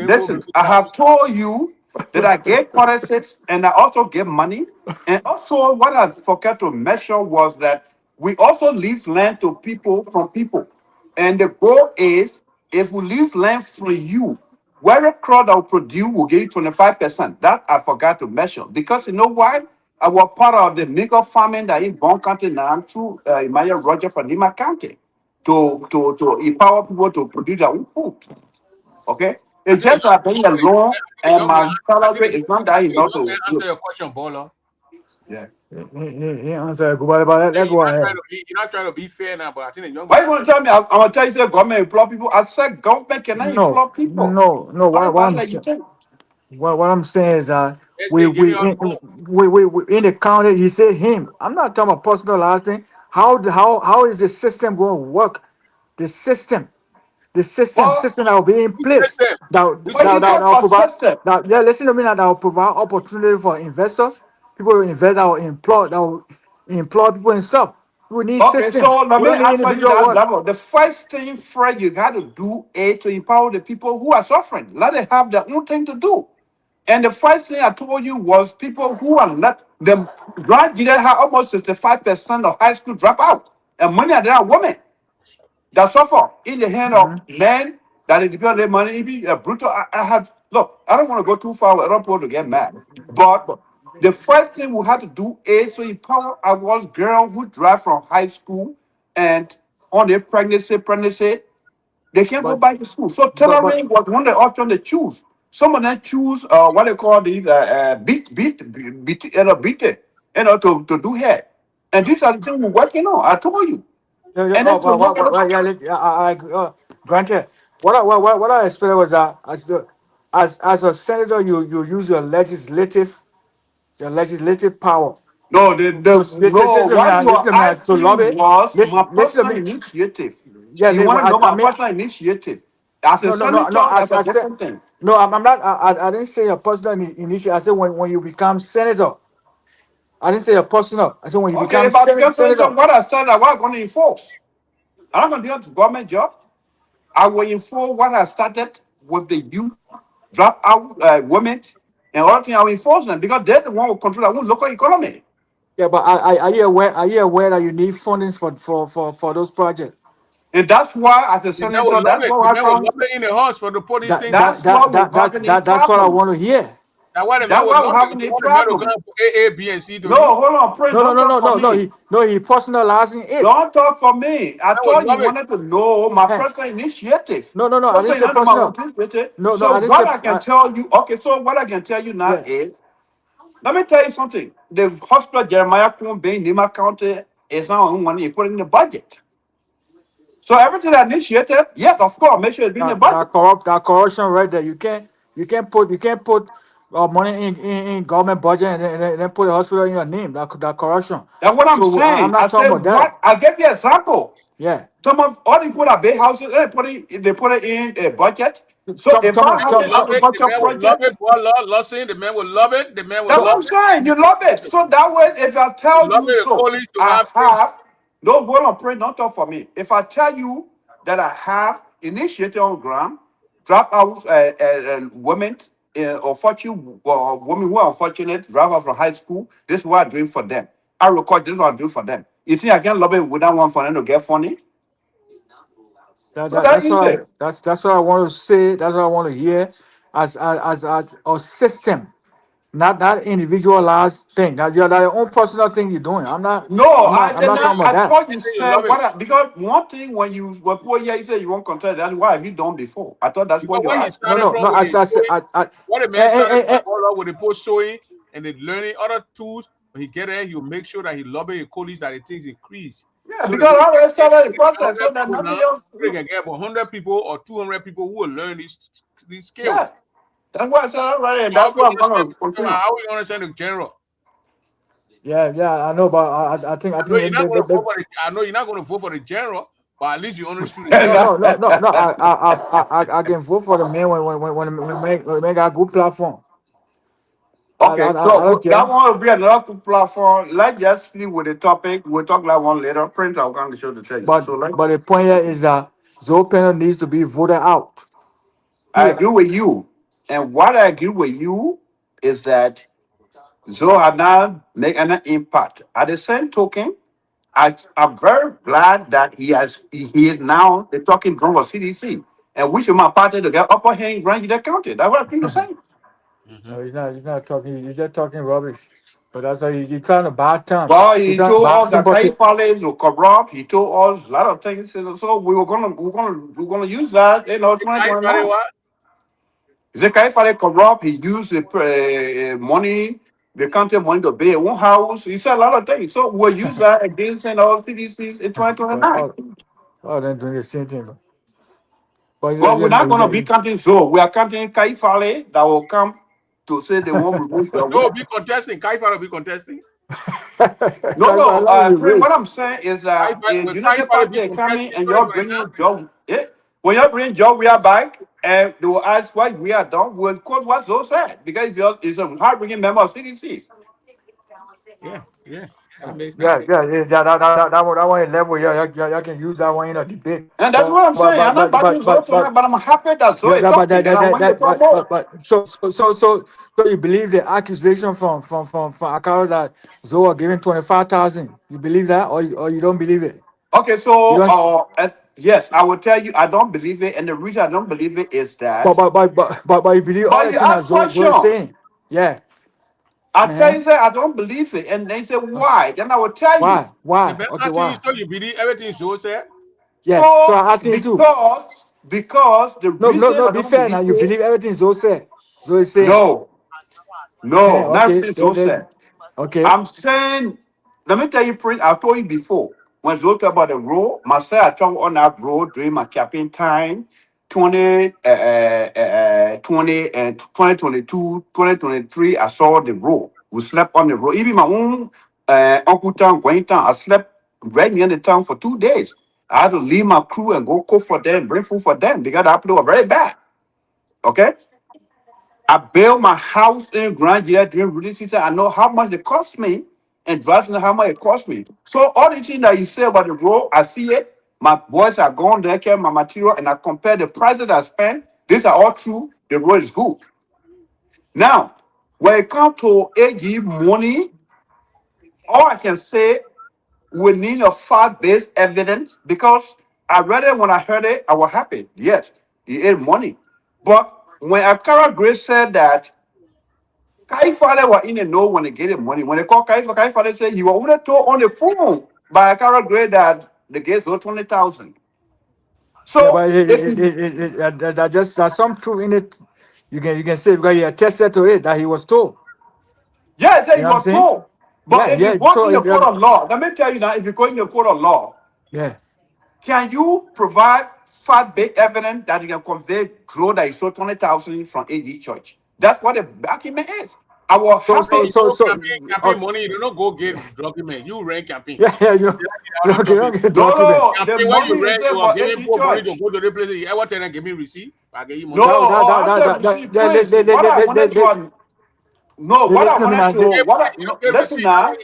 Listen, I have told you that I gave scholarships and I also gave money. And also, what I forgot to mention was that we also lease land to people from people. And the goal is if we lease land from you, whatever crop that will produce will give you 25%. That I forgot to mention. Because you know why? I was part of the mega farming that in Bon County now through Emmanuel Roger from Lima County to empower people to produce their own food. Okay? It's just that paying a loan and my salary is not that enough to answer your question, Bolo. Yeah. Answer. Go ahead. You're not trying to be fair now, but I think the young. Why you want to tell me? I'm gonna tell you that government employ people. I said government cannot employ people. No. What I'm saying is we in the county. He said him. I'm not talking about personal last thing. How is the system going to work? The system that will be in place. Listen to me now. That will provide opportunity for investors. People will invest. That will employ people and stuff. We need system. So let me answer you that level. The first thing, Fred, you got to do is to empower the people who are suffering. Let them have their own thing to do. And the first thing I told you was people who are not the graduate have almost 65% of high school dropout, and many of them are women that suffer in the hand of men that depend on their money. It be brutal. I don't want to go too far. I don't want to get mad, but the first thing we have to do is to empower our girls who drive from high school and on their pregnancy, they can't go back to school. So tailoring was one of the options they choose. Some of them choose what they call these beat. to do hair. And these are the things we're working on. I told you. Yeah, yeah, And then to look at the yeah, granted. What I explained was that as a senator, you use your legislative power. no, Listen to me, what you are listen to me, to lobby. asking was my Listen to personal me. initiative. Yeah, You want to know I my mean, personal initiative. As a no. senator, that's a I said, different thing. no, I'm not. I didn't say your personal initiative. I said when you become senator. I didn't say your personal. I said when you Okay, become if I become senator, senator. what I started, what I'm going to enforce. I'm not going to do a government job. I will enforce what I started with the youth, drop out women, and all things. I will enforce them because they're the one who control our own local economy. Yeah, but are you aware? Are you aware that you need fundings for those projects? And that's why, as a The man will senator, love that's it. what The I man will found. love it in the house for the put these things. That's why we're having these That's what I want to problems. hear. That's why the man That's will why we're love it. having You a want the man to problem. come for A, B, and C to No, you. hold on, Prince. Don't talk for me. He personalizing it. Don't talk for me. I Man will told you love it. wanted to know my Eh. personal initiative. No. I So didn't saying say none of my own personal. things with it. No, So I didn't what say. I can tell you, okay, so what I can tell you now Yeah. is, let me tell you something. The hospital Jeremiah Kumbe in Nima County is now on money put in the budget. So everything I initiated, yes, of course, make sure it's in the budget. That corruption right there. You can't put money in government budget and then put the hospital in your name. That corruption. That's what I'm So I'm saying. I not said talking about what that. I gave you an example. Yeah. Some of all the people that build houses, they put it in a budget. So if The I man have will love a it. bunch The of man will love projects, it. Boy, listen, the man will love it. The man will that's what love I'm it. saying. You love it. So that way, if I tell Love you it. The so, college to I have things. have no hold on, pray, don't talk for me. If I tell you that I have initiated on ground, drop out women, unfortunate women who are unfortunate, drop out from high school. This is what I'm doing for them. I record this is what I'm doing for them. You think I can love it without one for them to get funny? So that easy. That's what I want to say. That's what I want to hear. As a system, not individualized thing. That you're that your own personal thing you're doing. I'm not. No, I'm not talking about I that. thought you I say you said love it. because one thing when you were 4 years, you said you won't contest. That's why have you done before? I thought that's Because what you're what he asking. started from No. with the sewing, I what the man started from all up with the post sewing and the learning other tools. When he get there, he'll make sure that he lobby a college that he thinks increase. Yeah, So because I already started the process, 100 so that people nothing now, else. they can get 100 people or 200 people who will learn these skills. Yeah, that's what I said already, and How that's we what I'm understand? gonna continue. How we understand the general? yeah, I know, but I think I know you're not going to vote for the. I know you're not going to vote for the general, but at least you understood the general. no. I can vote for the man when we make a good platform. Okay, I so don't that care. one will be another good platform. Let's just see with the topic. We'll talk that one later. Prince, I'll come to show to tell you. But So let's. the point here is that Zoe panel needs to be voted out. I Here. agree with you, and what I agree with you is that Zoe had not make an impact. At the same token, I'm very glad that he is now the talking drum of CDC, and wish my party to get upper hand in Grand County. That's what I'm trying to say. No, he's not talking. He's just talking rubbish. But that's why he's trying to buy time. Well, He's he trying to told buy us that sympathy. College will corrupt. He told us a lot of things, so we're gonna use that. 2029. What? Zekaifale corrupt. He used the money, the county money to buy one house. He said a lot of things. So we'll use that against all CDCs in 2029. They're doing the same thing. But Well, we're not going to be counting Zoe. We are counting Kaifale that will come to say they won't remove the No, be contesting. Kaifa will be contesting. No. What I'm saying is that Kaifa United will Party be is coming contesting and you're bringing 2029. job. Yeah. When you're bringing job, we are back and they will ask what we are done. We'll quote what Zoe said because it's a hard bringing member of CDC. Yeah. That one is level. Y'all can use that one in a debate. And that's what I'm saying. I'm not backing Zoe tonight, but I'm happy that Zoe is talking. And I want to talk more. So you believe the accusation from Akaro that Zoe giving 25,000? You believe that, or you don't believe it? Okay, so yes, I will tell you I don't believe it, and the reason I don't believe it is that. But you believe all the things that Zoe is saying. Yeah. I tell you, I don't believe it, and they say why. Then I will tell you why. Okay, why? So you believe everything Zoe said? Yeah. So I ask you too. Because the reason no. Be fair now. You believe everything Zoe said. Zoe said no, not everything Zoe said. Okay. I'm saying, let me tell you, Prince, I've told you before, when Zoe talked about the road, myself, I traveled on that road during my campaign time, 2022, 2023, I saw the road. We slept on the road. Even my own Uncle Town, Gwen Town, I slept right near the town for 2 days. I had to leave my crew and go cook for them, bring food for them because the apple was very bad. Okay? I built my house in Grand Jira during release season. I know how much it cost me, and Josh know how much it cost me. So all the things that you say about the road, I see it. My boys are gone there, carry my material, and I compare the prices I spent. These are all true. The road is good. Now, when it comes to AG money, all I can say, we need a fact-based evidence because I read it when I heard it, I was happy. Yes, he ate money. But when Akara Grace said that Kai Father was in the know when they get him money. When they call Kai Father said he was only told on the phone by Akara Grace that the gates were 20,000. Yeah, So but there's some truth in it. You can say because he attested to it that he was told. yeah, I said You he know what I'm was saying? told. But Yeah, if yeah. you go So in the court of law, let me tell you now, if you go in the court of law, yeah. can you provide fact-based evidence that you can convey growth that is so 20,000 from AG Church? That's what the document is. I was So happy. Campaign money, you do not go get document. You rent campaign. yeah, you don't get No, document. the Campaign when you money is rent, there you are for giving AG people money to Church. go to the place. You ever tell them give me receipt? I give you money. No, I said receive Prince. What I wanted to no, what I listen to me wanted now. to what I, no, listen now.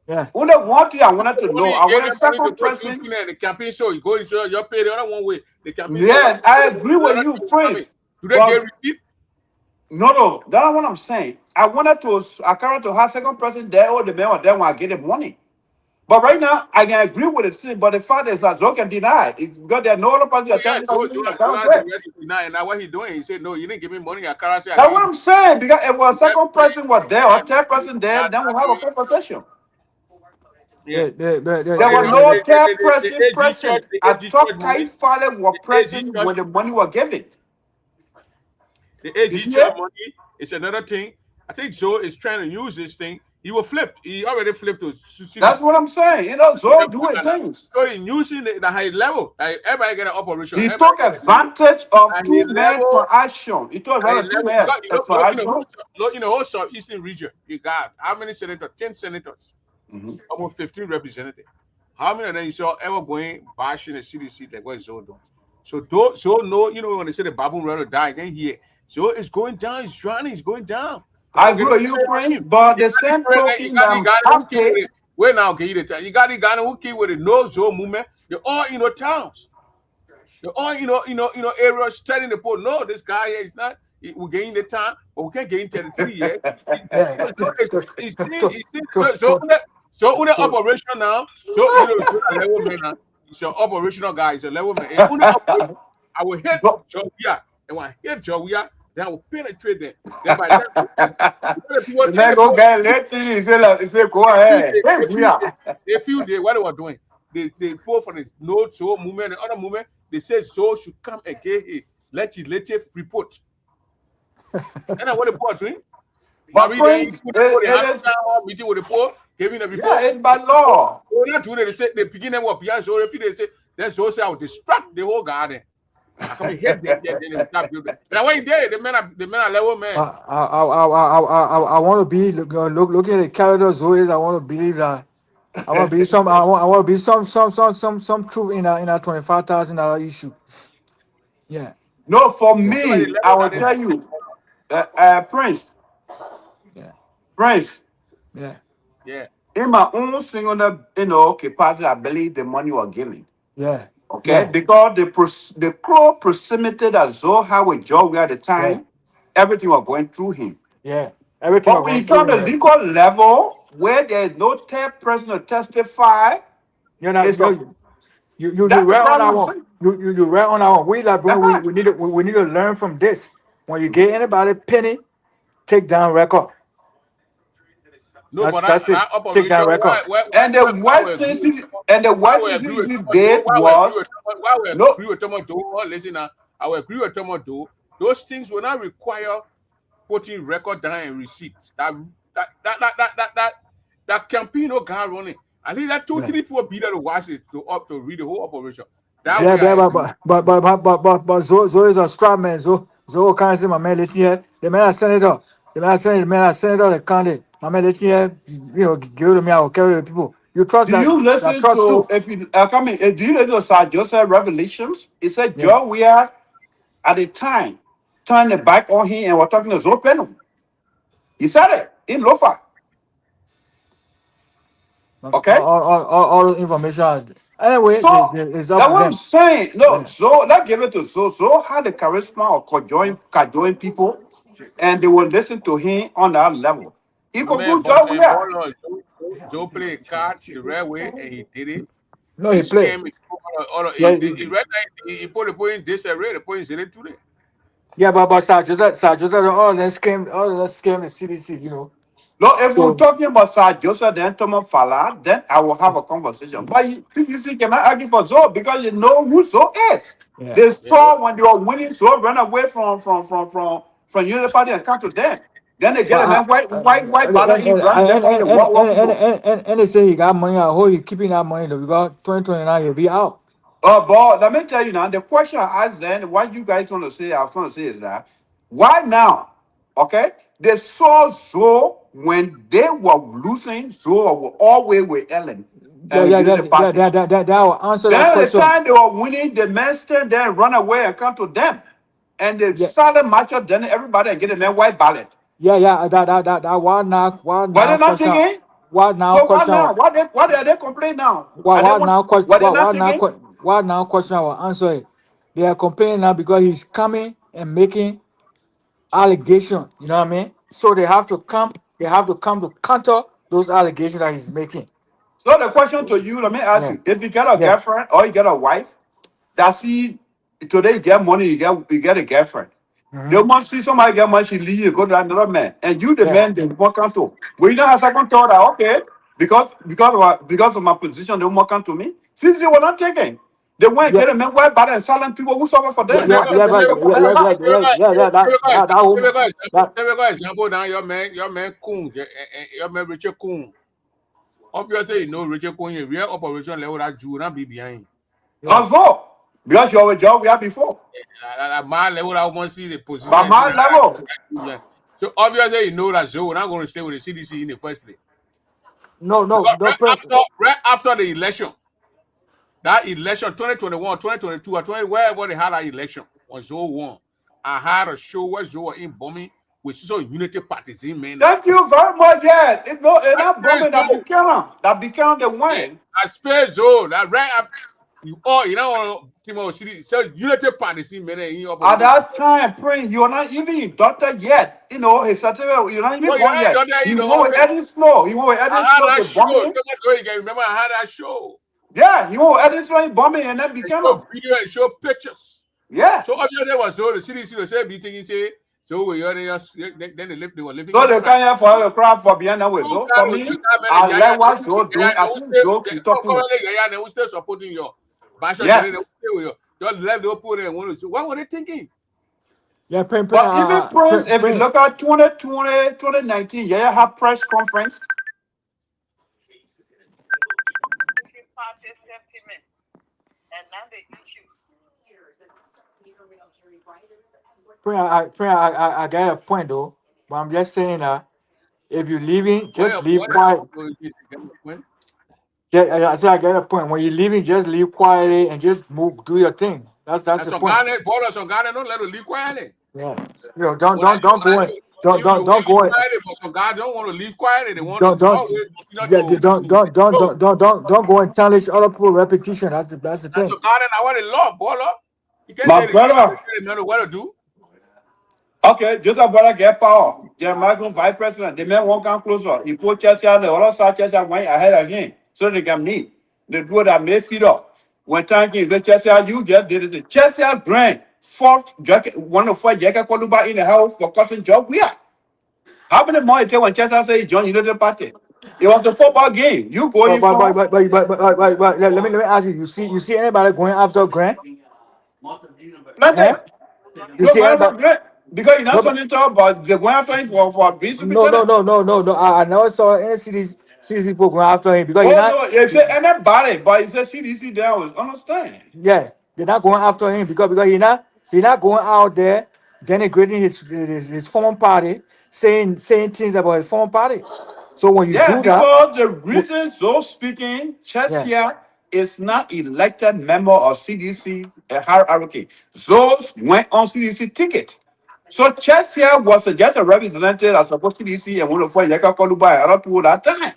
Yeah. Only one thing I wanted to know. Money, I give wanted them money to second go do person. thing and the campaign show. You go and show your pay the other one way. The campaign show. Yes, I agree with you, Prince. Do they get receipt? No, that's what I'm saying. I wanted to Akara to have second person there or the man or them when I get the money. But right now, I can agree with the thing, but the fact is that Zoe can deny it because there are no other person that Yeah, telling so me you that have I'm the great. right to deny. And now what he doing? He said, no, you didn't give me money. Akara said, I That's gave what you. I'm saying. Because if a second person was there or third person there, then we'll have a full possession. Yeah. There was no third person present. I AG thought church Kai money. father was The AG present church, when the money was given. the You AG see church it? money is another thing. I think Joe is trying to use this thing. He will flip. He already flipped to CDC. That's what I'm saying. You know, Zoe doing things. So in using the high level, like everybody get an operation. He Everybody took advantage of at two his men level. for action. He took At his advantage of two level, men look, for action. in the whole southeastern region, you got how many senators? 10 senators, almost 15 representatives. How many of them you saw ever going bashing the CDC like what Zoe doing? So no, when they say the baboon rather die again here. So it's going down, it's drowning, it's going down. I agree with you, Prince, but the same token I'm happy. Wait now, okay, you got the Ghana who came with the no Zoe movement. They're all towns. They're all areas studying the poll. No, this guy here is not. We're getting the time, but we can't get in territory yet. So on the operation now. So level man now. It's your operational guy. It's a level man. I will hit Jovia, and when I hit Jovia, then I will penetrate them. Then by the man go get let he say go ahead. They feel what they were doing. They pull for the no Zoe movement and other movement. They say Zoe should come again. A legislative report. And I want to put doing. But Prince, meeting with the poor, giving a report. Yeah, it's by law. We're not doing it. They say they begin them up. Yeah, so if they say then Zoe say I will distract the whole garden. I can be hit there. Then they stop building. And when there, the men are level man. I want to be looking at the calendar Zoe. I want to believe that. I want to be some. I want to be some truth in a $25,000 issue. Yeah. No, for me, I will tell you, Prince. Yeah. Prince. Yeah. Yeah. In my own single, capacity, I believe the money was given. Yeah. Okay, Yeah. because the close proximity that Zoe had with Joe at the time, everything was going through him. Yeah. Everything. But when you come to the legal level where there is no third person to testify, you read on that one. You read on that one. We like bro, we need to learn from this. When you get anybody penny, take down record. No, that's it. Take down record. And the worst thing he did was agree with Tomo. Listen now, I will agree with Tomo. Those things will not require putting record down and receipts. That That Campino guy running. At least that 2-3 people be there to watch it, to read the whole operation. That way, but Zo is a strong man. Zo can't say my man let here. The man senator, the man senator, the candidate. My man let here, give to me. I will carry the people. You trust Do that? you listen Trust to too. if you do you listen to Sir Joseph Revelations? It said Joe we are at the time turned the back on him and we're talking to Zoe Penum. He said it in Lofa. Okay. All the information. Anyway, So it's that's up to what I'm them. saying. No, so let's give it to Zo. Zo had the charisma of cajoling people, and they will listen to him on that level. He could man, go job with that. Joe played cards the right way and he did it. No, he played. He put in disarray, the point is in it today. Yeah, but Sir Joseph, all that scam the CDC, No, if we're talking about Sir Joseph then Thomas Fala, then I will have a conversation. But PDC cannot argue for Zo because you know who Zo is. Yeah. They saw when they were winning, Zo run away from Unity Party and come to them. Then they get a man white banner in and they say he got money. I hope he keeping that money though, because 2029 he'll be out. But let me tell you now, the question I asked then, what you guys want to say, I was going to say is that, why now? Okay? They saw Zo when they were losing, Zo were always with Ellen. That will answer that then question. the time they were winning, the men stand there and run away and come to them. And they started match up, then everybody get a man white ballot. That why now question? What now? So Question. What are they complaining now? Why now question? I will answer it. They are complaining now because he's coming and making allegation. You know what I mean? So they have to come to counter those allegations that he's making. So the question to you, let me ask you: if you get a girlfriend or you get a wife, does he today you get money, you get a girlfriend? They want to see somebody get money, she leave you, go to another man, and you the man they won't come to. Well, you don't have second thought that okay, because of my position, they won't come to me. Since they were not taking, they went get a man white bad and silent people who suffer for them. Example now, your man Coon, your man Richard Coon. Obviously, you know Richard Coon, real operation level that Jew not be behind. Also, because you have a job we had before. At my level, I want to see the position. At my level. So obviously, you know that Joe not going to stay with the CDC in the first place. No. Right after the election, that election 2021, 2022, or 20, wherever they had that election, when Joe won, I had a show where Joe was in bombing with some Unity parties in man. Thank you very much. Yeah, it's not bombing that became the win. I spared Joe that right up. So Unity parties in man. At that time, Prince, you are not even inducted yet. You know, his certificate, you're not even born yet. You went with Eddie Snow. You went with Eddie Snow. Remember, I had that show. Yeah, you went with Eddie Snow bombing and then became a video and show pictures. Yeah. So obviously, was so the CDC was say be thinking say so we are then they were living. So they can't have for a crowd for behind that way. So for me, I let what so do. I think Joe keep talking. They will still supporting you. Yes. Just left the put in one. What were they thinking? Yeah, but even Prince, if you look at 2020, 2019, yeah, have press conference. I got a point though, but I'm just saying that if you're leaving, just leave quiet. I said I get a point. When you're leaving, just leave quietly and just move, do your thing. That's the point. Don't let her leave quietly. Yeah, don't go in. Don't go in. So God don't want to leave quietly. They want don't go and challenge other people repetition. That's the thing. So God and I want to love, baller. You can't my brother. What to do. Okay, Joseph brother get power. Jeremiah vice president. The man won't come closer. He put Chelsea on the other side. Chelsea went ahead of him, so they can meet. The dude that made feed up. When thanking the Chelsea, you just did it. Chelsea brand fourth jacket, 1 of 4 jacket Koluba in the house for causing job. We are. How many more it when Chelsea say join the party? It was a football game. You going but let me ask you. You see anybody going after Grant? Nothing. You see anybody? Because you're not something talk about the going after him for being. No. I never saw any cities CDC people going after him because Oh he not. no, you say anybody, but you say CDC there was understand. Yeah, they're not going after him because he not going out there denigrating his former party, saying things about his former party. So when you Yeah, do that, because the reason so speaking, yeah, Chesia is not elected member of CDC hierarchy. Those went on CDC ticket. So Chesia was just a representative as opposed to CDC and one of Yaka Koluba other people that time.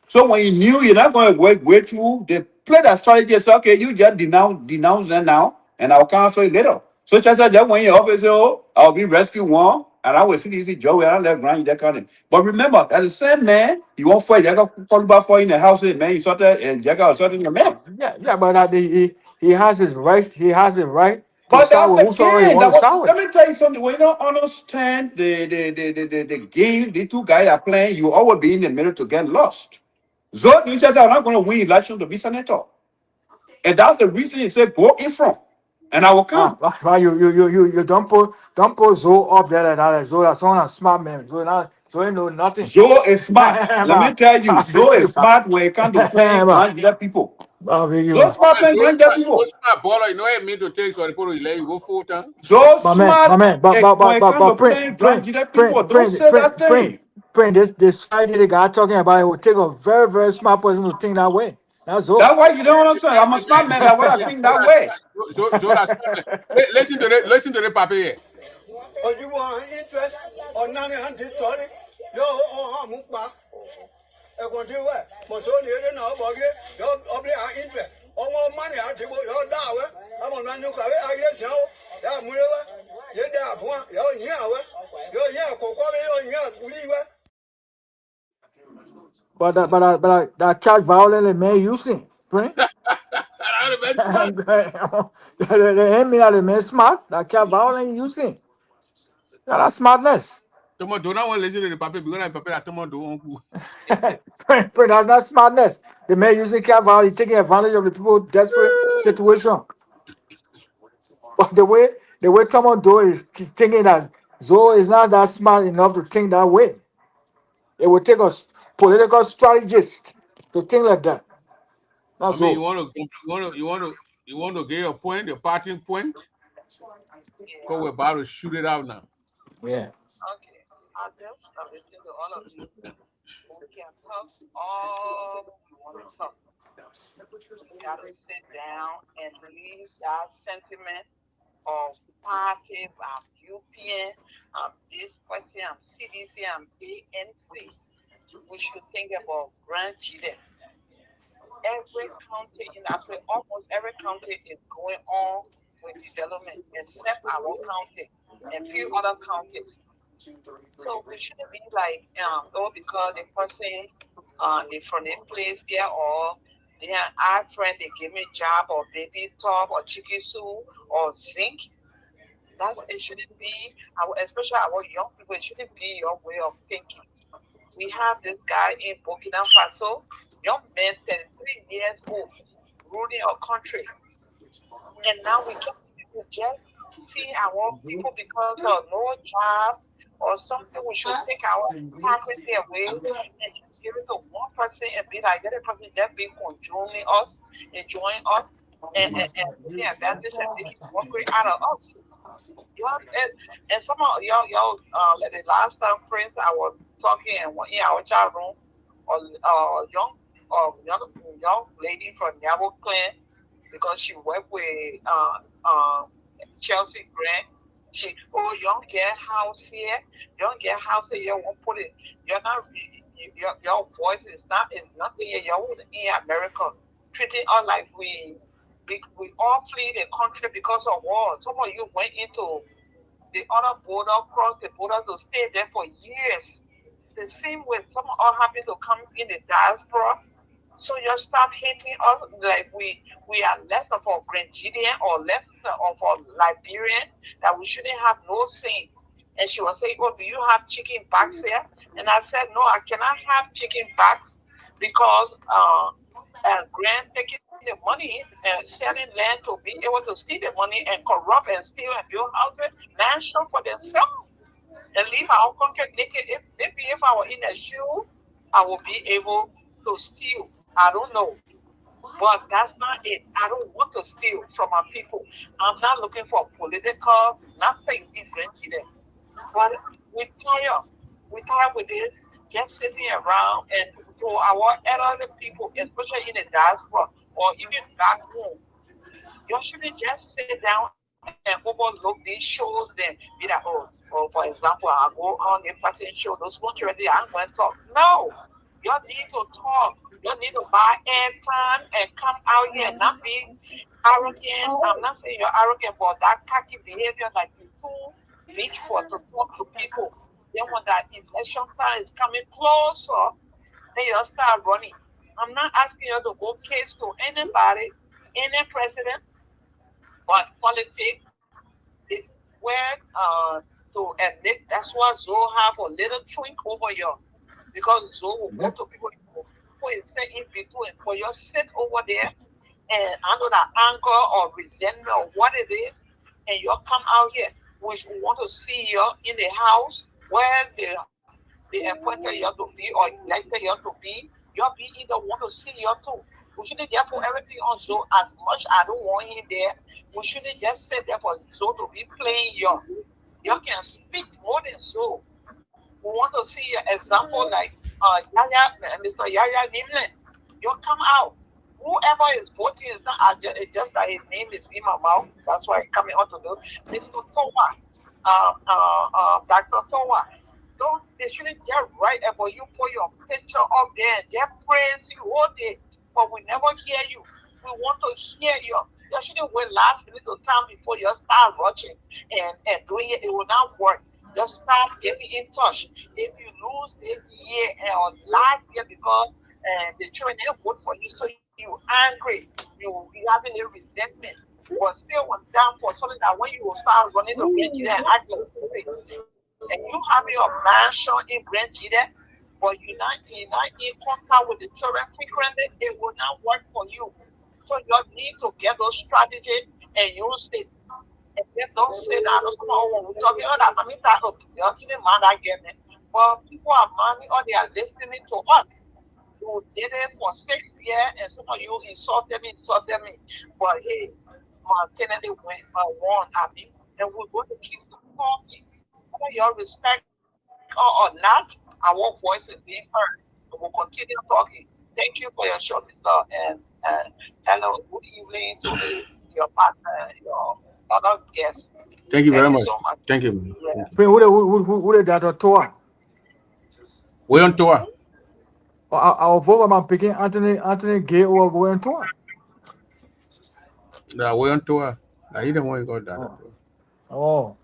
So when you knew you're not going to way through, they play that strategy. Say, okay, you just denounce them now, and I'll cancel it later. So Chester just went in your office, oh, I'll be rescue one, and I will see this Joe, and I'll let Grant that kind of. But remember, that the same man, you won't fight Jacka Koluba for in the house, man, you sort of, and Jacka was sorting the man. yeah, but he has his right. He has the right to But side that's with whosoever he again. want to side Let with. me tell you something. When you don't understand the game, the two guys are playing, you always be in the middle to get lost. So you just are not going to win election to be senator. And that's the reason you say go in front. And I will come. You don't put Zoe up there like that. Zoe, that's one a smart man. Zoe know nothing. Zoe is smart. Let me tell you, Zoe is smart when it comes to playing Grandia people. Zoe smart playing Grandia people. So smart baller, you know what I mean to take so the people will let you go full time. So My smart man, when it comes to playing Grandia people. Don't say that thing. this strategy the guy talking about, it will take a very, very smart person to think that way. That's all. That's why you don't understand. I'm a smart man. That's why I think that way. So that's listen to the paper here. Or you want interest or none of the story? Yo, oh, Mukba. I want you where? Mosoni, you know, about it. You're obviously interest. Or more money, I take your dollar. I'm on my new car. I guess so. Yeah, Mura. You're there, you're here. You're here, you're here. But that catch violent man using, right? The enemy are the man smart. That catch violent using. That's smartness. Tomo do not want to listen to the paper because the paper that Tomo do uncle. That's not smartness. The man using catch violence, taking advantage of the people desperate situation. But the way Tomo do is thinking that Zoe is not that smart enough to think that way. It would take a political strategist to think like that. That's I mean, all. you want to get your point, your parting point. Because we're about to shoot it out now. Yeah. Okay. I just listen to all of you. We can talk all we want to talk. We got to sit down and leave that sentiment of party, I'm UPN, I'm this person, I'm CDC, I'm ANC. We should think about Grand Chile. Every county almost every county is going on with development except our county and few other counties. So we shouldn't be like, because the person they from a place there or they are our friend, they give me job or baby top or chicken soup or zinc. It shouldn't be especially our young people, it shouldn't be your way of thinking. We have this guy in Burkina Faso, young man, 33 years old, ruling our country. And now we can't just see our people because of no job or something. We should take our hypocrisy away and just give it to one person and be like, that person just be enjoying us, and taking advantage and taking mockery out of us. And some of y'all, like the last time, friends, I was talking in our chat room, young lady from Yabo Clan, because she worked with Chelsea Grant. She young get house here, you won't put it. You're not your voice is nothing here. You're in America, treating us like we all flee the country because of war. Some of you went into the other border, crossed the border to stay there for years. The same way some all happen to come in the diaspora. So you stop hating us like we are less of a Grenadian or less of a Liberian, that we shouldn't have no say. And she was saying, "Oh, do you have chicken backs here?" And I said, "No, I cannot have chicken backs because Grant taking the money and selling land to be able to steal the money and corrupt and steal and build houses, mansion for themselves, and leave our country naked. If I were in a shoe, I will be able to steal. I don't know. But that's not it. I don't want to steal from our people. I'm not looking for political, nothing in Grand Chile. But we tire. We tire with this, just sitting around and to our elderly people, especially in the diaspora or even back home. You shouldn't just sit down and overlook these shows, then be like, oh, for example, I go on the fashion show, those countries, I'm going to talk. No, you need to talk. You need to buy airtime and come out here and not be arrogant. I'm not saying you're arrogant, but that cocky behavior like you too big for to talk to people. Then when that election time is coming closer, then you start running. I'm not asking you to go case to anybody, any president, but politics is where to admit that's why Zoe have a little twink over you. Because Zoe will go to people who is set in between. For you sit over there and under that anger or resentment or what it is, and you come out here, which we want to see you in the house where they appointed you to be or elected you to be, you'll be either want to see you too. We shouldn't just put everything on Zoe as much I don't want him there. We shouldn't just sit there for Zoe to be playing you. You can speak more than Zoe. We want to see an example like Mr. Yaya Nimle. You come out. Whoever is voting is not just that his name is in my mouth. That's why I'm coming out to do. Mr. Towa, Dr. Towa. Don't they shouldn't get right about you put your picture up there and just praise you all day, but we never hear you. We want to hear you. You shouldn't wait last minute to time before you start rushing and doing it. It will not work. Just start getting in touch. If you lose this year or last year because the children didn't vote for you, so you angry, you having a resentment, but still went down for something that when you will start running to Grand Chile and act like and you having a mansion in Grand Chile, but you're not in contact with the children frequently, it will not work for you. So you need to get those strategies and use it. And then don't say that we're talking about that money that man again. But people are money or they are listening to us. You did it for 6 years and some of you insulted me. But hey, Kennedy won, and we're going to keep talking. Whether you respect or not, our voice is being heard. And we'll continue talking. Thank you for your show, Mr. And hello, good evening to your partner, your other guests. Thank you very much. So much. Thank you. Yeah. Who that tour? We're on tour. Our vote I'm picking Anthony Gay or we're on tour. No, we're on tour. He don't want to go down. Oh.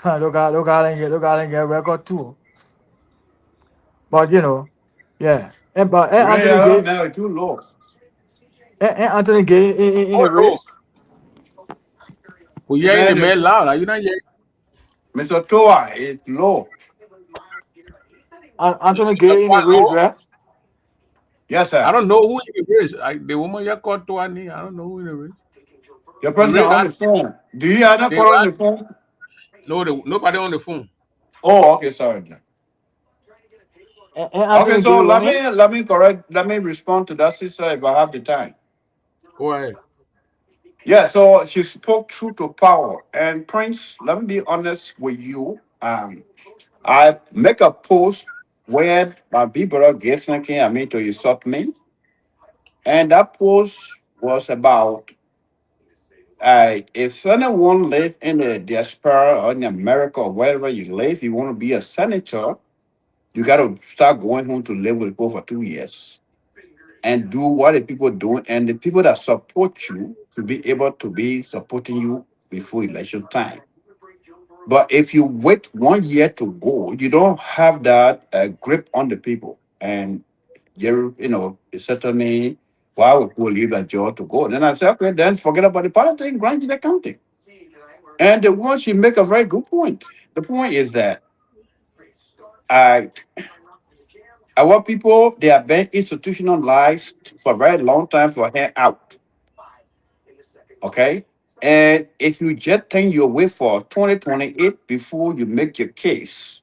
look out and get record too. But you know, yeah. And Anthony Gay now too low. And Anthony Gay in the race. Well, yeah, in the man loud. Are you not yet? Mr. Toa, it's low. Anthony Gay in the race, right? Yes, sir. I don't know who in the race. The woman you called to I don't know who in the race. Your president on the phone. Do you have that call on the phone? No, nobody on the phone. Oh, okay, sorry. Okay, so let me respond to that sister if I have the time. Go ahead. Yeah, so she spoke truth to power. And Prince, let me be honest with you. I make a post where my people gets to insult me. And that post was about if anyone live in the diaspora or in America or wherever you live, you want to be a senator, you got to start going home to live with people for 2 years and do what the people do. And the people that support you to be able to be supporting you before election time. But if you wait 1 year to go, you don't have that grip on the people. And, it's certainly why would people leave that job to go? Then I said, okay, then forget about the politics, grind the county. And the one she make a very good point. The point is that our people, they have been institutionalized for a very long time for hand out. Okay? And if you just think you'll wait for 2028 before you make your case,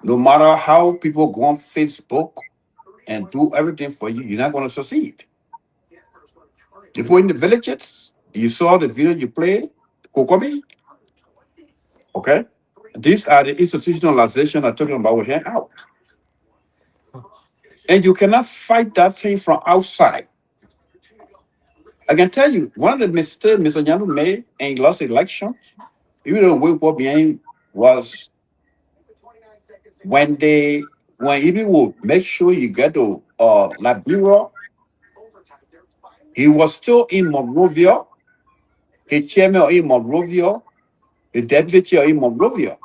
No matter how people go on Facebook and do everything for you, you're not going to succeed. People in the villages, you saw the video you played, Kokobi, okay? These are the institutionalization I'm talking about here out. And you cannot fight that thing from outside. I can tell you, one of the mistakes Mr. Nyanu made and he lost elections, even though we were behind, was when even will make sure you get to Liberia, he was still in Monrovia, a chairman in Monrovia, the deputy chair in Monrovia.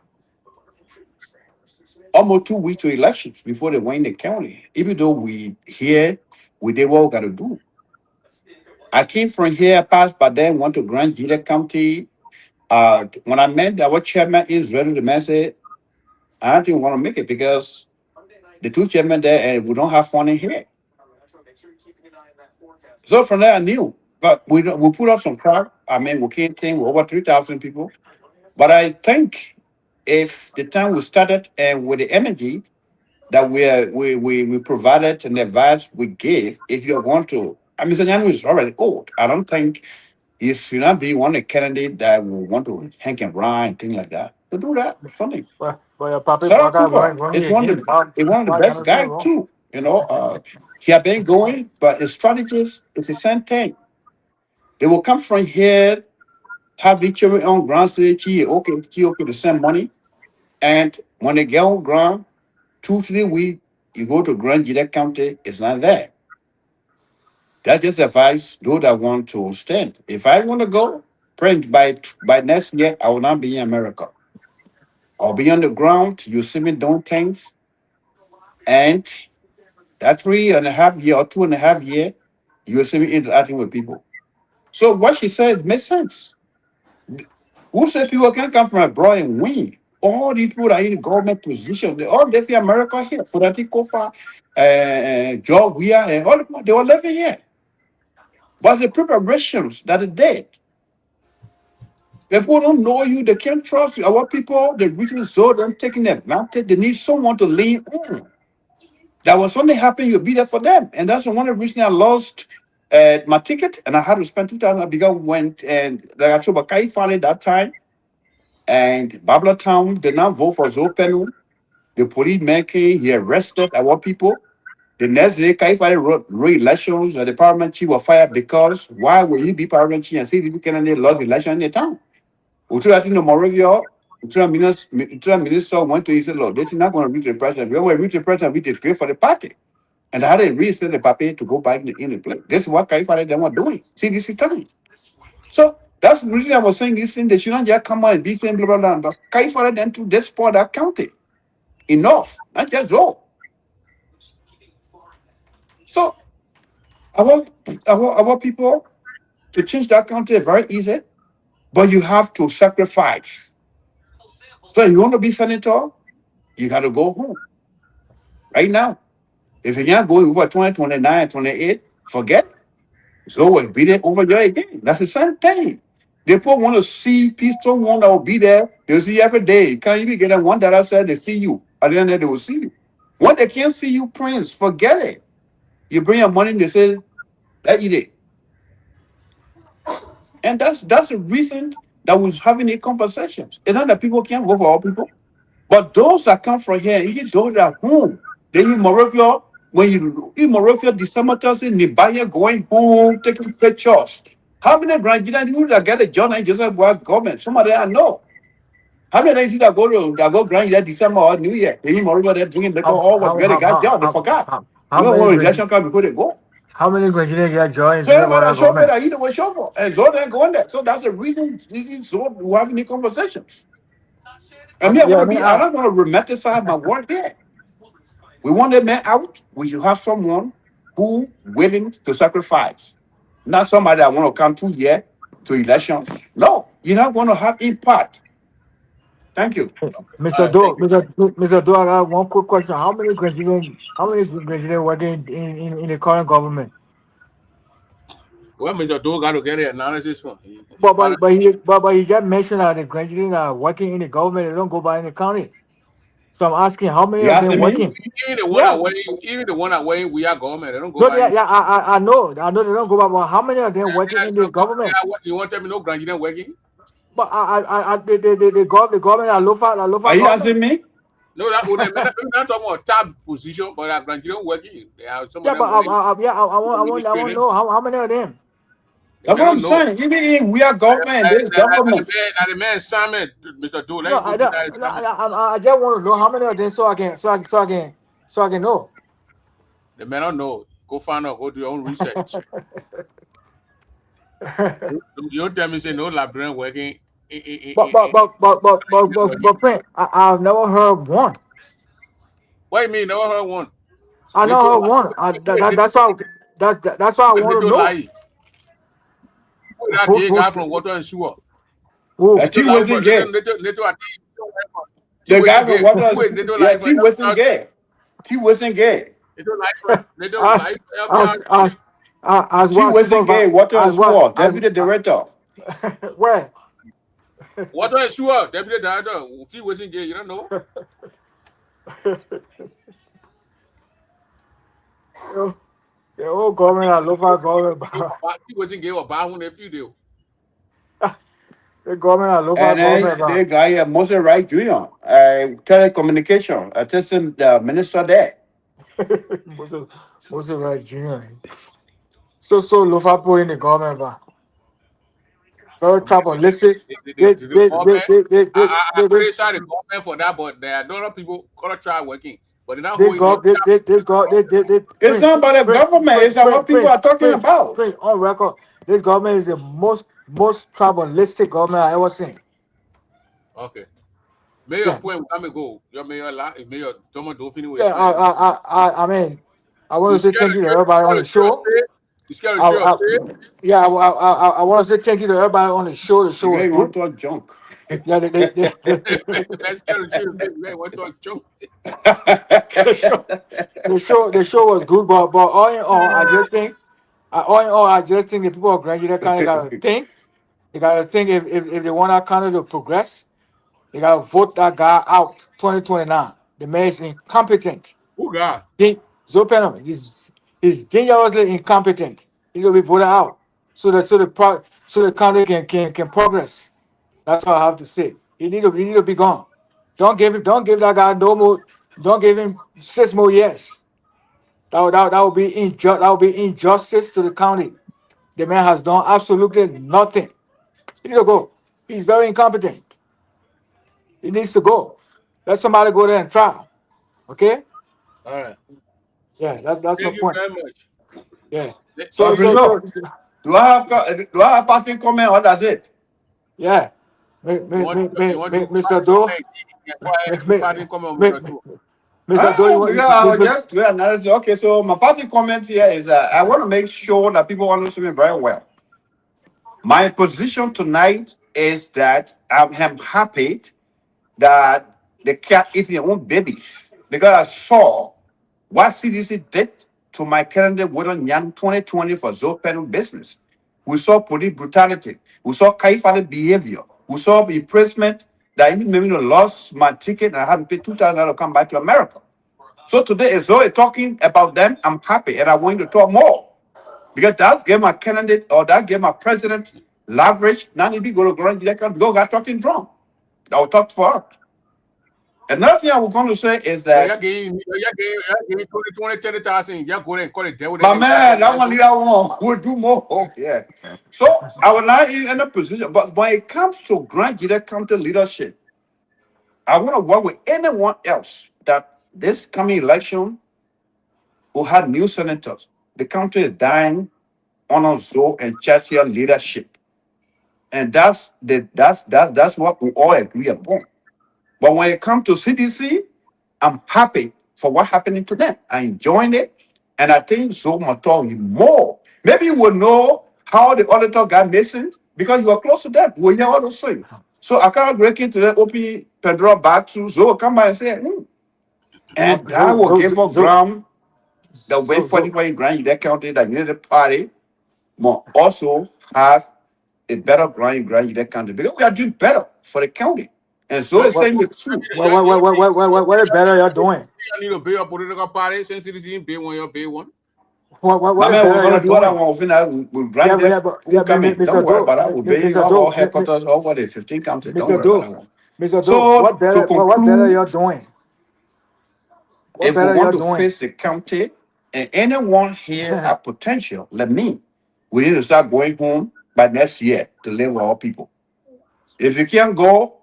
Almost 2 weeks to elections before they went in the county. Even though we did what we got to do. I came from here, passed by then, went to Grand Gila County. When I met our chairman in Israel, the man said, I don't even want to make it because the two chairmen there and we don't have fun in here. So from there I knew. But we put up some crowd. I mean, we came with over 3,000 people. But I think if the time we started and with the energy that we provided and the advice we gave, if you want to, I mean, Mr. Nyanu is already old. I don't think he should not be one of the candidate that will want to hang and run and things like that. To do that, something. But your papa Sarah Baga Cooper going is here one again. of the best guys too. You know, he had been going, but his strategies is the same thing. They will come from here, have each other on ground, say, okay, the same money. And when they get on ground, 2-3 weeks, you go to Grand Gila County, it's not there. That's just advice those that want to stand. If I want to go, print by next year, I will not be in America. I'll be on the ground. You see me doing things. And that 3.5 year or 2.5 year, you'll see me interacting with people. So what she said makes sense. Who said people can come from abroad and win? All these people that are in the government position, they all live in America here. Fudati Kofa, Joe Weir, and all they all live here. But the preparations that are dead. If people don't know you, they can't trust you. Our people, the reaching so them taking advantage, they need someone to lean on. That was only happen, you'll be there for them. And that's one of the reasons I lost my ticket and I had to spend 2,000 because went and like I told Bakai finally that time. And Babla Town did not vote for Zopenu. The police making he arrested our people. The next day, Kaifari wrote re-elections. The parliament chief was fired because why will you be parliament chief and say you cannot lost election in the town? I think the Moravia, the minister went to his law. This is not going to reach the president. We will reach the president, we disgrace for the party. And I had to reset the paper to go back in the place. This is what Kaifari they were doing. See, this is time. So that's the reason I was saying this thing. They should not just come out and be saying blah, blah, blah. But Kaifari then to this part that county. Enough, not just all. So our people to change that country is very easy, but you have to sacrifice. So you want to be senator, you got to go home right now. If you're not going over 20, 29, 28, forget it. So we'll be there over there again. That's the same thing. They people want to see people, one that will be there. They'll see you every day. You can't even get that one that I said they see you. At the end of the day, they will see you. When they can't see you, Prince, forget it. You bring your money, they say, that eat it. And that's the reason that we're having these conversations. It's not that people can't vote for all people, but those that come from here, even those that are home, they in Moravia, when you in Moravia, December Thursday, Nibaya going home, taking pictures. How many Granadians you that get a job and just work government? Some of them I know. How many days that go Granada December or New Year? They in Moravia, they're drinking liquor all what they got job, they forgot. You know when election come before they go. How many Granadians get joined? So I chauffeur that either way chauffeur. And so they're going there. So that's the reason so we're having these conversations. And I don't want to romanticize my work here. We want that man out. We should have someone who willing to sacrifice. Not somebody that want to come 2 years to elections. No, you're not going to have impact. Thank you. Mr. Do, I got one quick question. How many Granadians working in the current government? Well, Mr. Do got to get an analysis from. But he just mentioned that the Granadians are working in the government. They don't go by in the county. So I'm asking, how many You of them asking me? working? Even the one Yeah. that wearing, even the one that wearing, we are government. They don't go No, by yeah, you. yeah. I know they don't go back. But how many of them working in this government? You want to tell me no Granjina working? But the government are lofa Are you government. asking me? No, that would not talking about top position, but that Granjina working. They have some Yeah, of them but working. I want to know how many of them. The That's man what I'm don't know. saying. Even if we are government, there's government. The man Simon, Mr. Do, let No, him go I do don't. that. No, I just want to know how many of them so I can know. The man don't know. Go find out. Go do your own research. You don't tell me say no Liberian working. But friend, I've never heard of one. What do you mean? Never heard one. I They never heard don't one. That's why I want to know. lie. That gay guy from Water and Sewer. Who? He wasn't gay. The guy from Water, yeah, he wasn't gay. He wasn't gay. They don't like As He what wasn't gay. Water and Sewer, deputy director. Where? Water and Sewer, deputy director. He wasn't gay. You don't know. The whole government and local government. He wasn't gay or bad when if you do. The government and local And then government. the guy, Moses Wright Jr., telecommunication, assistant minister there. Moses Wright Jr. So Lofapo in the government, but very tribalistic. I criticize the government for that, but there are other people gonna try working. But they're not It's not about the government, it's about what people are talking about. On record, this government is the most tribalistic government I ever seen. Okay. Mayor point we go. Your mayor Thomas Dauphine. Yeah, I mean, I want to say thank you to everybody on the show. You scared of show? Yeah, I want to say thank you to everybody on the show. The show was You want good. to talk junk. Yeah, That's scared of show. They want to talk junk. The show was good, but all in all, I just think the people of Grand Union County gotta think. They gotta think if they want our county to progress, they gotta vote that guy out 2029. The mayor is incompetent. Who guy? Zopenom, he's dangerously incompetent. He will be voted out so the county can progress. That's all I have to say. He need to be gone. Don't give that guy no more. Don't give him 6 more years. That would be injustice to the county. The man has done absolutely nothing. He needs to go. He's very incompetent. He needs to go. Let somebody go there and try. Okay? All right. Yeah, that's my Thank you point. very much. Yeah. So, do I have passing comment or that's it? Yeah. Mr. Doe. Mr. Doe, okay, so my party comment here is I want to make sure that people understand me very well. My position tonight is that I'm happy that the cat eating their own babies because I saw what CDC did to my candidate William Yan 2020 for Zopen business. We saw police brutality. We saw Kaifale behavior. We saw impressment that even made me lost my ticket and I had to pay $2,000 to come back to America. So today, as Zoe talking about them, I'm happy and I want to talk more. Because that gave my candidate or that gave my president leverage. Now he be going to go because God talking drunk. I will talk for her. Another thing I was going to say is that you're getting 20,000. You're going and call it devil. My man, that one we'll do more. Yeah. So I will not in a position, but when it comes to Grand Union County leadership, I want to work with anyone else that this coming election will have new senators. The country is dying on a Zoe and Churchill leadership. And that's what we all agree upon. But when it comes to CDC, I'm happy for what happening to them. I enjoying it. And I think Zoe must talk more. Maybe you will know how the auditor got missing because you are close to them. We hear all those things. So I can't break into that open Pandora box to Zoe come by and say, And that will give for ground the way 45 grand in that county that needed the party will also have a better ground in that county because we are doing better for the county. And so the same with food. What better you're doing? You need to pay your political party since citizen pay one, you pay one. What Man, we're better gonna you're do what I doing? want. We'll grind them. We'll come in. Don't worry about that. We'll pay all headquarters over the 15 counties. Don't worry about that. Mr. Do, So what better you're doing? What if we better want you're to doing? face the county and anyone here have potential, let me. We need to start going home by next year to live with our people. If you can't go,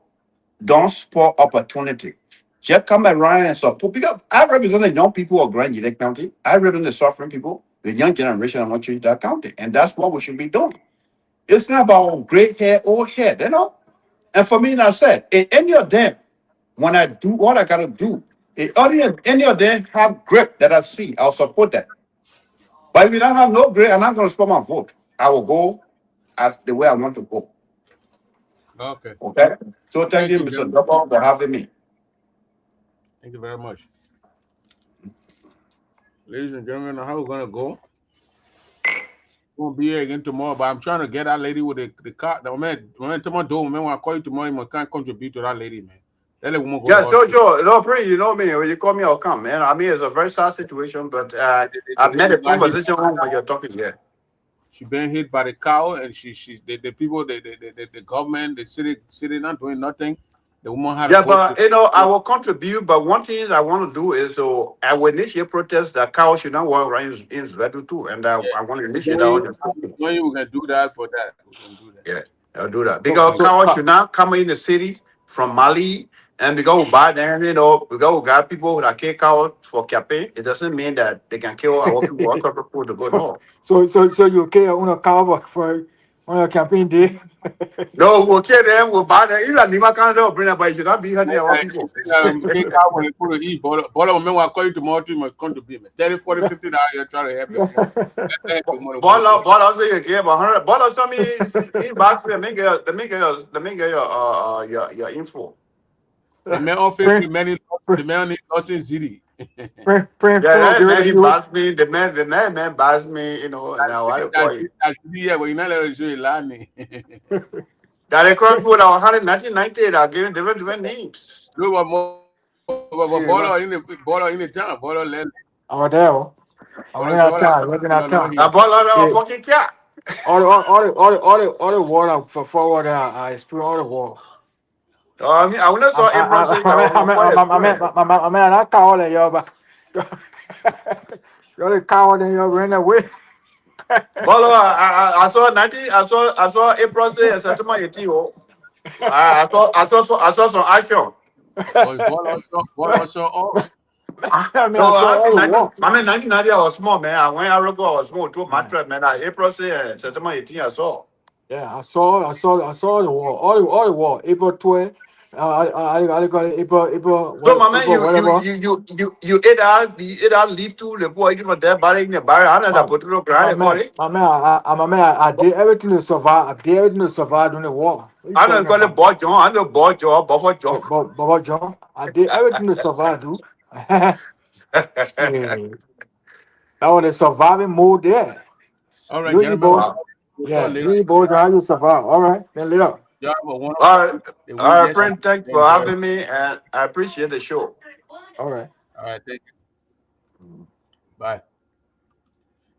don't spoil opportunity. Just come around and support. Because I represent the young people of Grand Gillette County. I represent the suffering people, the young generation of change that county. And that's what we should be doing. It's not about gray hair, old hair, you know. And for me, I said, if any of them, when I do what I gotta do, if any of them have grip that I see, I'll support that. But if you don't have no grip, I'm not gonna support my vote. I will go as the way I want to go. Okay. Okay. So thank you, Mr. Double, for having me. Thank you very much. Ladies and gentlemen, how we're gonna go. We'll be here again tomorrow, but I'm trying to get that lady with the car. The man, tomorrow, man, when I call you tomorrow, you can't contribute to that lady, man. That lady woman go Yeah, to hospital. sure. No, pray, you know me. When you call me, I'll come, man. I mean, it's a very sad situation, but I've met a conversation when you're talking here. She been hit by the cow, and the people, the government, the city not doing nothing. The woman had Yeah, but you know, I will contribute. But one thing I want to do is so I will initiate protest that cows should not walk around in Zvedu too, and I want to initiate that. We can do that for that. We can do that. Yeah, I'll do that because cows should not come in the city from Mali, and because we buy them, you know, because we got people that kill cows for campaign. It doesn't mean that they can kill our people. Our people to go no. So you okay on a cow for on a campaign day? No, we'll kill them. We'll buy them. Even Nima can't bring them, but you should not be hurting our people. Bola, when I call you tomorrow, you must contribute. 30, 40, $50, you're trying to help you. Bola, say you give 100. Bola, send me back to make your info. The man on Facebook, the man lost in Ziri. Yeah, he buys me. The man buys me. You know, now I call you. Yeah, but you're not allowed to show you line. That I call for 1990. I gave different names. Look what more. Bola in the town. Bola land. Over there. Over there. Looking at town. Bola fucking cat. All the water for forward. I spill all the water. I mean, I want to saw I mean, I call it, yo, but you're the coward and you're running away. Bolo, I saw 90. I saw April say and September 18. I saw some action. I mean, 1990 I was small, man. When I go, I was small too. My trip, man. April say and September 18. I saw. Yeah, I saw the war. All the war. April 12. I got April. So, my man, you ate out leave to the boy from there, burying the barrier. I never put to my man, I did everything to survive. I did everything to survive during the war. I don't call it Boy John. I know Boy John, Buffer John. Buffer John. I did everything to survive, dude. That was the surviving mode there. All right, gentlemen. Yeah, you boys, how you survive? All right, then later. All right, friend. Thanks for having me, and I appreciate the show. All right, thank you. Bye,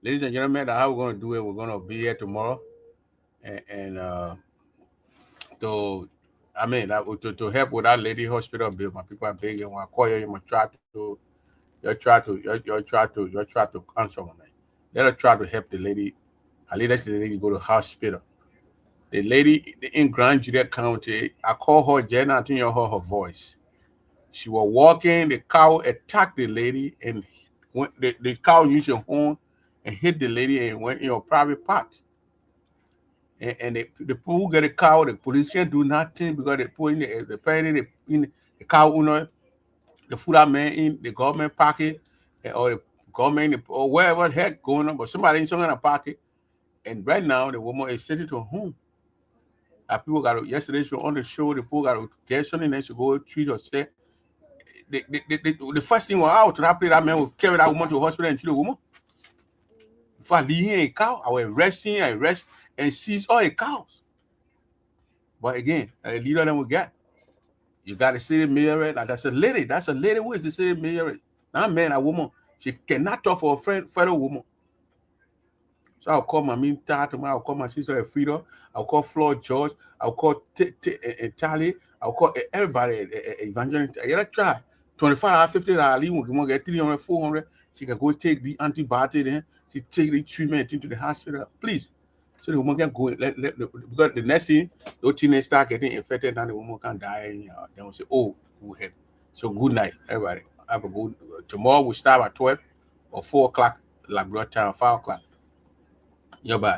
ladies and gentlemen. That's how we're going to do it. We're going to be here tomorrow, and to help with that lady hospital bill. My people are begging. When I call you, you try to answer on that. Let us try to help the lady. I let the lady go to hospital. The lady in Grand Gillette County, I call her Jenna, I think you heard her voice. She was walking, the cow attacked the lady, and the cow used her horn and hit the lady and went in her private part. And the people who get a cow, the police can't do nothing because they put in the cow owner, the food man in the government pocket, or the government or wherever the heck going on, but somebody in some kind of pocket. And right now, the woman is sitting to home. People got to, yesterday, she was on the show, the people got to get something and she go treat herself. The first thing was out, that man will carry that woman to the hospital and treat the woman. If I leave a cow, I will arrest and seize all the cows. But again, the leader them will get. You got the city mayor. Like that's a lady. That's a lady who is the city mayor. Not man, a woman. She cannot talk for a fellow woman. So I'll call my mean Tatum. I'll call my sister Frida. I'll call Flor George. I'll call Tally. I'll call everybody. Evangelist. I gotta try. $25, $50. You won't get 300, 400. She can go take the antibiotic. Then she take the treatment into the hospital. Please. So the woman can go. Because the next thing, the teenagers start getting infected, and the woman can die. They will say, "Oh, we have." So good night, everybody. Have a good. Tomorrow we start at 12 or 4 o'clock, Labrador time, 5 o'clock. Yeah, bye.